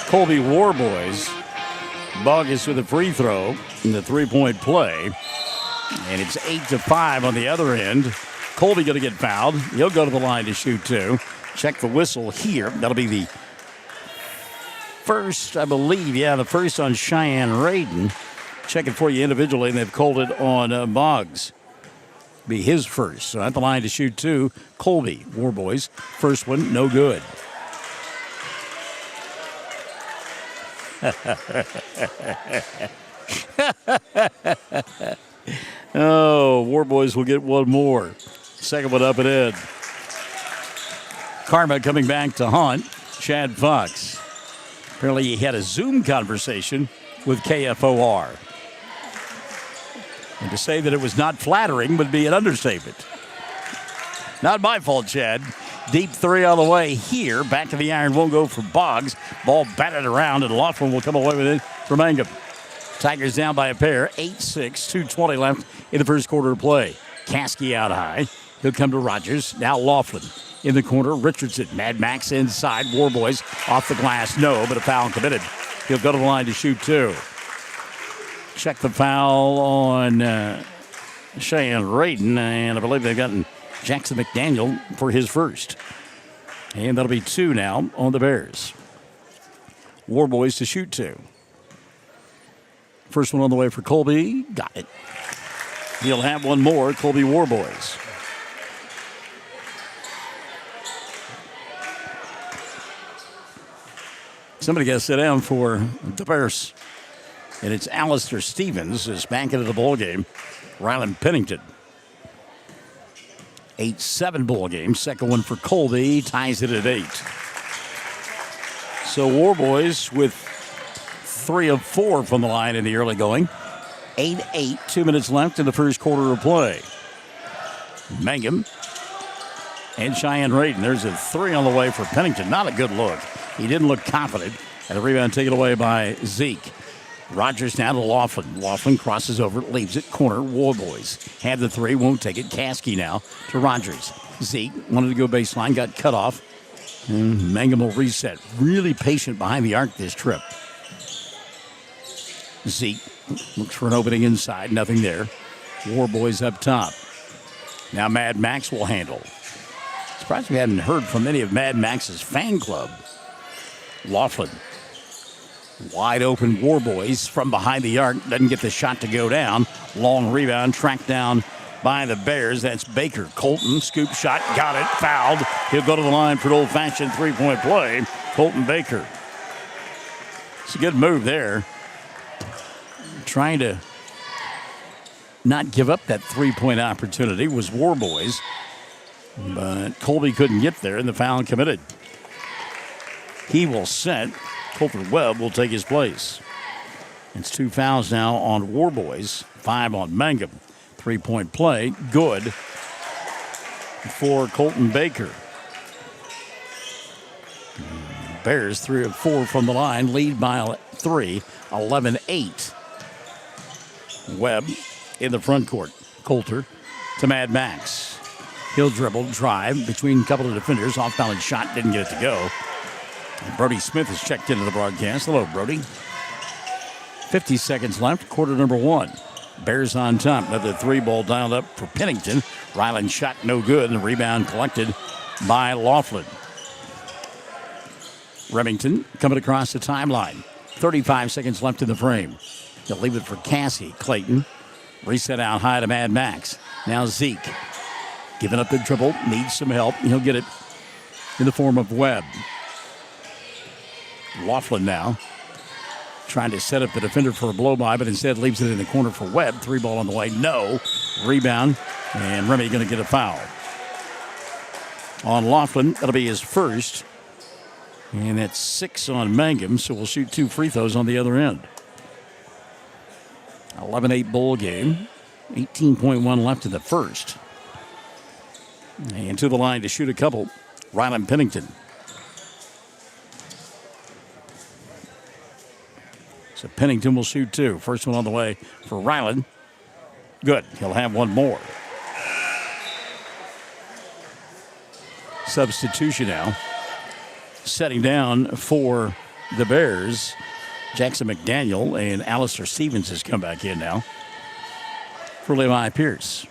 Colby Warboys. Bogus with a free throw in the 3-point play. And it's 8-5 on the other end. Colby going to get fouled. He'll go to the line to shoot 2. Check the whistle here. That'll be the first, I believe. Yeah, the first on Cheyenne-Reydon. Check it for you individually, and they've called it on Boggs. Be his first. So at the line to shoot 2, Colby Warboys. First one, no good. Oh, Warboys will get one more. Second one up and in. Karma coming back to haunt Chad Fox. Apparently he had a Zoom conversation with KFOR. And to say that it was not flattering would be an understatement. Not my fault, Chad. Deep 3 on the way here. Back to the iron won't go for Boggs. Ball batted around, and Laughlin will come away with it for Mangum. Tigers down by a pair. 8-6, 2:20 left in the first quarter of play. Caskey out high. He'll come to Rogers. Now Laughlin in the corner. Richardson. Mad Max inside. Warboys off the glass. No, but a foul committed. He'll go to the line to shoot 2. Check the foul on Cheyenne-Reydon, and I believe they've gotten Jackson McDaniel for his first. And that'll be 2 now on the Bears. Warboys to shoot 2. First one on the way for Colby. Got it. He'll have one more, Colby Warboys. Somebody got to sit down for the Bears. And it's Alistair Stevens is back into the ball game. Ryland Pennington. 8-7 ball game. Second one for Colby. Ties it at 8. So Warboys with 3 of 4 from the line in the early going. 8-8. 2 minutes left in the first quarter of play. Mangum and Cheyenne-Reydon. There's a 3 on the way for Pennington. Not a good look. He didn't look confident. And a rebound taken away by Zeke. Rogers now to Laughlin. Laughlin crosses over, leaves it. Corner, Warboys. Had the 3, won't take it. Caskey now to Rogers. Zeke wanted to go baseline, got cut off. And Mangum will reset. Really patient behind the arc this trip. Zeke looks for an opening inside. Nothing there. War Boys up top. Now Mad Max will handle. Surprised we hadn't heard from any of Mad Max's fan club. Laughlin. Wide open War Boys from behind the arc. Doesn't get the shot to go down. Long rebound tracked down by the Bears. That's Baker. Colton, scoop shot, got it, fouled. He'll go to the line for an old-fashioned three-point play. Colton Baker. It's a good move there. Trying to not give up that three-point opportunity was War Boys. But Colby couldn't get there, and the foul committed. He will set. Colton Webb will take his place. It's 2 fouls now on War Boys, 5 on Mangum. Three-point play, good for Colton Baker. Bears 3 of 4 from the line, lead by 3, 11-8. Webb in the front court. Coulter to Mad Max. He'll dribble, drive between a couple of defenders. Off-balance shot, didn't get it to go. Brody Smith has checked into the broadcast. Hello, Brody. 50 seconds left, quarter number 1. Bears on top. Another 3-ball dialed up for Pennington. Ryland shot no good, and the rebound collected by Laughlin. Remington coming across the timeline. 35 seconds left in the frame. They'll leave it for Cassie. Clayton. Reset out high to Mad Max. Now Zeke. Giving up the dribble. Needs some help. He'll get it in the form of Webb. Laughlin now. Trying to set up the defender for a blow-by, but instead leaves it in the corner for Webb. 3-ball on the way. No. Rebound. And Remy going to get a foul. On Laughlin, that'll be his first. And that's 6 on Mangum, so we'll shoot 2 free throws on the other end. 11-8 bowl game. 18.1 left in the first. And to the line to shoot a couple, Ryland Pennington. So Pennington will shoot 2. First one on the way for Ryland. Good. He'll have one more. Substitution now. Setting down for the Bears. Jackson McDaniel and Alistair Stevens has come back in now for Levi Pierce.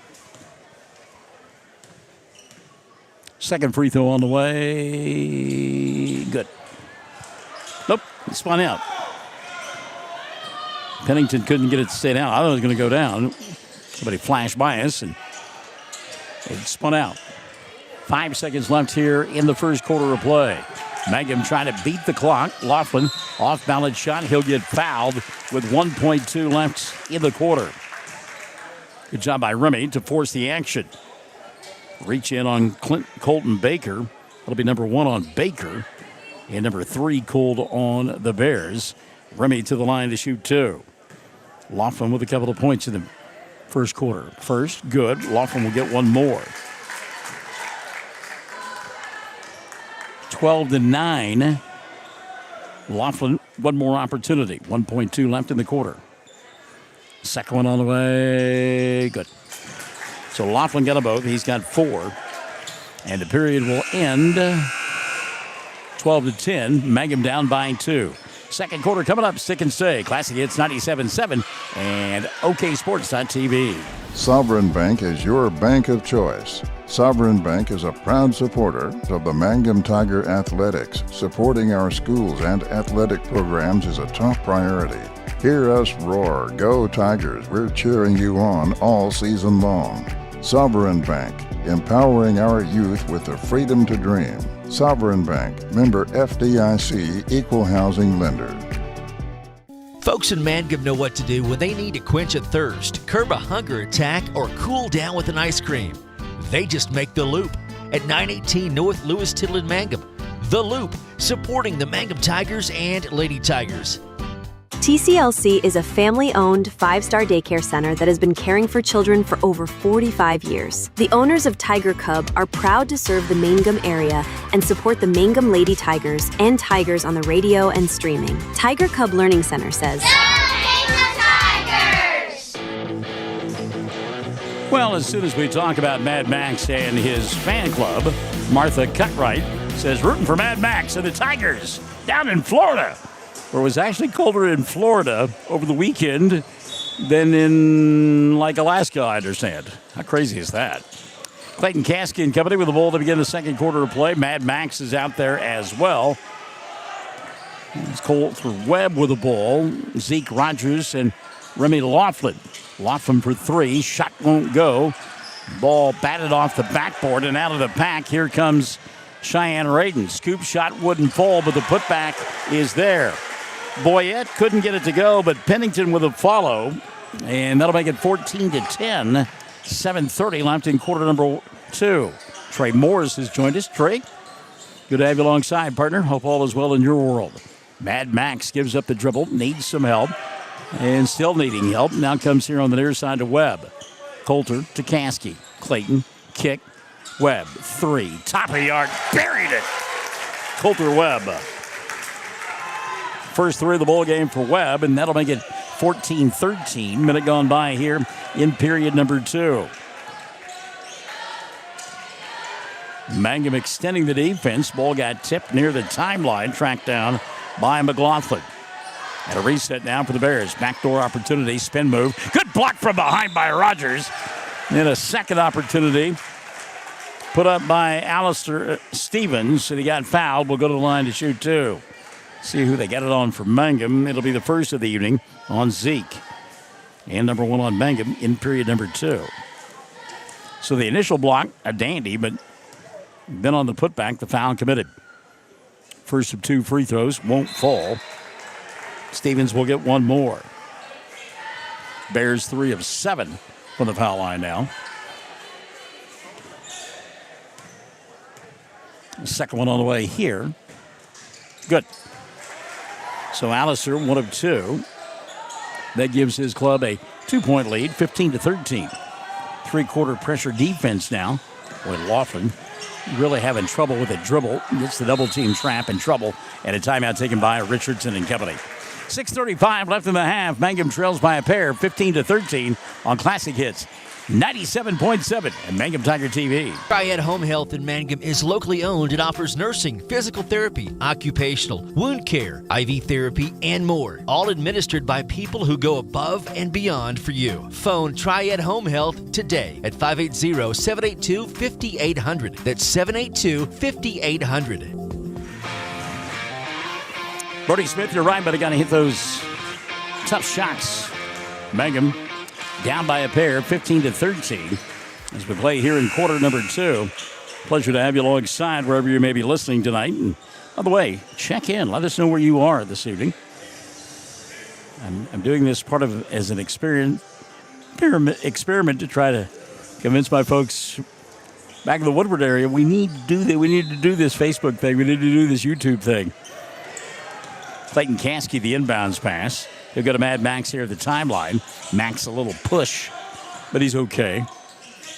Second free throw on the way. Good. Nope. It spun out. Pennington couldn't get it to stay down. I thought it was going to go down. Somebody flashed by us and it spun out. 5 seconds left here in the first quarter of play. Mangum trying to beat the clock. Laughlin, off-balance shot. He'll get fouled with 1.2 left in the quarter. Good job by Remy to force the action. Reach in on Colton Baker. That'll be number 1 on Baker. And number 3 called on the Bears. Remy to the line to shoot 2. Laughlin with a couple of points in the first quarter. First, good. Laughlin will get one more. 12-9. Laughlin, one more opportunity. 1.2 left in the quarter. Second one on the way. Good. So Laughlin got a both. He's got 4. And the period will end 12-10. Mangum down by 2. Second quarter coming up. Stick and Stay. Classic Hits 97.7 and OKSports.tv. Sovereign Bank is your bank of choice. Sovereign Bank is a proud supporter of the Mangum Tiger Athletics. Supporting our schools and athletic programs is a top priority. Hear us roar, go Tigers. We're cheering you on all season long. Sovereign Bank, empowering our youth with the freedom to dream. Sovereign Bank, member FDIC, equal housing lender. Folks in Mangum know what to do when they need to quench a thirst, curb a hunger attack, or cool down with an ice cream. They just make the Loop at 918 North Lewis Tittle in Mangum. The Loop, supporting the Mangum Tigers and Lady Tigers. TCLC is a family-owned 5-star daycare center that has been caring for children for over 45 years. The owners of Tiger Cub are proud to serve the Mangum area and support the Mangum Lady Tigers and Tigers on the radio and streaming. Tiger Cub Learning Center says, Well, as soon as we talk about Mad Max and his fan club, Martha Cutright says rooting for Mad Max and the Tigers down in Florida, where it was actually colder in Florida over the weekend than in, like, Alaska, I understand. How crazy is that? Clayton Caskey and company with the ball to begin the second quarter of play. Mad Max is out there as well. It's Colter Webb with the ball. Zeke Rogers and Remy Laughlin. Laughlin for three. Shot won't go. Ball batted off the backboard and out of the pack. Here comes Cheyenne-Reydon. Scoop shot wouldn't fall, but the putback is there. Boyette couldn't get it to go, but Pennington with a follow. And that'll make it 14-10. 7:30 left in quarter number 2. Trey Morris has joined us. Trey, good to have you alongside, partner. Hope all is well in your world. Mad Max gives up the dribble, needs some help, and still needing help. Now comes here on the near side to Webb. Colter to Caskey. Clayton, kick. Webb, three. Top of the arc, buried it. Colter Webb. First three of the ball game for Webb, and that'll make it 14-13. Minute gone by here in period number 2. Mangum extending the defense. Ball got tipped near the timeline, tracked down by McLaughlin. And a reset now for the Bears. Backdoor opportunity, spin move. Good block from behind by Rogers. And a second opportunity put up by Alistair Stevens, and he got fouled. Will go to the line to shoot 2. See who they got it on for Mangum. It'll be the first of the evening on Zeke. And number 1 on Mangum in period number 2. So the initial block, a dandy, but then on the putback, the foul committed. First of 2 free throws, won't fall. Stevens will get one more. Bears 3 of 7 from the foul line now. The second one on the way here. Good. So Alistair, 1 of 2. That gives his club a 2-point lead, 15-13. Three-quarter pressure defense now. Boy, Laughlin really having trouble with a dribble. Gets the double-team trap in trouble. And a timeout taken by Richardson and company. 6:35 left in the half. Mangum trails by a pair, 15-13 on Classic Hits 97.7 and Mangum Tiger TV. Cheyenne Home Health in Mangum is locally owned and offers nursing, physical therapy, occupational, wound care, IV therapy, and more. All administered by people who go above and beyond for you. Phone Cheyenne Home Health today at 580-782-5800. That's 782-5800. Brody Smith, you're right, but I got to hit those tough shots. Mangum down by a pair, 15-13, as we play here in quarter number 2. Pleasure to have you alongside wherever you may be listening tonight. And by the way, check in. Let us know where you are this evening. I'm doing this part of as an experiment to try to convince my folks back in the Woodward area we need to do that. We need to do this Facebook thing. We need to do this YouTube thing. Clayton Caskey, the inbounds pass. He'll go to Mad Max here at the timeline. Max a little push, but he's okay.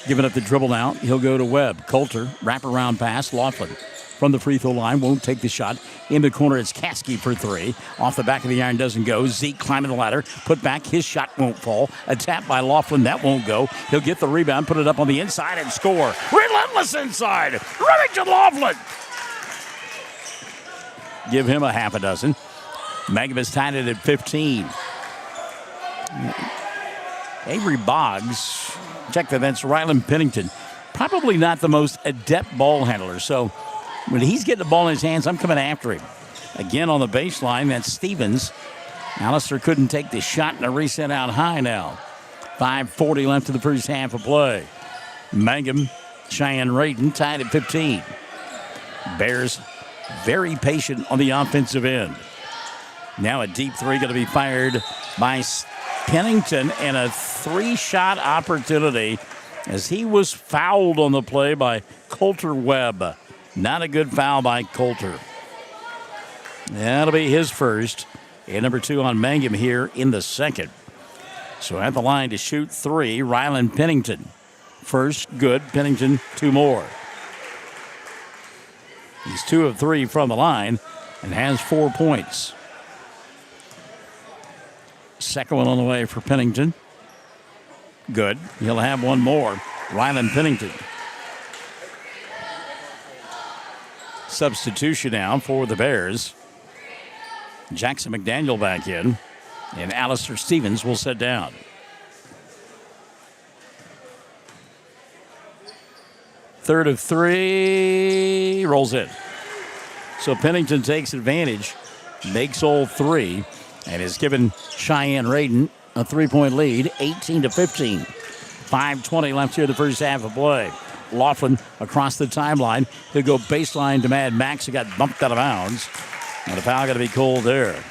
Giving up the dribble now. He'll go to Webb. Colter, wraparound pass. Laughlin from the free throw line. Won't take the shot. In the corner, it's Caskey for 3. Off the back of the iron, doesn't go. Zeke climbing the ladder. Put back. His shot won't fall. A tap by Laughlin. That won't go. He'll get the rebound, put it up on the inside, and score. Relentless inside. Remington Laughlin. Give him a half a dozen. Mangum has tied it at 15. Avery Boggs, check that, that's Ryland Pennington. Probably not the most adept ball handler, so when he's getting the ball in his hands, I'm coming after him. Again on the baseline, that's Stevens. Alistair couldn't take the shot and a reset out high now. 5:40 left in the first half of play. Mangum, Cheyenne-Reydon tied at 15. Bears very patient on the offensive end. Now a deep 3 going to be fired by Pennington, and a 3-shot opportunity as he was fouled on the play by Colter Webb. Not a good foul by Colter. That'll be his first, and number 2 on Mangum here in the second. So at the line to shoot 3, Ryland Pennington. First, good. Pennington, 2 more. He's 2 of 3 from the line and has 4 points. Second one on the way for Pennington. Good. He'll have one more. Ryland Pennington. Substitution now for the Bears. Jackson McDaniel back in, and Alistair Stevens will sit down. Third of three, rolls in. So Pennington takes advantage, makes all three, and has given Cheyenne-Reydon a 3-point lead, 18-15. 5:20 left here in the first half of play. Laughlin across the timeline. He'll go baseline to Mad Max, who got bumped out of bounds. And the foul got to be called there.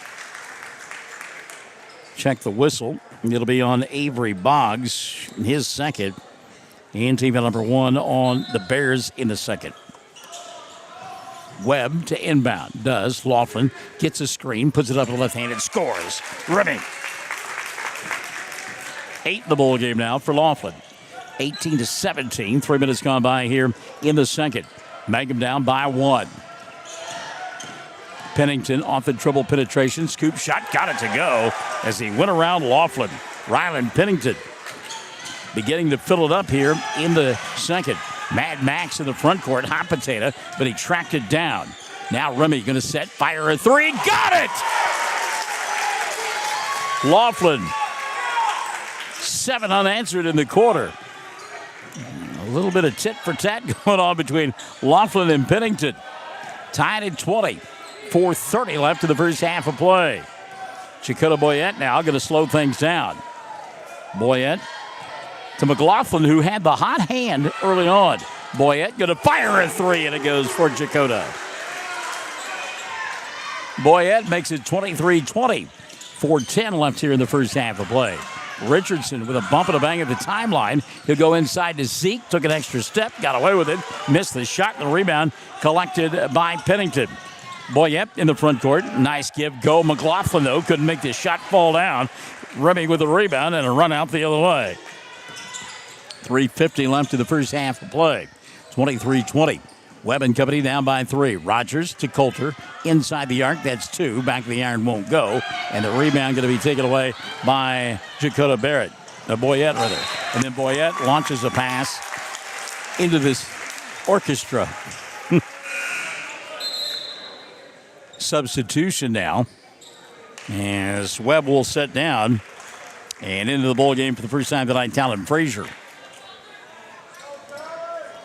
Check the whistle. It'll be on Avery Boggs, his second. And team number 1 on the Bears in the second. Webb to inbound. Does. Laughlin gets a screen, puts it up to the left hand, and scores. Remy. 8 in the ball game now for Laughlin. 18-17. 3 minutes gone by here in the second. Mangum down by 1. Pennington off the dribble penetration. Scoop shot. Got it to go as he went around Laughlin. Ryland Pennington beginning to fill it up here in the second. Mad Max in the front court. Hot potato, but he tracked it down. Now Remy going to set. Fire a 3. Got it! Laughlin. 7 unanswered in the quarter. A little bit of tit for tat going on between Laughlin and Pennington. Tied at 20. 4:30 left in the first half of play. Chakota Boyette now going to slow things down. Boyette to McLaughlin, who had the hot hand early on. Boyette going to fire a 3, and it goes for Chakota. Boyette makes it 23-20. 4:10 left here in the first half of play. Richardson with a bump and a bang at the timeline. He'll go inside to Zeke. Took an extra step. Got away with it. Missed the shot. And the rebound collected by Pennington. Boyette in the front court. Nice give. Go. McLaughlin, though, couldn't make the shot fall down. Remy with the rebound and a run out the other way. 3:50 left in the first half of play. 23-20. Webb and company down by 3. Rogers to Coulter. Inside the arc, that's 2. Back of the iron won't go. And the rebound going to be taken away by Chakota Boyette, rather. And then Boyette launches a pass into this orchestra. Substitution now. As Webb will sit down. And into the ball game for the first time tonight, Talon Frazier.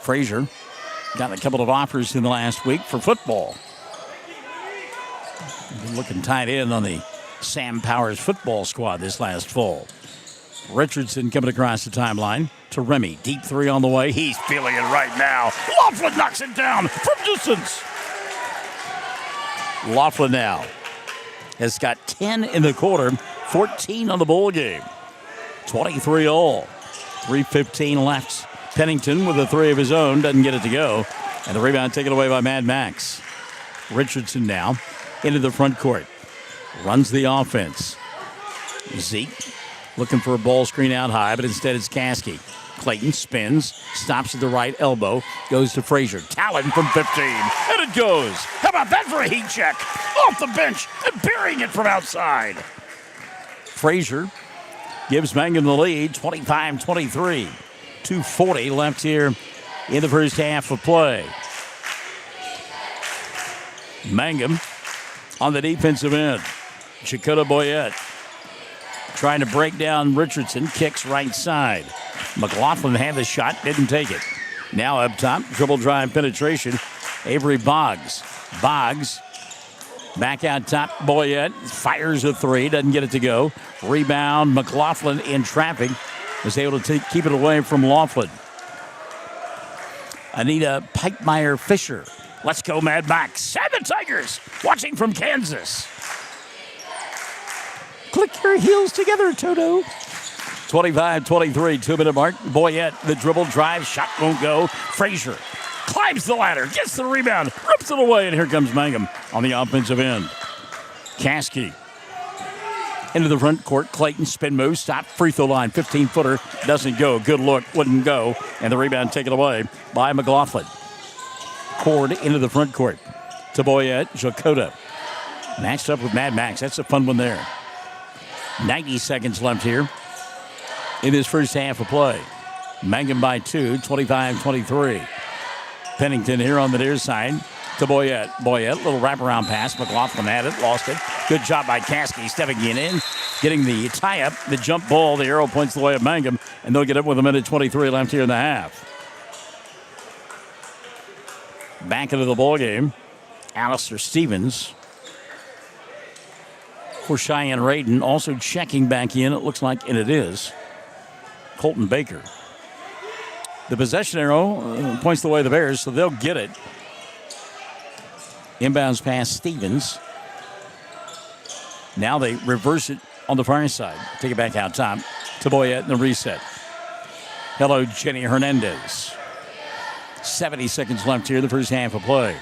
Frazier got a couple of offers in the last week for football. Been looking tight end on the Sam Powers football squad this last fall. Richardson coming across the timeline to Remy. Deep 3 on the way. He's feeling it right now. Laughlin knocks it down from distance. Laughlin now has got 10 in the quarter, 14 on the ball game. 23 all. 3:15 left. Pennington with a 3 of his own. Doesn't get it to go. And the rebound taken away by Mad Max. Richardson now into the front court. Runs the offense. Zeke looking for a ball screen out high, but instead it's Caskey. Clayton spins, stops at the right elbow, goes to Frazier. Talon from 15, and it goes. How about that for a heat check? Off the bench and burying it from outside. Frazier gives Mangum the lead, 25-23. 2:40 left here in the first half of play. Mangum on the defensive end. Chakota Boyette trying to break down Richardson. Kicks right side. McLaughlin had the shot, didn't take it. Now up top, dribble drive penetration. Avery Boggs. Boggs back out top. Boyette fires a 3, doesn't get it to go. Rebound. McLaughlin in traffic. Was able to keep it away from Laughlin. Anita Pikemeyer Fisher. Let's go, Mad Max. And the Tigers watching from Kansas. Click your heels together, Toto. 25-23, 2-minute mark. Boyette, the dribble drive, shot won't go. Frazier climbs the ladder, gets the rebound, rips it away, and here comes Mangum on the offensive end. Caskey into the front court. Clayton spin move, stop, free throw line, 15-footer, doesn't go. Good look, wouldn't go, and the rebound taken away by McLaughlin. Cord into the front court to Boyette. Chakota matched up with Mad Max. That's a fun one there. 90 seconds left here in this first half of play. Mangum by 2, 25-23. Pennington here on the near side to Boyette. Boyette, little wraparound pass. McLaughlin had it, lost it. Good job by Caskey stepping in, getting the tie-up, the jump ball. The arrow points the way of Mangum, and they'll get up with 1:23 left here in the half. back into the ball game. Alistair Stevens for Cheyenne-Reydon. Also checking back in, it looks like, and it is Colton Baker. The possession arrow points the way of the Bears, so they'll get it. Inbounds pass Stevens. Now they reverse it on the far side. Take it back out top to Boyette in the reset. Hello, Jenny Hernandez. 70 seconds left here in the first half of play.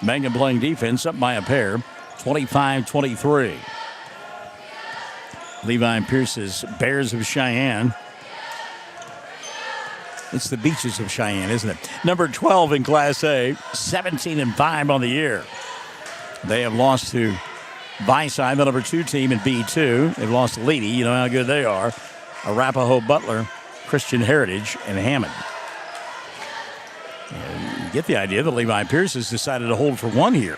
Mangum playing defense up by a pair, 25-23. Levi Pierce's Bears of Cheyenne. It's the Beaches of Cheyenne, isn't it? Number 12 in Class A, 17-5 on the year. They have lost to Byside, the number 2 team in B2. They've lost to Leedy. You know how good they are. Arapahoe Butler, Christian Heritage, and Hammond. And you get the idea that Levi Pierce has decided to hold for one here.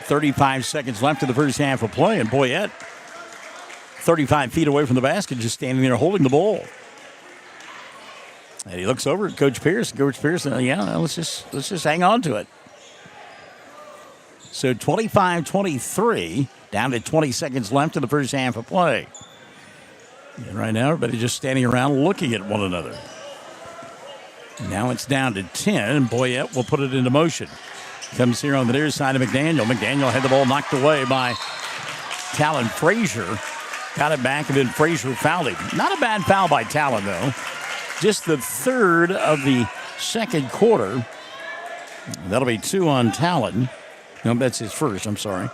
35 seconds left in the first half of play, and Boyette, 35 feet away from the basket, just standing there holding the ball. And he looks over at Coach Pierce. Coach Pierce, let's just hang on to it. So 25-23, down to 20 seconds left in the first half of play. And right now, everybody just standing around looking at one another. Now it's down to 10, and Boyette will put it into motion. Comes here on the near side of McDaniel. McDaniel had the ball knocked away by Talon Frazier. Got it back, and then Frazier fouled him. Not a bad foul by Talon, though. Just the third of the second quarter. That'll be 2 on Talon. No, that's his first, I'm sorry.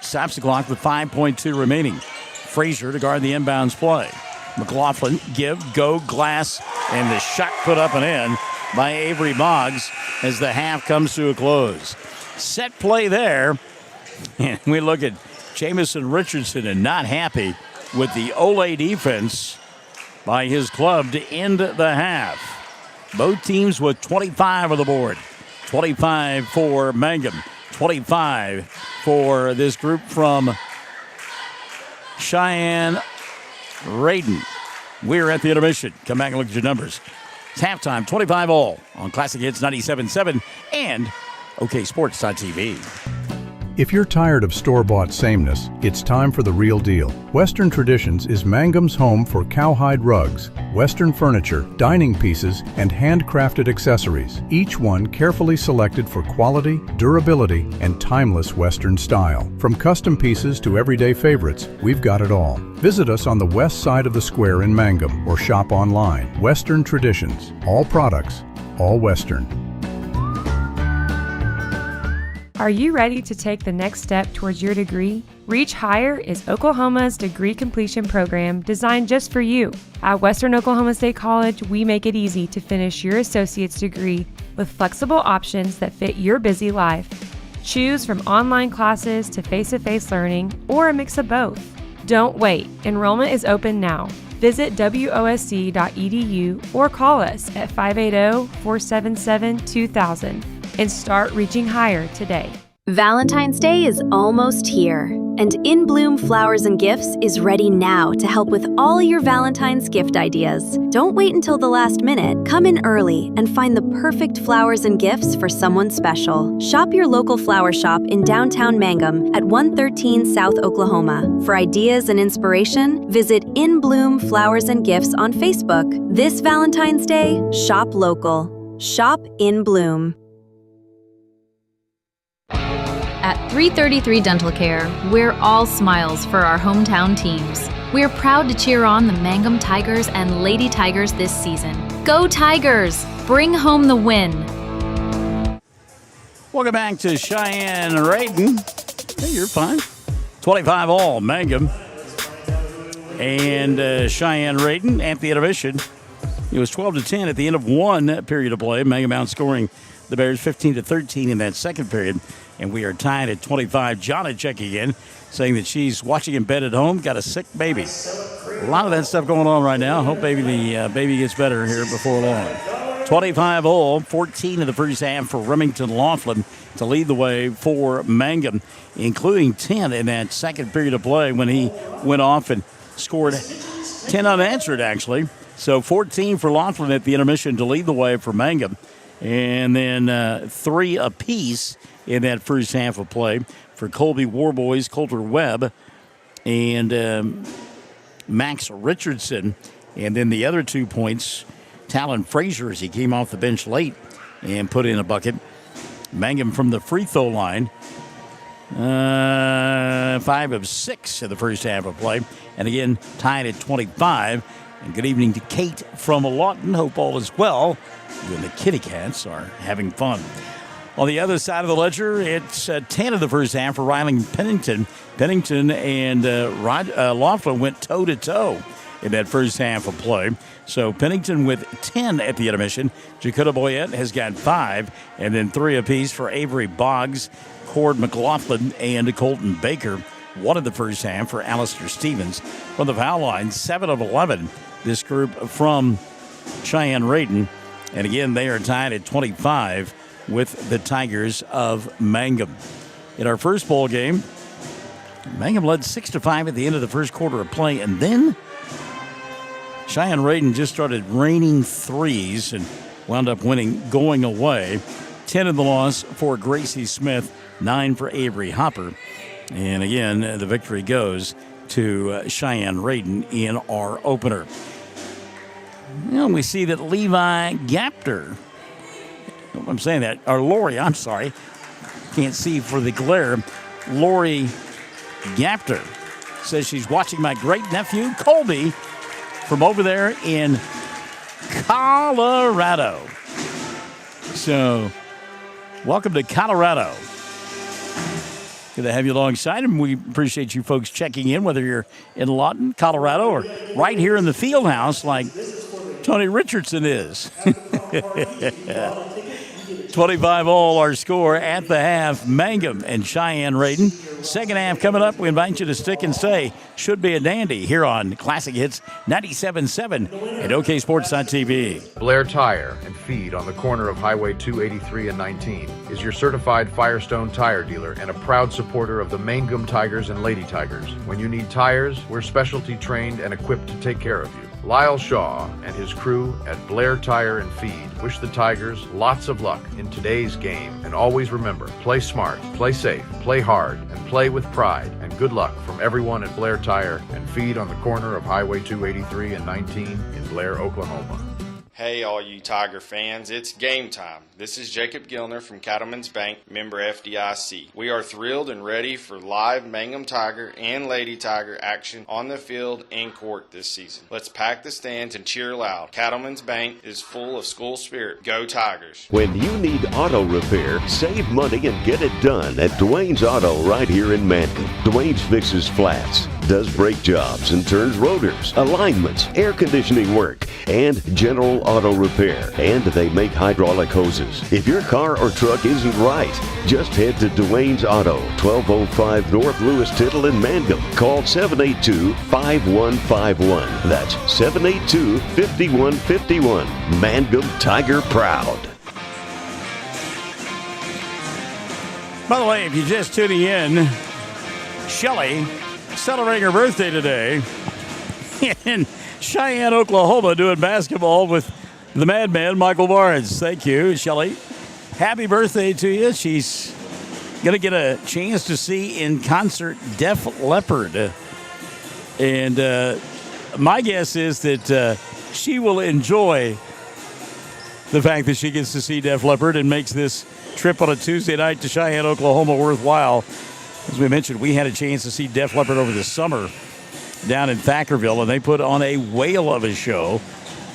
Stops the clock with 5.2 remaining. Frazier to guard the inbounds play. McLaughlin, go, glass, and the shot put up and in by Avery Boggs as the half comes to a close. Set play there, and we look at Jamison Richardson and not happy with the Ole defense by his club to end the half. Both teams with 25 on the board. 25 for Mangum. 25 for this group from Cheyenne-Reydon. We're at the intermission. Come back and look at your numbers. It's halftime, 25 all on Classic Hits 97.7 and OKSports.tv. If you're tired of store-bought sameness, it's time for the real deal. Western Traditions is Mangum's home for cowhide rugs, Western furniture, dining pieces, and handcrafted accessories, each one carefully selected for quality, durability, and timeless Western style. From custom pieces to everyday favorites, we've got it all. Visit us on the west side of the square in Mangum or shop online. Western Traditions. All products, all Western. Are you ready to take the next step towards your degree? Reach Higher is Oklahoma's degree completion program designed just for you. At Western Oklahoma State College, we make it easy to finish your associate's degree with flexible options that fit your busy life. Choose from online classes to face-to-face learning or a mix of both. Don't wait. Enrollment is open now. Visit wosc.edu or call us at 580-477-2000. and start reaching higher today. Valentine's Day is almost here, and In Bloom Flowers and Gifts is ready now to help with all your Valentine's gift ideas. Don't wait until the last minute. Come in early and find the perfect flowers and gifts for someone special. Shop your local flower shop in downtown Mangum at 113 South Oklahoma. For ideas and inspiration, visit In Bloom Flowers and Gifts on Facebook. This Valentine's Day, shop local. Shop In Bloom. At 333 Dental Care, we're all smiles for our hometown teams. We're proud to cheer on the Mangum Tigers and Lady Tigers this season. Go Tigers! Bring home the win! Welcome back to Cheyenne-Reydon. Hey, you're fine. 25 all, Mangum. And Cheyenne-Reydon at the intermission. It was 12-10 at the end of one period of play. Mangum outscoring the Bears 15-13 in that second period. And we are tied at 25. Jonna checking in, saying that she's watching in bed at home, got a sick baby. A lot of that stuff going on right now. Hope the baby gets better here before long. 25 all, 14 in the first half for Remington Laughlin to lead the way for Mangum, including 10 in that second period of play when he went off and scored 10 unanswered, actually. So 14 for Laughlin at the intermission to lead the way for Mangum. And then 3 apiece in that first half of play for Colby Warboys, Coulter Webb, and Max Richardson. And then the other 2 points, Talon Frazier, as he came off the bench late and put in a bucket. Mangum from the free throw line, 5 of 6 in the first half of play. And again, tied at 25. And good evening to Kate from Lawton. Hope all is well. You and the Kitty Cats are having fun. On the other side of the ledger, it's 10 of the first half for Riley and Pennington. Pennington and Laughlin went toe-to-toe in that first half of play. So Pennington with 10 at the intermission. Jakota Boyette has got 5, and then 3 apiece for Avery Boggs, Cord McLaughlin, and Colton Baker. 1 in the first half for Alistair Stevens. From the foul line, 7 of 11. This group from Cheyenne-Reydon. And again, they are tied at 25 with the Tigers of Mangum. In our first ball game, Mangum led 6-5 at the end of the first quarter of play, and then Cheyenne-Reydon just started raining threes and wound up winning going away. 10 in the loss for Gracie Smith, 9 for Avery Hopper. And again, the victory goes to Cheyenne-Reydon in our opener. Well, we see that Levi Gapter, I'm saying that, or Lori, I'm sorry, can't see for the glare. Lori Gapter says she's watching my great-nephew, Colby, from over there in Colorado. So, welcome to Colorado. Good to have you alongside, and we appreciate you folks checking in, whether you're in Lawton, Colorado, or right here in the field house like Tony Richardson is. 25 all our score at the half. Mangum and Cheyenne-Reydon. Second half coming up. We invite you to stick and stay. Should be a dandy here on Classic Hits 97.7 and OKSports.tv. Blair Tire and Feed on the corner of Highway 283 and 19 is your certified Firestone tire dealer and a proud supporter of the Mangum Tigers and Lady Tigers. When you need tires, we're specialty trained and equipped to take care of you. Lyle Shaw and his crew at Blair Tire and Feed wish the Tigers lots of luck in today's game, and always remember, play smart, play safe, play hard, and play with pride. And good luck from everyone at Blair Tire and Feed on the corner of Highway 283 and 19 in Blair, Oklahoma. Hey, all you Tiger fans, it's game time. This is Jacob Gilner from Cattlemen's Bank, member FDIC. We are thrilled and ready for live Mangum Tiger and Lady Tiger action on the field and court this season. Let's pack the stands and cheer loud. Cattlemen's Bank is full of school spirit. Go Tigers! When you need auto repair, save money and get it done at Dwayne's Auto right here in Mangum. Dwayne's fixes flats, does brake jobs and turns rotors, alignments, air conditioning work, and general auto repair. And they make hydraulic hoses. If your car or truck isn't right, just head to Dwayne's Auto, 1205 North Lewis Tittle in Mangum. Call 782-5151. That's 782-5151. Mangum Tiger proud. By the way, if you're just tuning in, Shelley celebrating her birthday today in Cheyenne, Oklahoma, doing basketball with the madman, Michael Barnes. Thank you, Shelley. Happy birthday to you. She's going to get a chance to see in concert Def Leppard. And my guess is that she will enjoy the fact that she gets to see Def Leppard and makes this trip on a Tuesday night to Cheyenne, Oklahoma worthwhile. As we mentioned, we had a chance to see Def Leppard over the summer down in Thackerville, and they put on a whale of a show.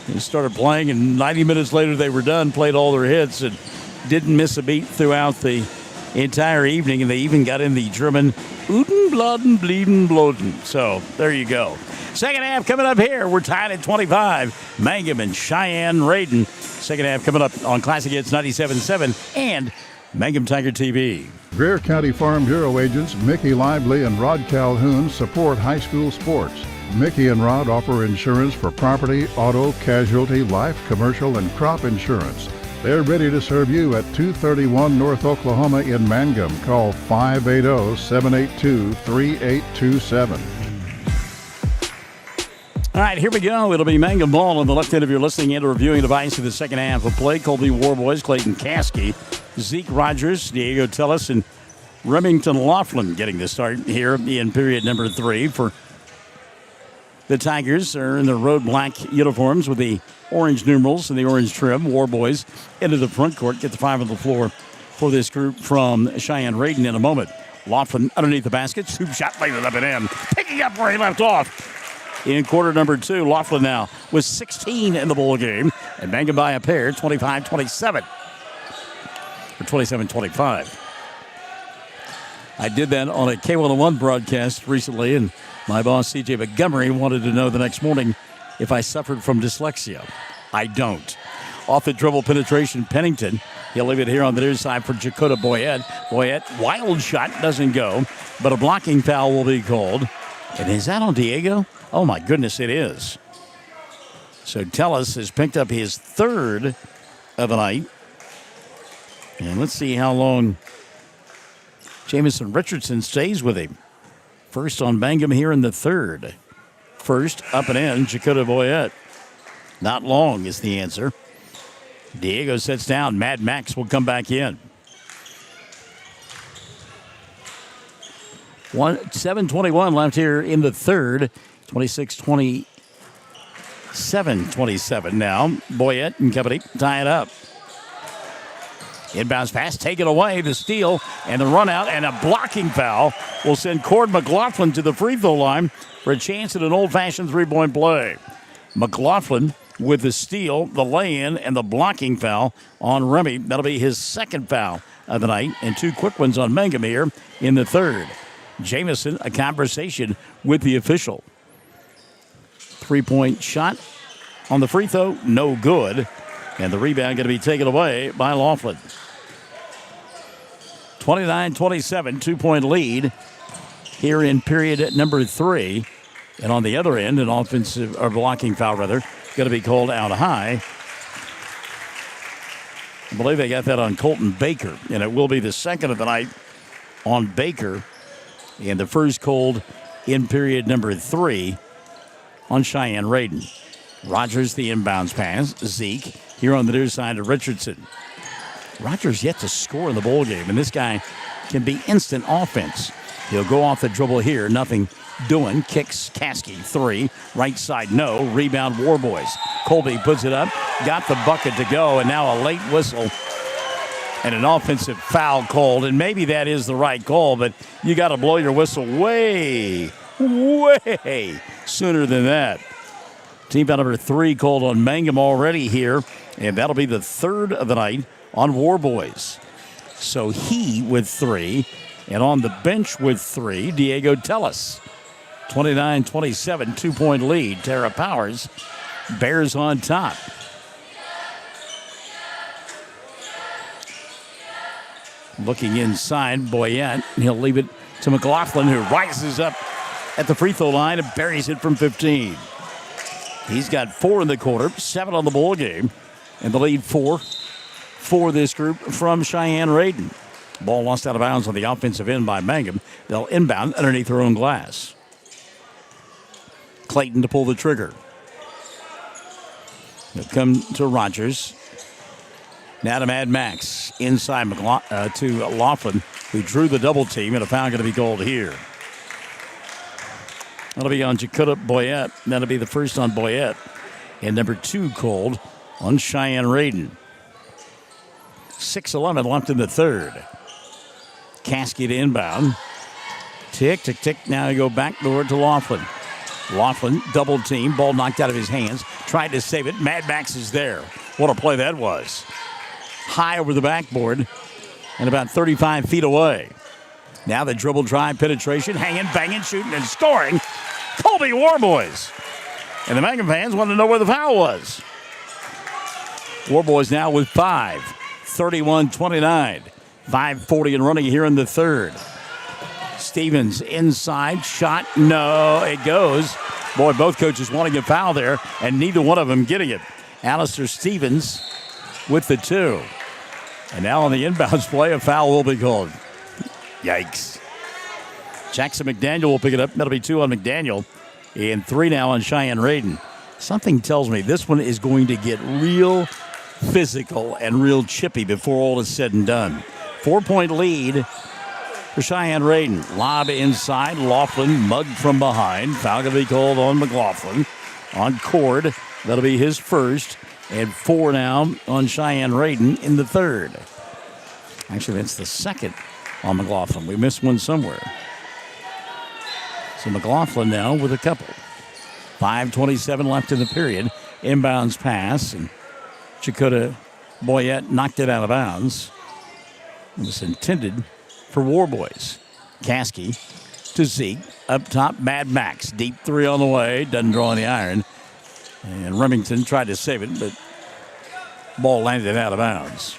They started playing, and 90 minutes later they were done, played all their hits, and didn't miss a beat throughout the entire evening, and they even got in the German Uten, Bloden, Bleeden, Bloden. So there you go. Second half coming up here. We're tied at 25. Mangum and Cheyenne-Reydon. Second half coming up on Classic Hits 97.7 and Mangum Tiger TV. Greer County Farm Bureau agents Mickey Lively and Rod Calhoun support high school sports. Mickey and Rod offer insurance for property, auto, casualty, life, commercial, and crop insurance. They're ready to serve you at 231 North Oklahoma in Mangum. Call 580-782-3827. All right, here we go. It'll be Mangum ball on the left end of your listening and reviewing device in the second half of play. Colby Warboys, Clayton Caskey, Zeke Rogers, Diego Tellis, and Remington Laughlin getting the start here in period number 3 for the Tigers. Are in their road black uniforms with the orange numerals and the orange trim. Warboys into the front court. Get the 5 on the floor for this group from Cheyenne-Reydon in a moment. Laughlin underneath the basket. Scoop shot laid it up and in. Picking up where he left off. In quarter number 2, Laughlin now with 16 in the ball game. And Mangum by a pair, 25-27. Or 27-25. I did that on a K101 broadcast recently, and my boss, C.J. Montgomery, wanted to know the next morning if I suffered from dyslexia. I don't. Off the dribble penetration, Pennington. He'll leave it here on the near side for Jakota Boyette. Boyette, wild shot, doesn't go, but a blocking foul will be called. And is that on Diego? Oh, my goodness, it is. So Tellis has picked up his 3rd of the night. And let's see how long Jamison Richardson stays with him. First on Mangum here in the 3rd. First, up and in, Jakota Boyette. Not long is the answer. Diego sits down. Mad Max will come back in. 7:21 left here in the 3rd. 26-27 now. Boyette and company tie it up. Inbounds pass, taken away, the steal, and the run out, and a blocking foul will send Cord McLaughlin to the free throw line for a chance at an old-fashioned three-point play. McLaughlin with the steal, the lay-in, and the blocking foul on Remy. That'll be his 2nd foul of the night, and 2 quick ones on Mangum here in the 3rd. Jamison, a conversation with the official. 3-point shot on the free throw, no good. And the rebound going to be taken away by Laughlin. 29-27, 2-point lead here in period number 3. And on the other end, an offensive or blocking foul, rather, going to be called out high. I believe they got that on Colton Baker, and it will be the 2nd of the night on Baker. And the first called in period number 3 on Cheyenne-Reydon. Rogers, the inbounds pass. Zeke here on the near side of Richardson. Rogers yet to score in the ball game, and this guy can be instant offense. He'll go off the dribble here, nothing doing. Kicks Caskey, 3. Right side, no. Rebound, Warboys. Colby puts it up, got the bucket to go, and now a late whistle and an offensive foul called. And maybe that is the right call, but you got to blow your whistle way sooner than that. Team foul number 3 called on Mangum already here, and that'll be the 3rd of the night on Warboys. So he with 3, and on the bench with 3, Diego Tellis. 29-27, 2-point lead. Tara Powers, Bears on top. Looking inside, Boyette. He'll leave it to McLaughlin, who rises up at the free throw line and buries it from 15. He's got 4 in the quarter, 7 on the ball game, and the lead 4 for this group from Cheyenne-Reydon. Ball lost out of bounds on the offensive end by Mangum. They'll inbound underneath their own glass. Clayton to pull the trigger. They'll come to Rogers. Now to Mad Max inside to Laughlin, who drew the double team, and a foul going to be called here. That'll be on Jakota Boyette. That'll be the first on Boyette. And number 2 called on Cheyenne-Reydon. 6:11 left in the 3rd. Caskey to inbound. Tick, tick, tick. Now you go backdoor to Laughlin. Laughlin, double team. Ball knocked out of his hands. Tried to save it. Mad Max is there. What a play that was. High over the backboard and about 35 feet away. Now the dribble drive penetration. Hanging, banging, shooting, and scoring. Colby Warboys. And the Mangum fans want to know where the foul was. Warboys now with 5. 31-29. 5:40 and running here in the 3rd. Stevens inside. Shot. No, it goes. Boy, both coaches wanting a foul there, and neither one of them getting it. Alistair Stevens with the 2. And now on the inbounds play, a foul will be called. Yikes. Jackson McDaniel will pick it up. That'll be 2 on McDaniel. And 3 now on Cheyenne-Reydon. Something tells me this one is going to get real physical and real chippy before all is said and done. 4-point lead for Cheyenne-Reydon. Lob inside. Laughlin mugged from behind. Foul going to be called on McLaughlin. On Cord, that'll be his first. And 4 now on Cheyenne-Reydon in the third. Actually, that's the second on McLaughlin. We missed one somewhere. So McLaughlin now with a couple. 5:27 left in the period. Inbounds pass, and Chakota Boyette knocked it out of bounds. It was intended for War Boys. Caskey to Zeke. Up top, Mad Max. Deep 3 on the way. Doesn't draw any iron. And Remington tried to save it, but ball landed out of bounds.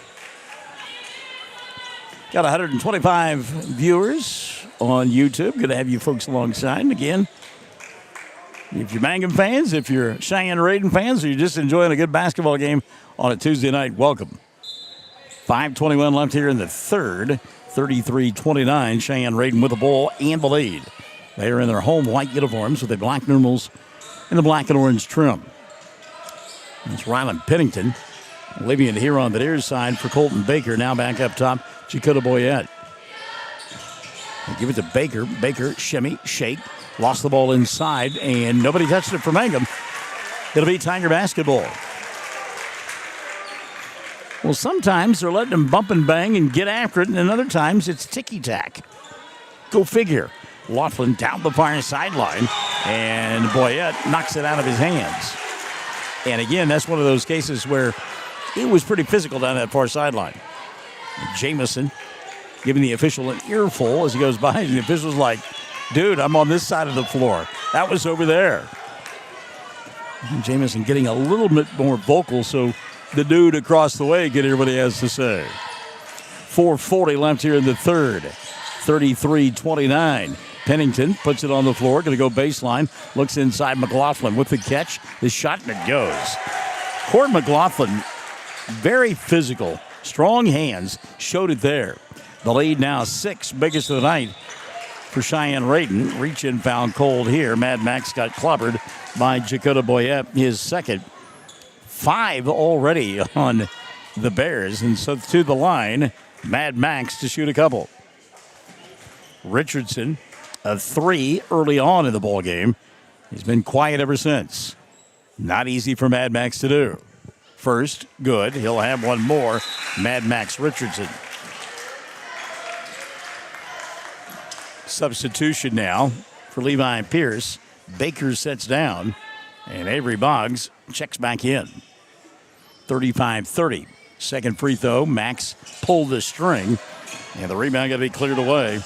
Got 125 viewers on YouTube. Good to have you folks alongside. And again, if you're Mangum fans, if you're Cheyenne-Reydon fans, or you're just enjoying a good basketball game on a Tuesday night, welcome. 5:21 left here in the third. 33-29, Cheyenne-Reydon with the ball and the lead. They are in their home white uniforms with the black numerals and the black and orange trim. It's Ryland Pennington leaving it here on the near side for Colton Baker. Now back up top, Chakota Boyette. They give it to Baker. Baker, shimmy, shake. Lost the ball inside, and nobody touched it for Mangum. It'll be Tiger basketball. Well, sometimes they're letting them bump and bang and get after it, and other times it's ticky-tack. Go figure. Laughlin down the far sideline, and Boyette knocks it out of his hands. And again, that's one of those cases where it was pretty physical down that far sideline. Jamison giving the official an earful as he goes by, and the official's like, dude, I'm on this side of the floor. That was over there. And Jamison getting a little bit more vocal so the dude across the way get everybody has to say. 4:40 left here in the third. 33-29. Pennington puts it on the floor. Going to go baseline. Looks inside. McLaughlin with the catch. The shot, and it goes. Cord McLaughlin, very physical. Strong hands. Showed it there. The lead now 6. Biggest of the night for Cheyenne-Reydon. Reach in found cold here. Mad Max got clobbered by Chakota Boyette. His second. 5 already on the Bears. And so to the line, Mad Max to shoot a couple. Richardson, a 3 early on in the ball game. He's been quiet ever since. Not easy for Mad Max to do. First, good. He'll have one more. Mad Max Richardson. Substitution now for Levi Pierce. Baker sets down, and Avery Boggs checks back in. 35-30. Second free throw. Max pulled the string, and the rebound got to be cleared away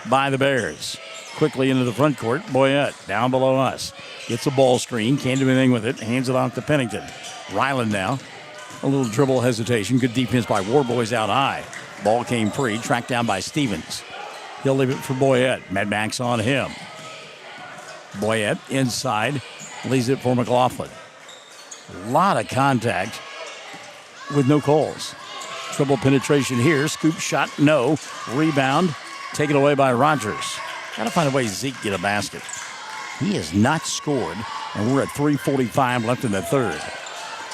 by the Bears. Quickly into the front court. Boyette down below us. Gets a ball screen. Can't do anything with it. Hands it off to Pennington. Ryland now. A little dribble hesitation. Good defense by War Boys out high. Ball came free. Tracked down by Stevens. He'll leave it for Boyette. Mad Max on him. Boyette inside. Leaves it for McLaughlin. A lot of contact with no calls. Triple penetration here. Scoop shot. No. Rebound. Taken away by Rogers. Got to find a way Zeke get a basket. He has not scored, and we're at 3:45 left in the third.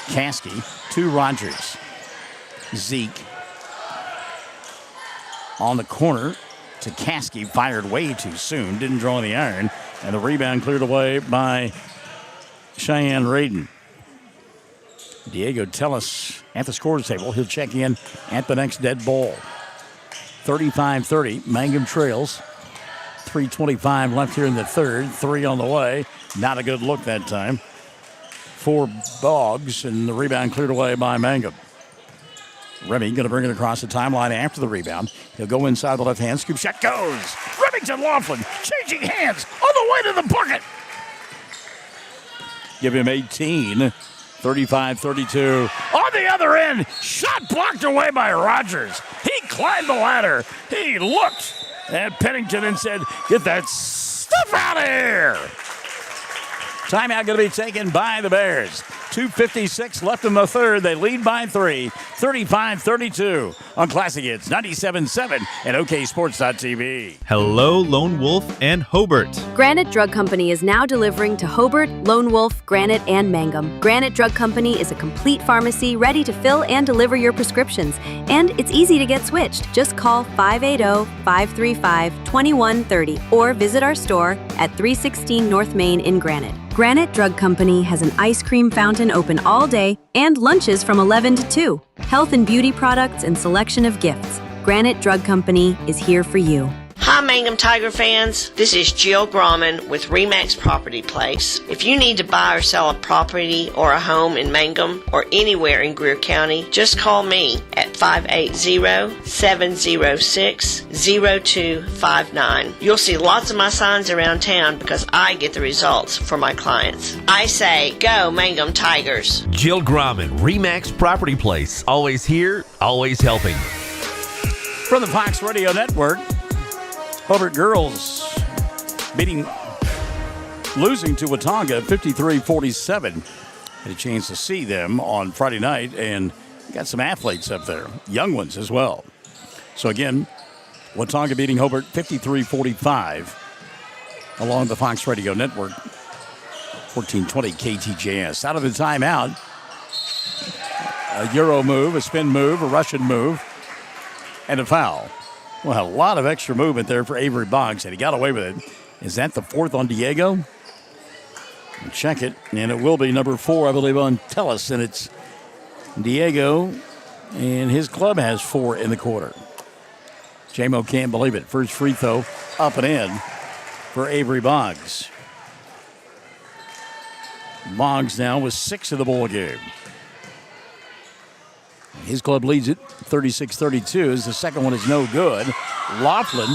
Caskey to Rogers. Zeke on the corner to Caskey. Fired way too soon. Didn't draw any iron, and the rebound cleared away by Cheyenne-Reydon. Diego Tellis at the scorer's table. He'll check in at the next dead ball. 35-30. Mangum trails. 3:25 left here in the third. 3 on the way. Not a good look that time for Boggs, and the rebound cleared away by Mangum. Remy going to bring it across the timeline after the rebound. He'll go inside the left hand. Scoop shot goes. Remington Laughlin changing hands on the way to the bucket. Give him 18. 35-32. On the other end, shot blocked away by Rogers. He climbed the ladder. He looked at Pennington and said, get that stuff out of here. Timeout going to be taken by the Bears. 2:56 left in the third. They lead by 3, 35-32 on Classic Hits 97.7 and OKSports.tv. Hello, Lone Wolf and Hobart. Granite Drug Company is now delivering to Hobart, Lone Wolf, Granite, and Mangum. Granite Drug Company is a complete pharmacy ready to fill and deliver your prescriptions. And it's easy to get switched. Just call 580-535-2130 or visit our store at 316 North Main in Granite. Granite Drug Company has an ice cream fountain open all day and lunches from 11 to 2. Health and beauty products and selection of gifts. Granite Drug Company is here for you. Hi, Mangum Tiger fans. This is Jill Grauman with RE/MAX Property Place. If you need to buy or sell a property or a home in Mangum or anywhere in Greer County, just call me at 580-706-0259. You'll see lots of my signs around town because I get the results for my clients. I say, go Mangum Tigers. Jill Grauman, RE/MAX Property Place. Always here, always helping. From the Fox Radio Network, Hobart girls losing to Watauga 53-47. Had a chance to see them on Friday night and got some athletes up there, young ones as well. So again, Watauga beating Hobart 53-45 along the Fox Radio Network, 1420 KTJS. Out of the timeout, a Euro move, a spin move, a Russian move, and a foul. Well, a lot of extra movement there for Avery Boggs, and he got away with it. Is that the fourth on Diego? We'll check it, and it will be number 4, I believe, on Tellis, and it's Diego, and his club has 4 in the quarter. J-Mo can't believe it. First free throw up and in for Avery Boggs. Boggs now with 6 in the ball game. His club leads it 36-32 as the second one is no good. Laughlin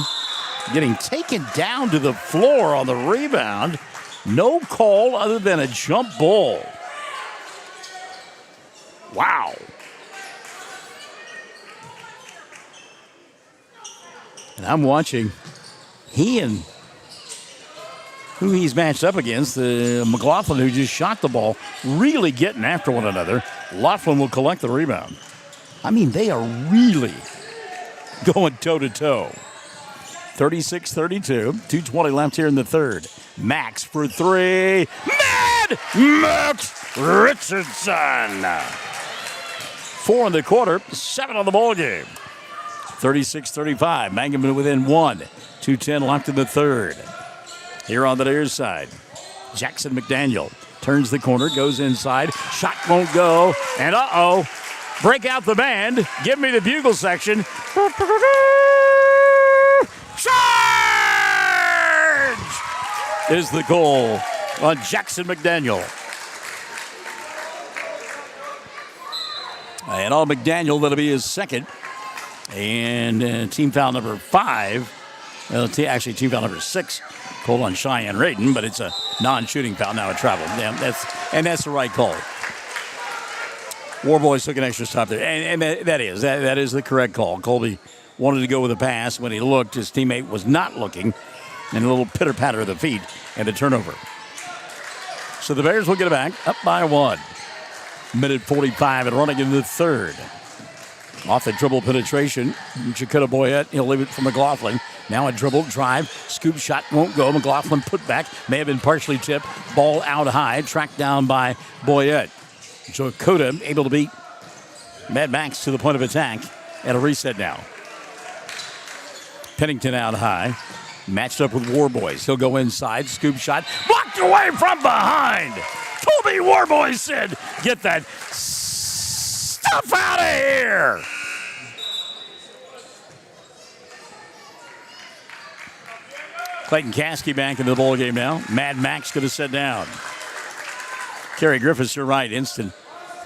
getting taken down to the floor on the rebound. No call other than a jump ball. Wow. And I'm watching he and who he's matched up against, the McLaughlin who just shot the ball, really getting after one another. Laughlin will collect the rebound. I mean, they are really going toe-to-toe. 36-32, 2:20 left here in the third. Max for 3. Max Richardson. 4 in the quarter, 7 on the ball game. 36-35, Mangum within 1. 2:10 left in the third. Here on the near side, Jackson McDaniel turns the corner, goes inside. Shot won't go. And break out the band. Give me the bugle section. Charge! Is the goal on Jackson McDaniel. And on McDaniel, that'll be his second. And team foul number 5. Actually, team foul number 6. Called on Cheyenne-Reydon, but it's a non-shooting foul. Now it traveled. Yeah, that's the right call. Warboys took an extra stop there, and that is the correct call. Colby wanted to go with a pass. When he looked, his teammate was not looking, and a little pitter-patter of the feet and a turnover. So the Bears will get it back, up by 1. Minute 45 and running in the third. Off the dribble penetration, Jakuta Boyette, he'll leave it for McLaughlin. Now a dribble drive, scoop shot won't go. McLaughlin put back, may have been partially tipped. Ball out high, tracked down by Boyette. Jakuta able to beat Mad Max to the point of attack at a reset now. Pennington out high, matched up with Warboys. He'll go inside, scoop shot, blocked away from behind. Colby Warboys said, get that stuff out of here. Clayton Caskey back into the ball game now. Mad Max going to sit down. Kerry Griffiths, you're right. Instant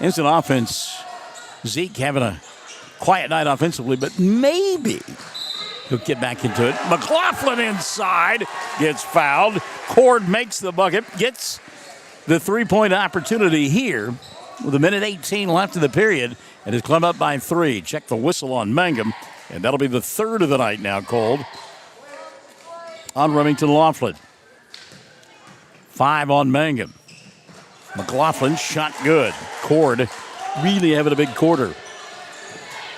offense. Zeke having a quiet night offensively, but maybe he'll get back into it. McLaughlin inside, gets fouled. Cord makes the bucket, gets the three-point opportunity here with 1:18 left in the period, and has climbed up by 3. Check the whistle on Mangum, and that'll be the third of the night now called on Remington Laughlin. 5 on Mangum. McLaughlin shot good. Cord really having a big quarter.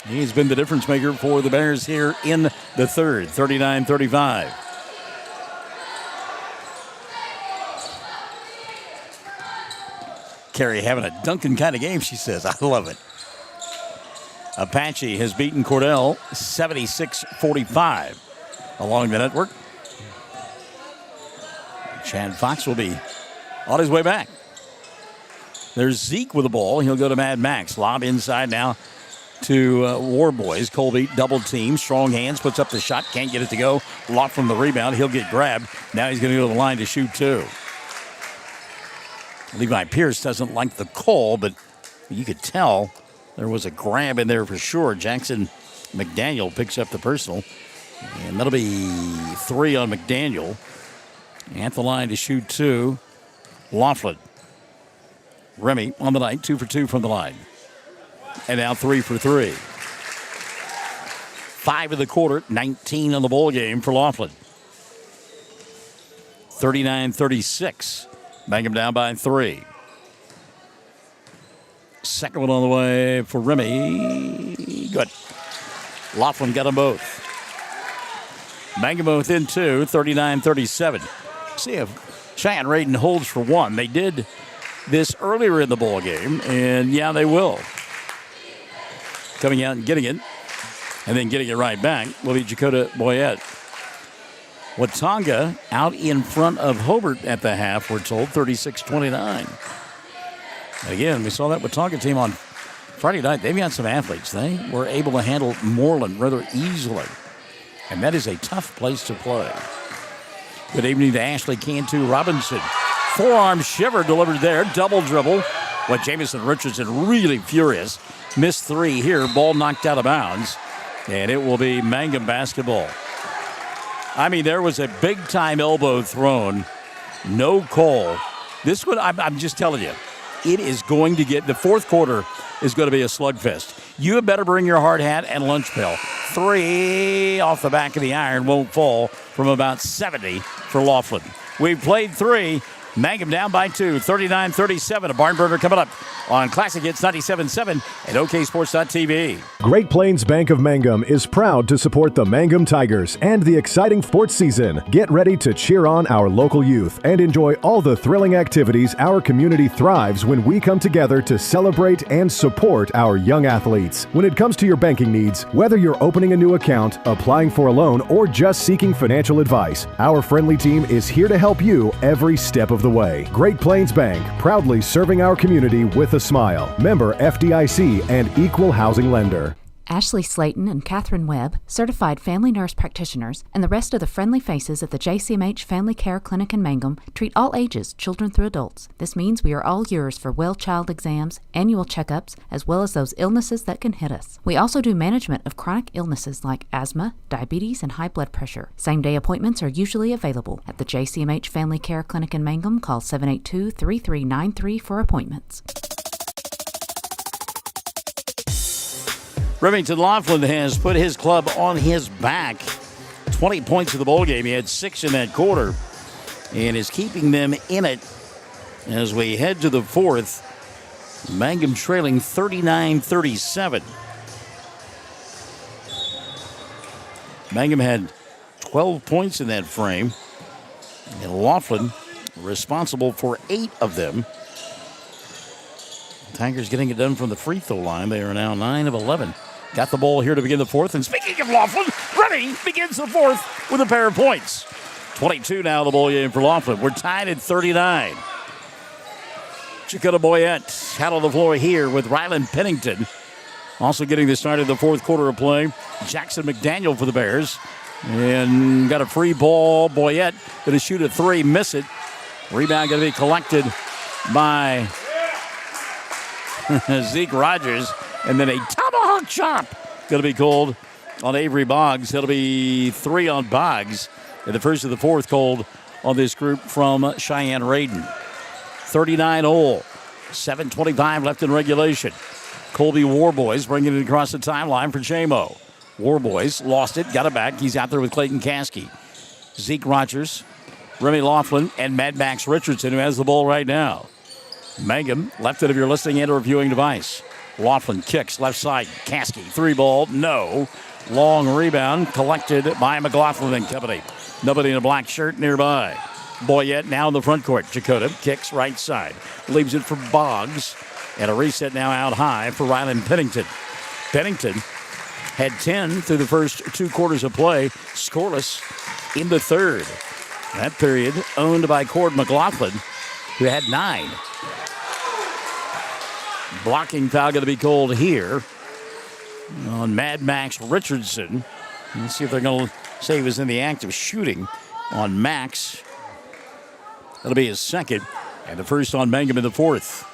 He's been the difference maker for the Bears here in the third, 39-35. Carrie having a Duncan kind of game, she says. I love it. Apache has beaten Cordell 76-45 along the network. Chad Fox will be on his way back. There's Zeke with the ball. He'll go to Mad Max. Lob inside now to War Boys. Colby double team. Strong hands. Puts up the shot. Can't get it to go. Locked from the rebound. He'll get grabbed. Now he's going to go to the line to shoot two. Levi Pierce doesn't like the call, but you could tell there was a grab in there for sure. Jackson McDaniel picks up the personal. And that'll be 3 on McDaniel. At the line to shoot two. Laughlin. Remy on the night, 2 for 2 from the line. And now 3 for 3. 5 in the quarter, 19 on the ball game for Laughlin. 39-36. Mangum down by 3. Second one on the way for Remy. Good. Laughlin got them both. Mangum within 2, 39-37. See if Cheyenne-Reydon holds for 1. They did this earlier in the ball game, and yeah, they will. Coming out and getting it, and then getting it right back will be Dakota Boyette. Watauga out in front of Hobart at the half, we're told, 36-29. Again, we saw that Watauga team on Friday night. They've got some athletes. They were able to handle Moreland rather easily, and that is a tough place to play. Good evening to Ashley Cantu Robinson. Forearm shiver delivered there. Double dribble. What Jamison Richardson really furious. Missed 3 here. Ball knocked out of bounds. And it will be Mangum basketball. I mean, there was a big-time elbow thrown. No call. This one, I'm just telling you, it is going to get, the fourth quarter is going to be a slugfest. You had better bring your hard hat and lunch pail. 3 off the back of the iron won't fall from about 70 for Laughlin. We've played 3. Mangum down by 2, 39-37. A barn burner coming up on Classic Hits 97.7 and OKSports.tv. Great Plains Bank of Mangum is proud to support the Mangum Tigers and the exciting sports season. Get ready to cheer on our local youth and enjoy all the thrilling activities our community thrives when we come together to celebrate and support our young athletes. When it comes to your banking needs, whether you're opening a new account, applying for a loan, or just seeking financial advice, our friendly team is here to help you every step of the way. Great Plains Bank, proudly serving our community with a smile. Member FDIC and equal housing lender. Ashley Slayton and Catherine Webb, certified family nurse practitioners, and the rest of the friendly faces at the JCMH Family Care Clinic in Mangum treat all ages, children through adults. This means we are all yours for well child exams, annual checkups, as well as those illnesses that can hit us. We also do management of chronic illnesses like asthma, diabetes, and high blood pressure. Same-day appointments are usually available. At the JCMH Family Care Clinic in Mangum, call 782-3393 for appointments. Remington Laughlin has put his club on his back. 20 points in the ball game. He had 6 in that quarter and is keeping them in it as we head to the fourth. Mangum trailing 39-37. Mangum had 12 points in that frame, and Laughlin responsible for 8 of them. Tigers getting it done from the free throw line. They are now 9 of 11. Got the ball here to begin the fourth. And speaking of Laughlin, Remy begins the fourth with a pair of points. 22 now the ball game for Laughlin. We're tied at 39. Dakota Boyette out on the floor here with Ryland Pennington. Also getting the start of the fourth quarter of play. Jackson McDaniel for the Bears. And got a free ball. Boyette going to shoot a 3, miss it. Rebound going to be collected by Zeke Rogers, and then a tomahawk chop going to be called on Avery Boggs. It'll be 3 on Boggs, and the first of the fourth called on this group from Cheyenne-Reydon. 39-all, 7:25 left in regulation. Colby War Boys bringing it across the timeline for Chamo. War Boys lost it, got it back. He's out there with Clayton Caskey. Zeke Rogers, Remy Laughlin, and Mad Max Richardson, who has the ball right now. Mangum, left it if you're listening and or viewing device. Laughlin kicks left side. Caskey, 3-ball, no. Long rebound collected by McLaughlin and company. Nobody in a black shirt nearby. Boyette now in the front court. Chakota kicks right side. Leaves it for Boggs. And a reset now out high for Ryland Pennington. Pennington had 10 through the first 2 quarters of play. Scoreless in the third. That period owned by Cord McLaughlin, who had 9. Blocking foul going to be called here on Mad Max Richardson. Let's see if they're going to say he was in the act of shooting on Max. That'll be his second, and the first on Mangum in the fourth.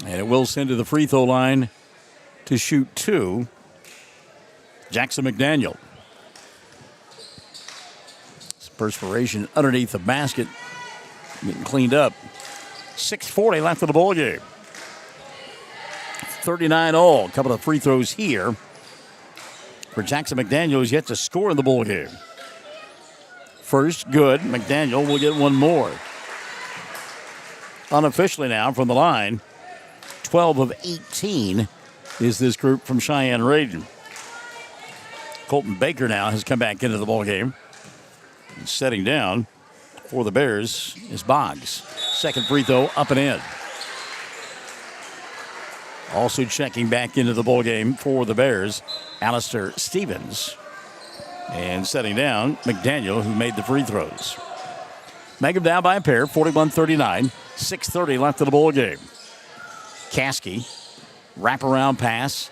And it will send to the free throw line to shoot 2. Jackson McDaniel. Some perspiration underneath the basket, getting cleaned up. 6:40 left in the ball game. 39 all. A couple of free throws here for Jackson McDaniel, who's yet to score in the ball game. First, good. McDaniel will get one more. Unofficially now from the line, 12 of 18 is this group from Cheyenne-Reydon. Colton Baker now has come back into the ball game. And setting down for the Bears is Boggs. Second free throw up and in. Also checking back into the ball game for the Bears, Alistair Stevens. And setting down, McDaniel, who made the free throws. Mangum down by a pair, 41-39. 6:30 left in the ball game. Caskey, wraparound pass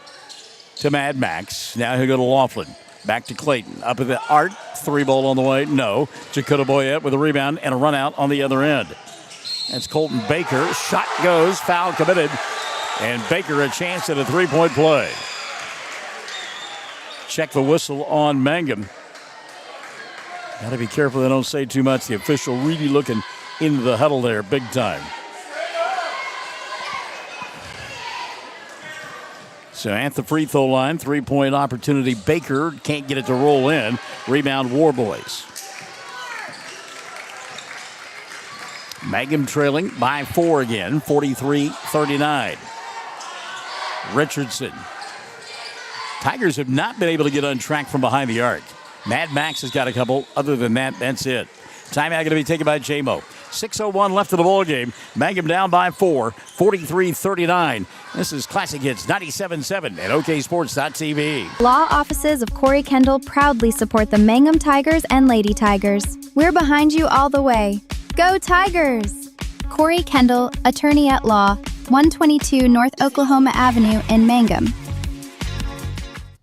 to Mad Max. Now he'll go to Laughlin. Back to Clayton. Up at the Art. 3-ball on the way. No. Chakota Boyette with a rebound and a run out on the other end. That's Colton Baker. Shot goes. Foul committed. And Baker a chance at a 3-point play. Check the whistle on Mangum. Got to be careful they don't say too much. The official really looking into the huddle there big time. So at the free throw line, 3-point opportunity. Baker can't get it to roll in. Rebound Warboys. Mangum trailing by 4 again, 43-39. Richardson. Tigers have not been able to get on track from behind the arc. Mad Max has got a couple. Other than that, that's it. Timeout going to be taken by J-Mo. 6:01 left in the ball game. Mangum down by 4, 43-39. This is Classic Hits 97.7 and OKSports.tv. Law offices of Corey Kendall proudly support the Mangum Tigers and Lady Tigers. We're behind you all the way. Go Tigers! Corey Kendall, attorney at law, 122 North Oklahoma Avenue in Mangum.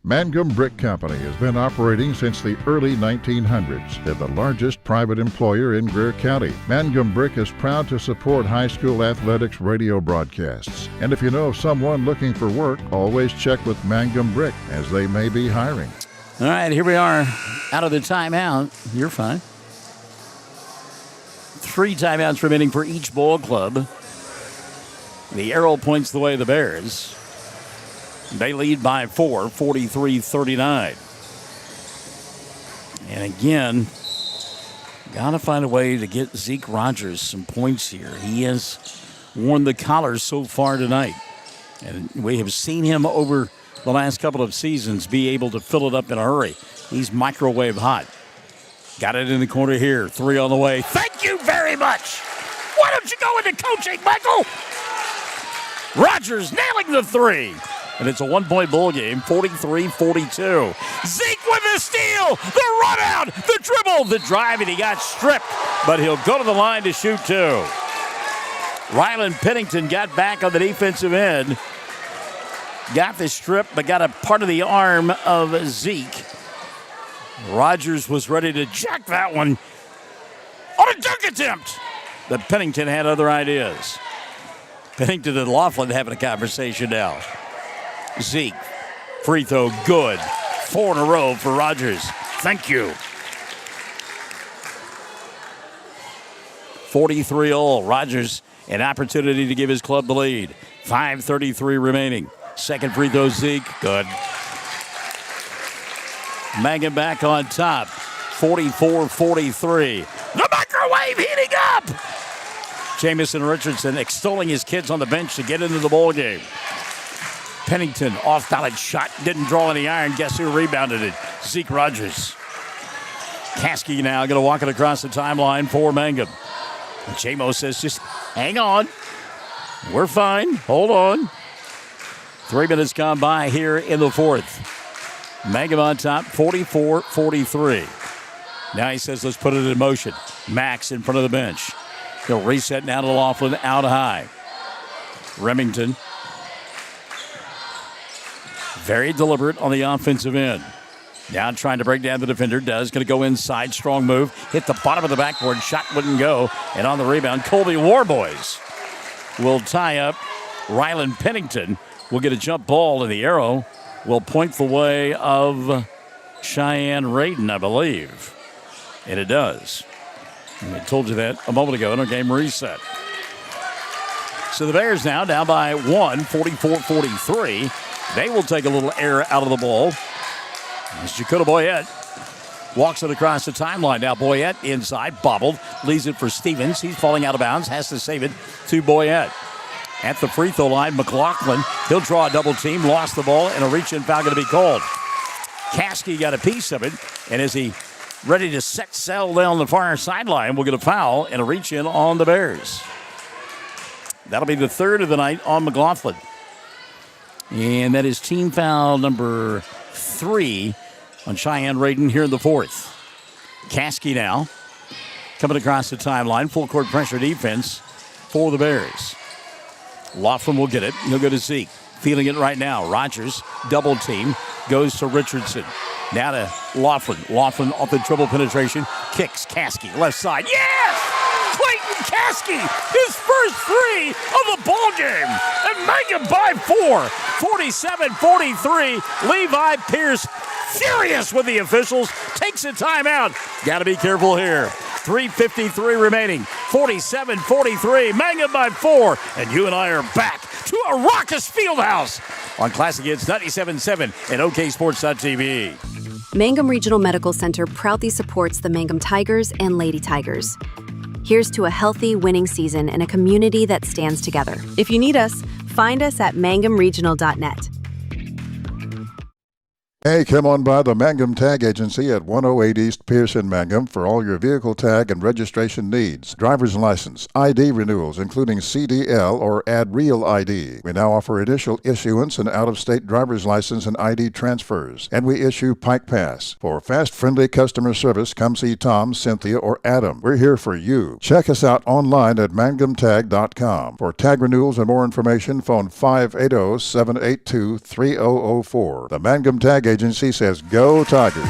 Mangum Brick Company has been operating since the early 1900s. They're the largest private employer in Greer County. Mangum Brick is proud to support high school athletics radio broadcasts. And if you know of someone looking for work, always check with Mangum Brick, as they may be hiring. All right, here we are out of the timeout. You're fine. 3 timeouts remaining for each ball club. The arrow points the way of the Bears. They lead by 4, 43-39. And again, got to find a way to get Zeke Rogers some points here. He has worn the collar so far tonight. And we have seen him over the last couple of seasons be able to fill it up in a hurry. He's microwave hot. Got it in the corner here. 3 on the way. Thank you very much. Why don't you go into coaching, Michael? Rogers nailing the 3. And it's a 1-point ball game, 43-42. Zeke with the steal, the run out, the dribble, the drive, and he got stripped. But he'll go to the line to shoot 2. Ryland Pennington got back on the defensive end. Got the strip, but got a part of the arm of Zeke. Rogers was ready to jack that one on a dunk attempt. But Pennington had other ideas. Pennington and Laughlin having a conversation now. Zeke, free throw, good. 4 in a row for Rogers. Thank you. 43-all. Rogers, an opportunity to give his club the lead. 5:33 remaining. Second free throw, Zeke, good. Mangum back on top. 44-43. The microwave heating up. Jamison Richardson extolling his kids on the bench to get into the ball game. Pennington, off-balance shot, didn't draw any iron. Guess who rebounded it? Zeke Rogers. Caskey now going to walk it across the timeline for Mangum. And J-Mo says, just hang on. We're fine. Hold on. 3 minutes gone by here in the fourth. Mangum on top, 44-43. Now he says, let's put it in motion. Max in front of the bench. He'll reset now to Laughlin out high. Remington. Very deliberate on the offensive end. Now trying to break down the defender. Does. Going to go inside. Strong move. Hit the bottom of the backboard. Shot wouldn't go. And on the rebound, Colby Warboys will tie up. Rylan Pennington will get a jump ball, and the arrow will point the way of Cheyenne-Reydon, I believe. And it does. And I told you that a moment ago in our game reset. So the Bears now down by 1, 44-43. They will take a little air out of the ball. As Jacoda Boyette walks it across the timeline. Now Boyette inside, bobbled, leaves it for Stevens. He's falling out of bounds, has to save it to Boyette. At the free throw line, McLaughlin, he'll draw a double team, lost the ball, and a reach-in foul going to be called. Caskey got a piece of it, and as he ready to set sail down the far sideline, we'll get a foul and a reach-in on the Bears. That'll be the third of the night on McLaughlin. And that is team foul number 3 on Cheyenne-Reydon here in the fourth. Caskey now coming across the timeline. Full court pressure defense for the Bears. Laughlin will get it. He'll go to Zeke. Feeling it right now. Rogers, double team, goes to Richardson. Now to Laughlin. Laughlin off the dribble penetration. Kicks Caskey. Left side. Yes! Clayton Caskey, his first 3 of the ball game. And Mangum by 4. 47-43. Levi Pierce furious with the officials. Takes a timeout. Got to be careful here. 3:53 remaining. 47-43. Mangum by 4. And you and I are back to a raucous fieldhouse on Classic Hits 97.7 and OKSports.tv. Mangum Regional Medical Center proudly supports the Mangum Tigers and Lady Tigers. Here's to a healthy, winning season and a community that stands together. If you need us, find us at mangumregional.net. Hey, come on by the Mangum Tag Agency at 108 East Pierce in Mangum for all your vehicle tag and registration needs. Driver's license, ID renewals, including CDL or Add Real ID. We now offer initial issuance and out-of-state driver's license and ID transfers. And we issue Pike Pass. For fast, friendly customer service, come see Tom, Cynthia, or Adam. We're here for you. Check us out online at mangumtag.com. For tag renewals and more information, phone 580-782-3004. The Mangum Tag Agency says, go Tigers.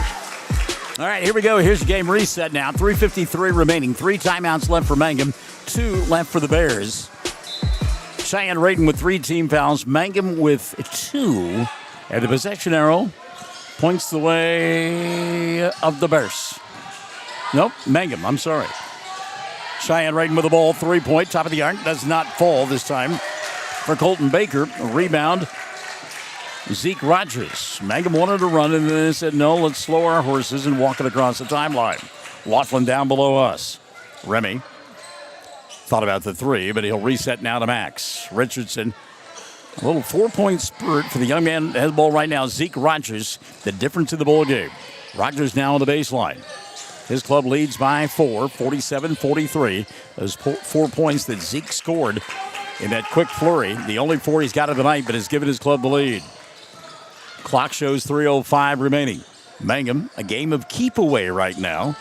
All right, here we go. Here's the game reset now. 3:53 remaining. 3 timeouts left for Mangum. 2 left for the Bears. Cheyenne-Reydon with 3 team fouls. Mangum with 2. And the possession arrow points the way of the Bears. Nope, Mangum, I'm sorry. Cheyenne-Reydon with the ball. 3-point. Top of the arc. Does not fall this time for Colton Baker. A rebound. Zeke Rogers. Mangum wanted to run, and then they said, no, let's slow our horses and walk it across the timeline. Laughlin down below us. Remy thought about the 3, but he'll reset now to Max. Richardson, a little 4-point spurt for the young man that has the ball right now. Zeke Rogers, the difference in the ball game. Rogers now on the baseline. His club leads by 4, 47-43. Those 4 points that Zeke scored in that quick flurry. The only 4 he's got of the night, but has given his club the lead. Clock shows 3:05 remaining. Mangum, a game of keep away right now.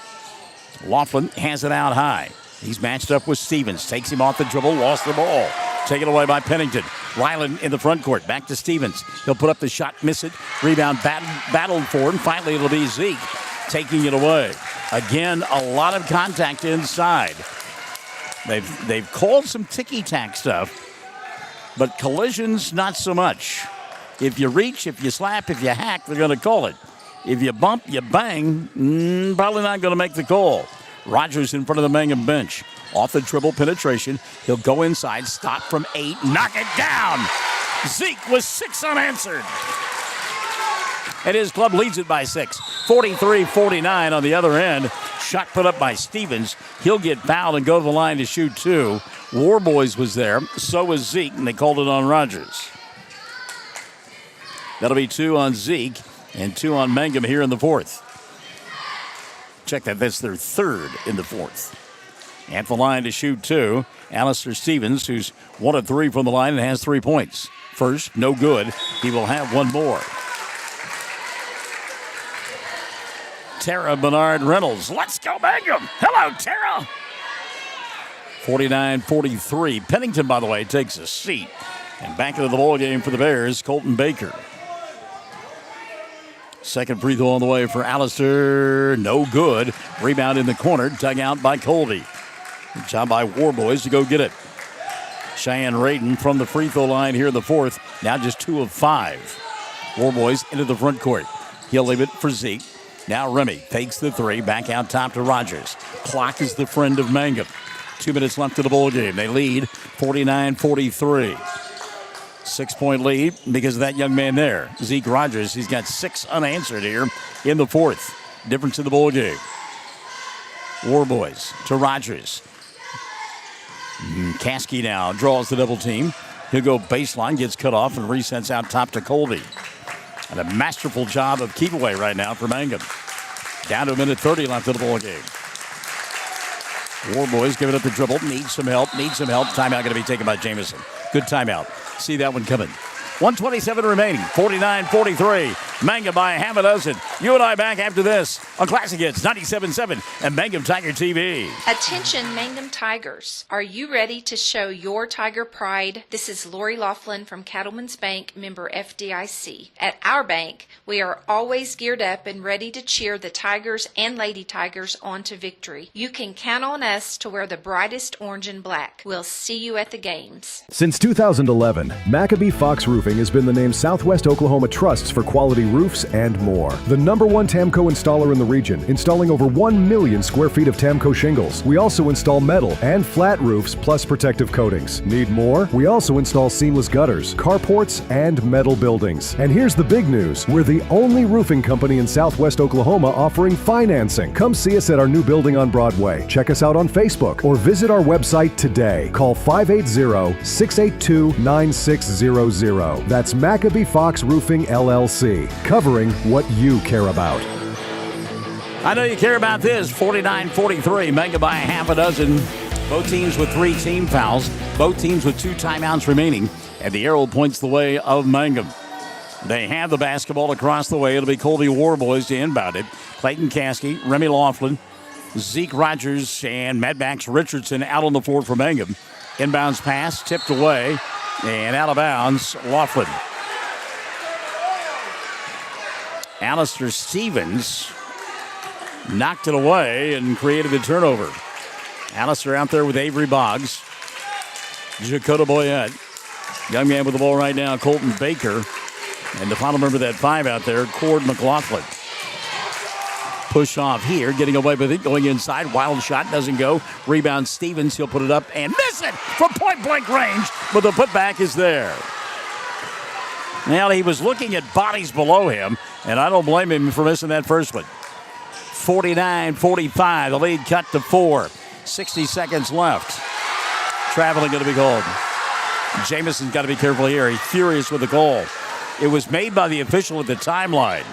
Laughlin has it out high. He's matched up with Stevens. Takes him off the dribble, lost the ball. Taken away by Pennington. Ryland in the front court. Back to Stevens. He'll put up the shot, miss it. Rebound battled for him. Finally, it'll be Zeke taking it away. Again, a lot of contact inside. They've called some ticky-tack stuff, but collisions, not so much. If you reach, if you slap, if you hack, they're going to call it. If you bump, you bang, probably not going to make the call. Rogers in front of the Mangum bench. Off the dribble penetration. He'll go inside, stop from 8, knock it down. Zeke with 6 unanswered. And his club leads it by 6. 43-49 on the other end. Shot put up by Stevens. He'll get fouled and go to the line to shoot 2. Warboys was there. So was Zeke, and they called it on Rogers. That'll be 2 on Zeke and 2 on Mangum here in the 4th. Check that. That's their 3rd in the 4th. At the line to shoot 2, Alistair Stevens, who's 1 of 3 from the line and has 3 points. First, no good. He will have 1 more. Tara Bernard Reynolds. Let's go, Mangum. Hello, Tara. 49-43. Pennington, by the way, takes a seat. And back into the ball game for the Bears, Colton Baker. Second free throw on the way for Alistair. No good. Rebound in the corner. Dug out by Colby. Good job by Warboys to go get it. Cheyenne-Reydon from the free throw line here in the 4th. Now just 2 of 5. Warboys into the front court. He'll leave it for Zeke. Now Remy takes the 3. Back out top to Rogers. Clock is the friend of Mangum. 2 minutes left in the ball game. They lead 49-43. 6-point lead because of that young man there, Zeke Rogers. He's got 6 unanswered here in the 4th. Difference in the ball game. Warboys to Rogers. Caskey now draws the double team. He'll go baseline, gets cut off, and resets out top to Colby. And a masterful job of keep away right now for Mangum. Down to 1:30 left in the ball game. Warboys giving up the dribble. Needs some help. Timeout going to be taken by Jamison. Good timeout. See that one coming. 1:27 remaining. 49-43. Mangum by a half a dozen. You and I back after this on Classic Hits 97.7 and Mangum Tiger TV. Attention, Mangum Tigers. Are you ready to show your Tiger pride? This is Lori Laughlin from Cattlemen's Bank, member FDIC. At our bank, we are always geared up and ready to cheer the Tigers and Lady Tigers on to victory. You can count on us to wear the brightest orange and black. We'll see you at the games. Since 2011, Maccabee Fox Roofing has been the name Southwest Oklahoma trusts for quality roofs and more. The #1 Tamco installer in the region, installing over 1 million square feet of Tamco shingles. We also install metal and flat roofs plus protective coatings. Need more? We also install seamless gutters, carports, and metal buildings. And here's the big news. We're the only roofing company in Southwest Oklahoma offering financing. Come see us at our new building on Broadway. Check us out on Facebook or visit our website today. Call 580-682-9600. That's Maccabee Fox Roofing LLC, covering what you care about. I know you care about this. 49-43. Mangum by a half a dozen. Both teams with 3 team fouls. Both teams with 2 timeouts remaining. And the arrow points the way of Mangum. They have the basketball across the way. It'll be Colby Warboys to inbound it. Clayton Caskey, Remy Laughlin, Zeke Rogers, and Mad Max Richardson out on the floor for Mangum. Inbounds pass, tipped away, and out of bounds, Laughlin. Alistair Stevens knocked it away and created the turnover. Alistair out there with Avery Boggs. Jakota Boyette. Young man with the ball right now, Colton Baker. And the final member of that 5 out there, Cord McLaughlin. Push off here, getting away with it, going inside. Wild shot, doesn't go. Rebound Stevens, he'll put it up and miss it from point-blank range, but the putback is there. Now, he was looking at bodies below him, and I don't blame him for missing that first one. 49-45, the lead cut to 4. 60 seconds left. Traveling going to be called. Jamison's got to be careful here. He's furious with the call. It was made by the official at the timeline.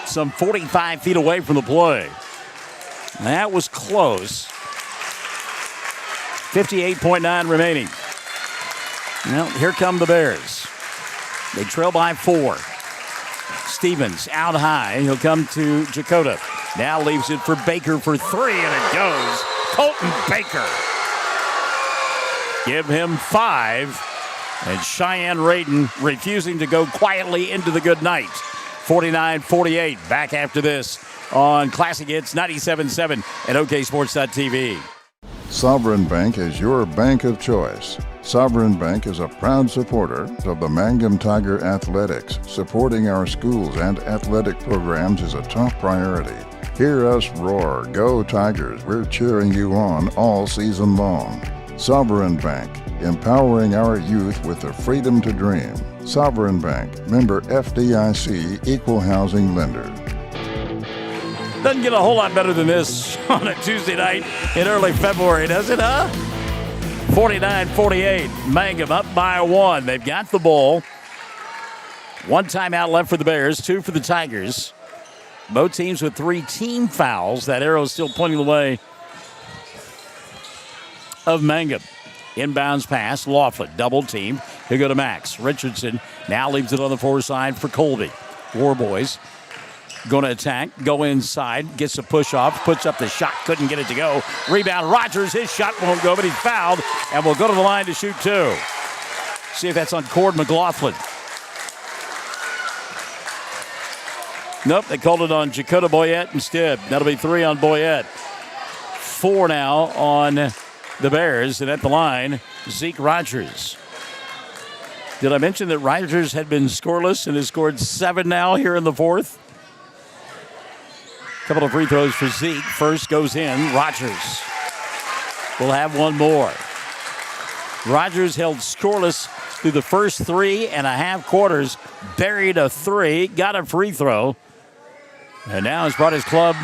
Some 45 feet away from the play. That was close. 58.9 remaining. Well, here come the Bears. They trail by 4. Stevens out high. He'll come to Jakota. Now leaves it for Baker for 3, and it goes. Colton Baker. Give him 5. And Cheyenne-Reydon refusing to go quietly into the good night. 49-48. Back after this on Classic Hits 97.7 and OKSports.tv. Sovereign Bank is your bank of choice. Sovereign Bank is a proud supporter of the Mangum Tiger Athletics. Supporting our schools and athletic programs is a top priority. Hear us roar, go Tigers. We're cheering you on all season long. Sovereign Bank, empowering our youth with the freedom to dream. Sovereign Bank, member FDIC, equal housing lender. Doesn't get a whole lot better than this on a Tuesday night in early February, does it, huh? 49-48. Mangum up by 1. They've got the ball. 1 timeout left for the Bears, 2 for the Tigers. Both teams with 3 team fouls. That arrow is still pointing the way of Mangum. Inbounds pass, Laughlin, double team. He'll go to Max. Richardson now leaves it on the far side for Colby. Warboys going to attack, go inside, gets a push off, puts up the shot, couldn't get it to go. Rebound, Rogers, his shot won't go, but he's fouled and will go to the line to shoot 2. See if that's on Cord McLaughlin. Nope, they called it on Jakota Boyette instead. That'll be 3 on Boyette. 4 now on the Bears, and at the line, Zeke Rogers. Did I mention that Rogers had been scoreless and has scored 7 now here in the 4th? Couple of free throws for Zeke. First goes in. Rogers will have 1 more. Rogers held scoreless through the first 3.5 quarters. Buried a 3. Got a free throw. And now has brought his club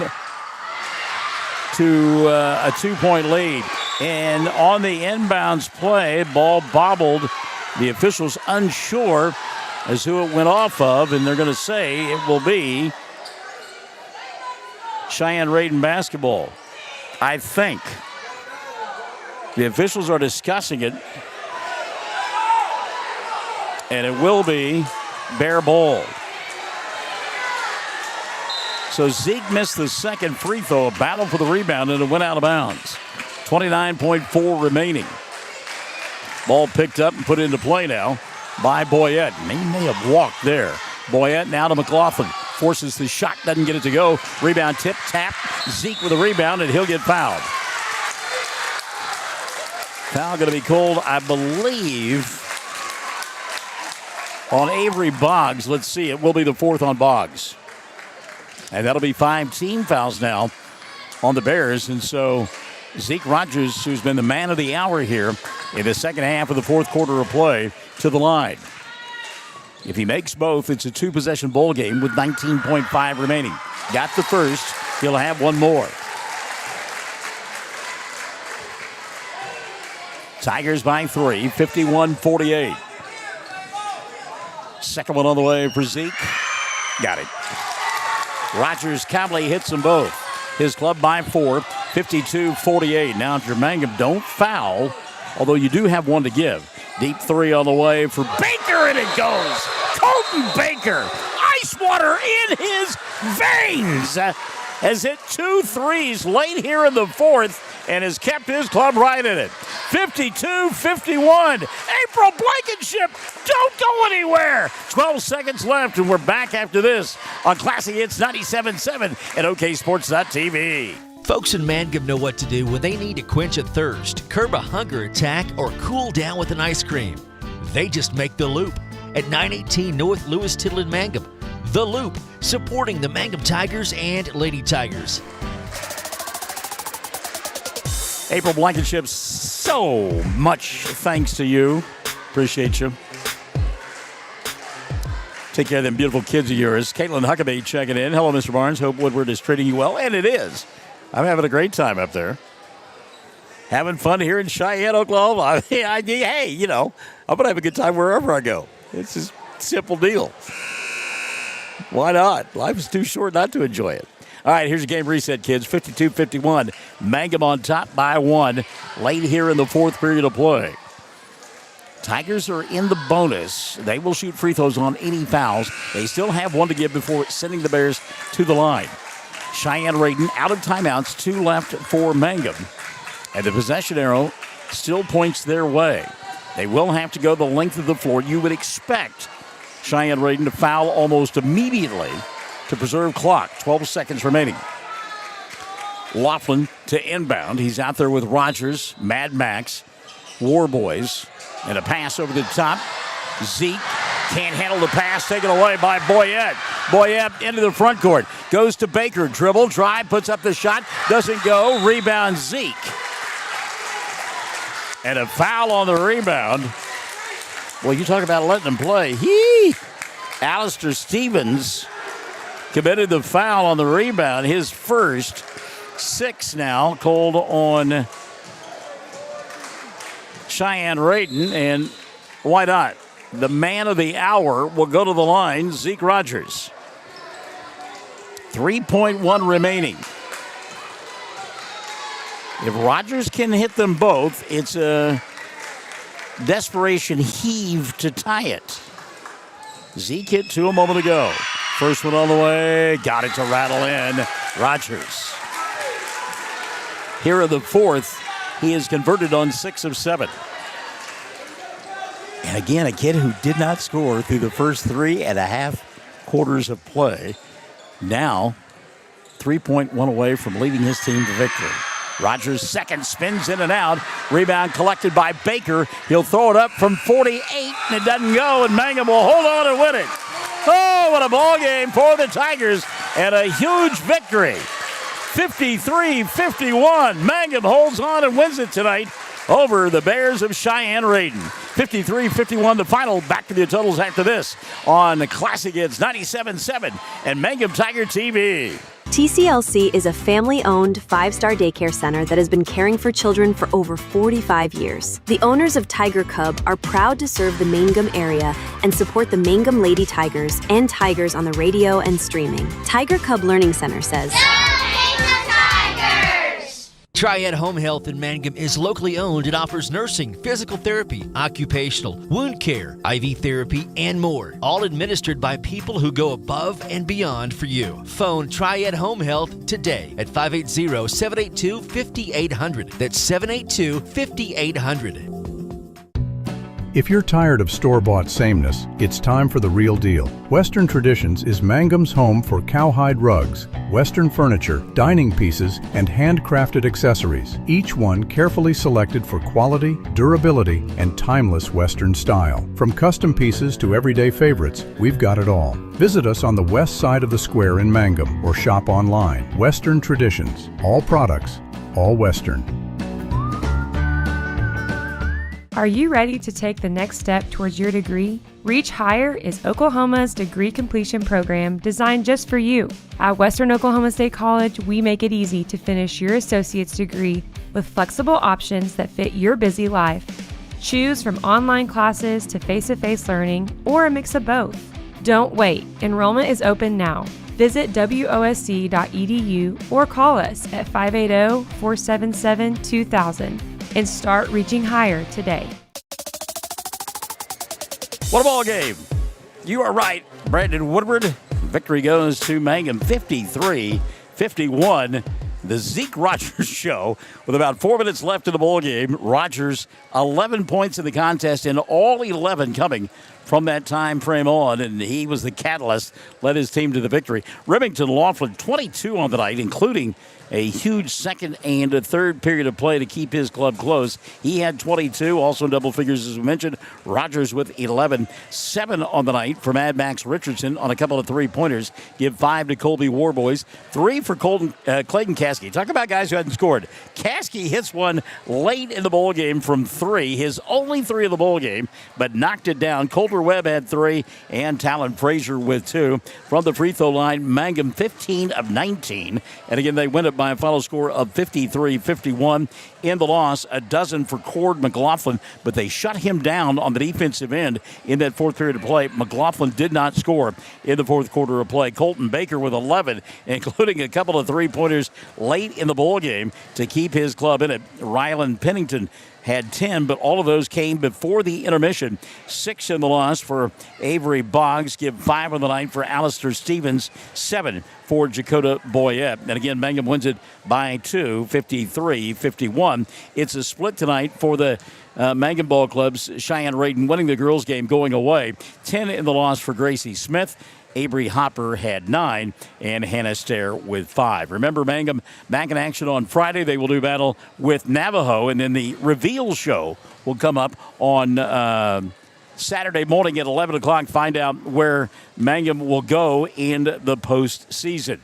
to a 2-point lead. And on the inbounds play, ball bobbled. The officials unsure as who it went off of, and they're going to say it will be Cheyenne-Reydon basketball, I think. The officials are discussing it, and it will be Bear ball. So Zeke missed the second free throw, a battle for the rebound, and it went out of bounds. 29.4 remaining. Ball picked up and put into play now by Boyette. He may have walked there. Boyette now to McLaughlin. Forces the shot, doesn't get it to go. Rebound tip, tap. Zeke with a rebound, and he'll get fouled. Foul going to be called, I believe, on Avery Boggs. Let's see, it will be the 4th on Boggs. And that'll be 5 team fouls now on the Bears. And so Zeke Rogers, who's been the man of the hour here in the second half of the 4th quarter of play, to the line. If he makes both, it's a 2-possession ball game with 19.5 remaining. Got the first. He'll have 1 more. Tigers by 3, 51-48. Second one on the way for Zeke. Got it. Rogers Cowley hits them both. His club by 4, 52-48. Now if you're Mangum, don't foul, although you do have 1 to give. Deep 3 on the way for Baker, and it goes. Colton Baker, ice water in his veins, has hit 2 threes late here in the 4th and has kept his club right in it. 52-51. April Blankenship, don't go anywhere. 12 seconds left, and we're back after this on Classic Hits 97.7 and OKSports.tv. Folks in Mangum know what to do when they need to quench a thirst, curb a hunger attack, or cool down with an ice cream. They just make the Loop at 918 North Lewis Tittle in Mangum. The Loop, supporting the Mangum Tigers and Lady Tigers. April Blankenship, so much thanks to you. Appreciate you. Take care of them beautiful kids of yours. Caitlin Huckabee checking in. Hello, Mr. Barnes. Hope Woodward is treating you well. And it is. I'm having a great time up there. Having fun here in Cheyenne, Oklahoma. Hey, you know, I'm going to have a good time wherever I go. It's just a simple deal. Why not? Life is too short not to enjoy it. All right, here's a game reset, kids. 52-51. Mangum on top by 1 late here in the 4th period of play. Tigers are in the bonus. They will shoot free throws on any fouls. They still have 1 to give before sending the Bears to the line. Cheyenne-Reydon out of timeouts, 2 left for Mangum. And the possession arrow still points their way. They will have to go the length of the floor. You would expect Cheyenne-Reydon to foul almost immediately to preserve clock. 12 seconds remaining. Laughlin to inbound. He's out there with Rogers, Mad Max, Warboys, and a pass over the top. Zeke can't handle the pass, taken away by Boyette. Boyette into the front court. Goes to Baker. Dribble, drive, puts up the shot. Doesn't go. Rebound Zeke. And a foul on the rebound. Well, you talk about letting them play. Alistair Stevens committed the foul on the rebound. His first 6 now called on Cheyenne-Reydon, and why not? The man of the hour will go to the line, Zeke Rogers. 3.1 remaining. If Rogers can hit them both, it's a desperation heave to tie it. Zeke hit 2 a moment ago. First one on the way, got it to rattle in. Rogers. Here in the fourth, he is converted on 6 of 7. And again, a kid who did not score through the first 3.5 quarters of play. Now, 3.1 away from leading his team to victory. Rogers' second spins in and out. Rebound collected by Baker. He'll throw it up from 48, and it doesn't go, and Mangum will hold on and win it. Oh, what a ball game for the Tigers, and a huge victory. 53-51. Mangum holds on and wins it tonight over the Bears of Cheyenne-Reydon. 53-51 the final. Back to the totals after this on Classic Hits 97.7 and Mangum Tiger TV. TCLC is a family-owned 5-star daycare center that has been caring for children for over 45 years. The owners of Tiger Cub are proud to serve the Mangum area and support the Mangum Lady Tigers and Tigers on the radio and streaming. Tiger Cub Learning Center says, Triad Home Health in Mangum is locally owned and offers nursing, physical therapy, occupational, wound care, IV therapy, and more. All administered by people who go above and beyond for you. Phone Triad Home Health today at 580-782-5800. That's 782-5800. If you're tired of store-bought sameness, it's time for the real deal. Western Traditions is Mangum's home for cowhide rugs, Western furniture, dining pieces, and handcrafted accessories, each one carefully selected for quality, durability, and timeless Western style. From custom pieces to everyday favorites, we've got it all. Visit us on the west side of the square in Mangum or shop online. Western Traditions. All products, all Western. Are you ready to take the next step towards your degree? Reach Higher is Oklahoma's degree completion program designed just for you. At Western Oklahoma State College, we make it easy to finish your associate's degree with flexible options that fit your busy life. Choose from online classes to face-to-face learning or a mix of both. Don't wait. Enrollment is open now. Visit wosc.edu or call us at 580-477-2000. and start reaching higher today. What a ball game. You are right, Brandon Woodward. Victory goes to Mangum 53-51. The Zeke Rogers show with about 4 minutes left in the ball game. Rogers 11 points in the contest, and all 11 coming from that time frame on, and he was the catalyst, led his team to the victory. Remington Laughlin 22 on the night, including a huge second and a third period of play to keep his club close. He had 22, also in double figures as we mentioned. Rogers with 11. 7 on the night for Mad Max Richardson on a couple of three-pointers. Give 5 to Colby Warboys. 3 for Clayton Caskey. Talk about guys who hadn't scored. Caskey hits one late in the ball game from 3. His only 3 of the ball game, but knocked it down. Coulter Webb had 3, and Talon Frazier with 2. From the free throw line, Mangum 15 of 19. And again, they win it by a final score of 53-51. In the loss, a dozen for Cord McLaughlin, but they shut him down on the defensive end in that fourth period of play. McLaughlin did not score in the fourth quarter of play. Colton Baker with 11, including a couple of three-pointers late in the ball game to keep his club in it. Rylan Pennington had 10, but all of those came before the intermission. 6 in the loss for Avery Boggs. Give 5 on the night for Alistair Stevens. 7 for Jakota Boyette. And again, Mangum wins it by 2, 53-51. It's a split tonight for the Mangum ball clubs. Cheyenne-Reydon winning the girls' game going away. 10 in the loss for Gracie Smith. Avery Hopper had 9, and Hannah Stair with 5. Remember, Mangum back in action on Friday. They will do battle with Navajo, and then the reveal show will come up on Saturday morning at 11 o'clock. Find out where Mangum will go in the postseason.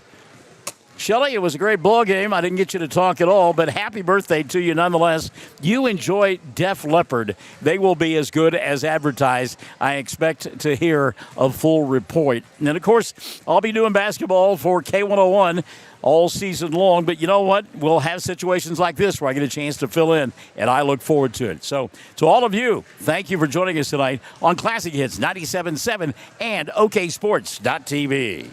Shelley, it was a great ball game. I didn't get you to talk at all, but happy birthday to you nonetheless. You enjoy Def Leppard. They will be as good as advertised. I expect to hear a full report. And then, of course, I'll be doing basketball for K101 all season long. But you know what? We'll have situations like this where I get a chance to fill in, and I look forward to it. So to all of you, thank you for joining us tonight on Classic Hits 97.7 and OKSports.tv.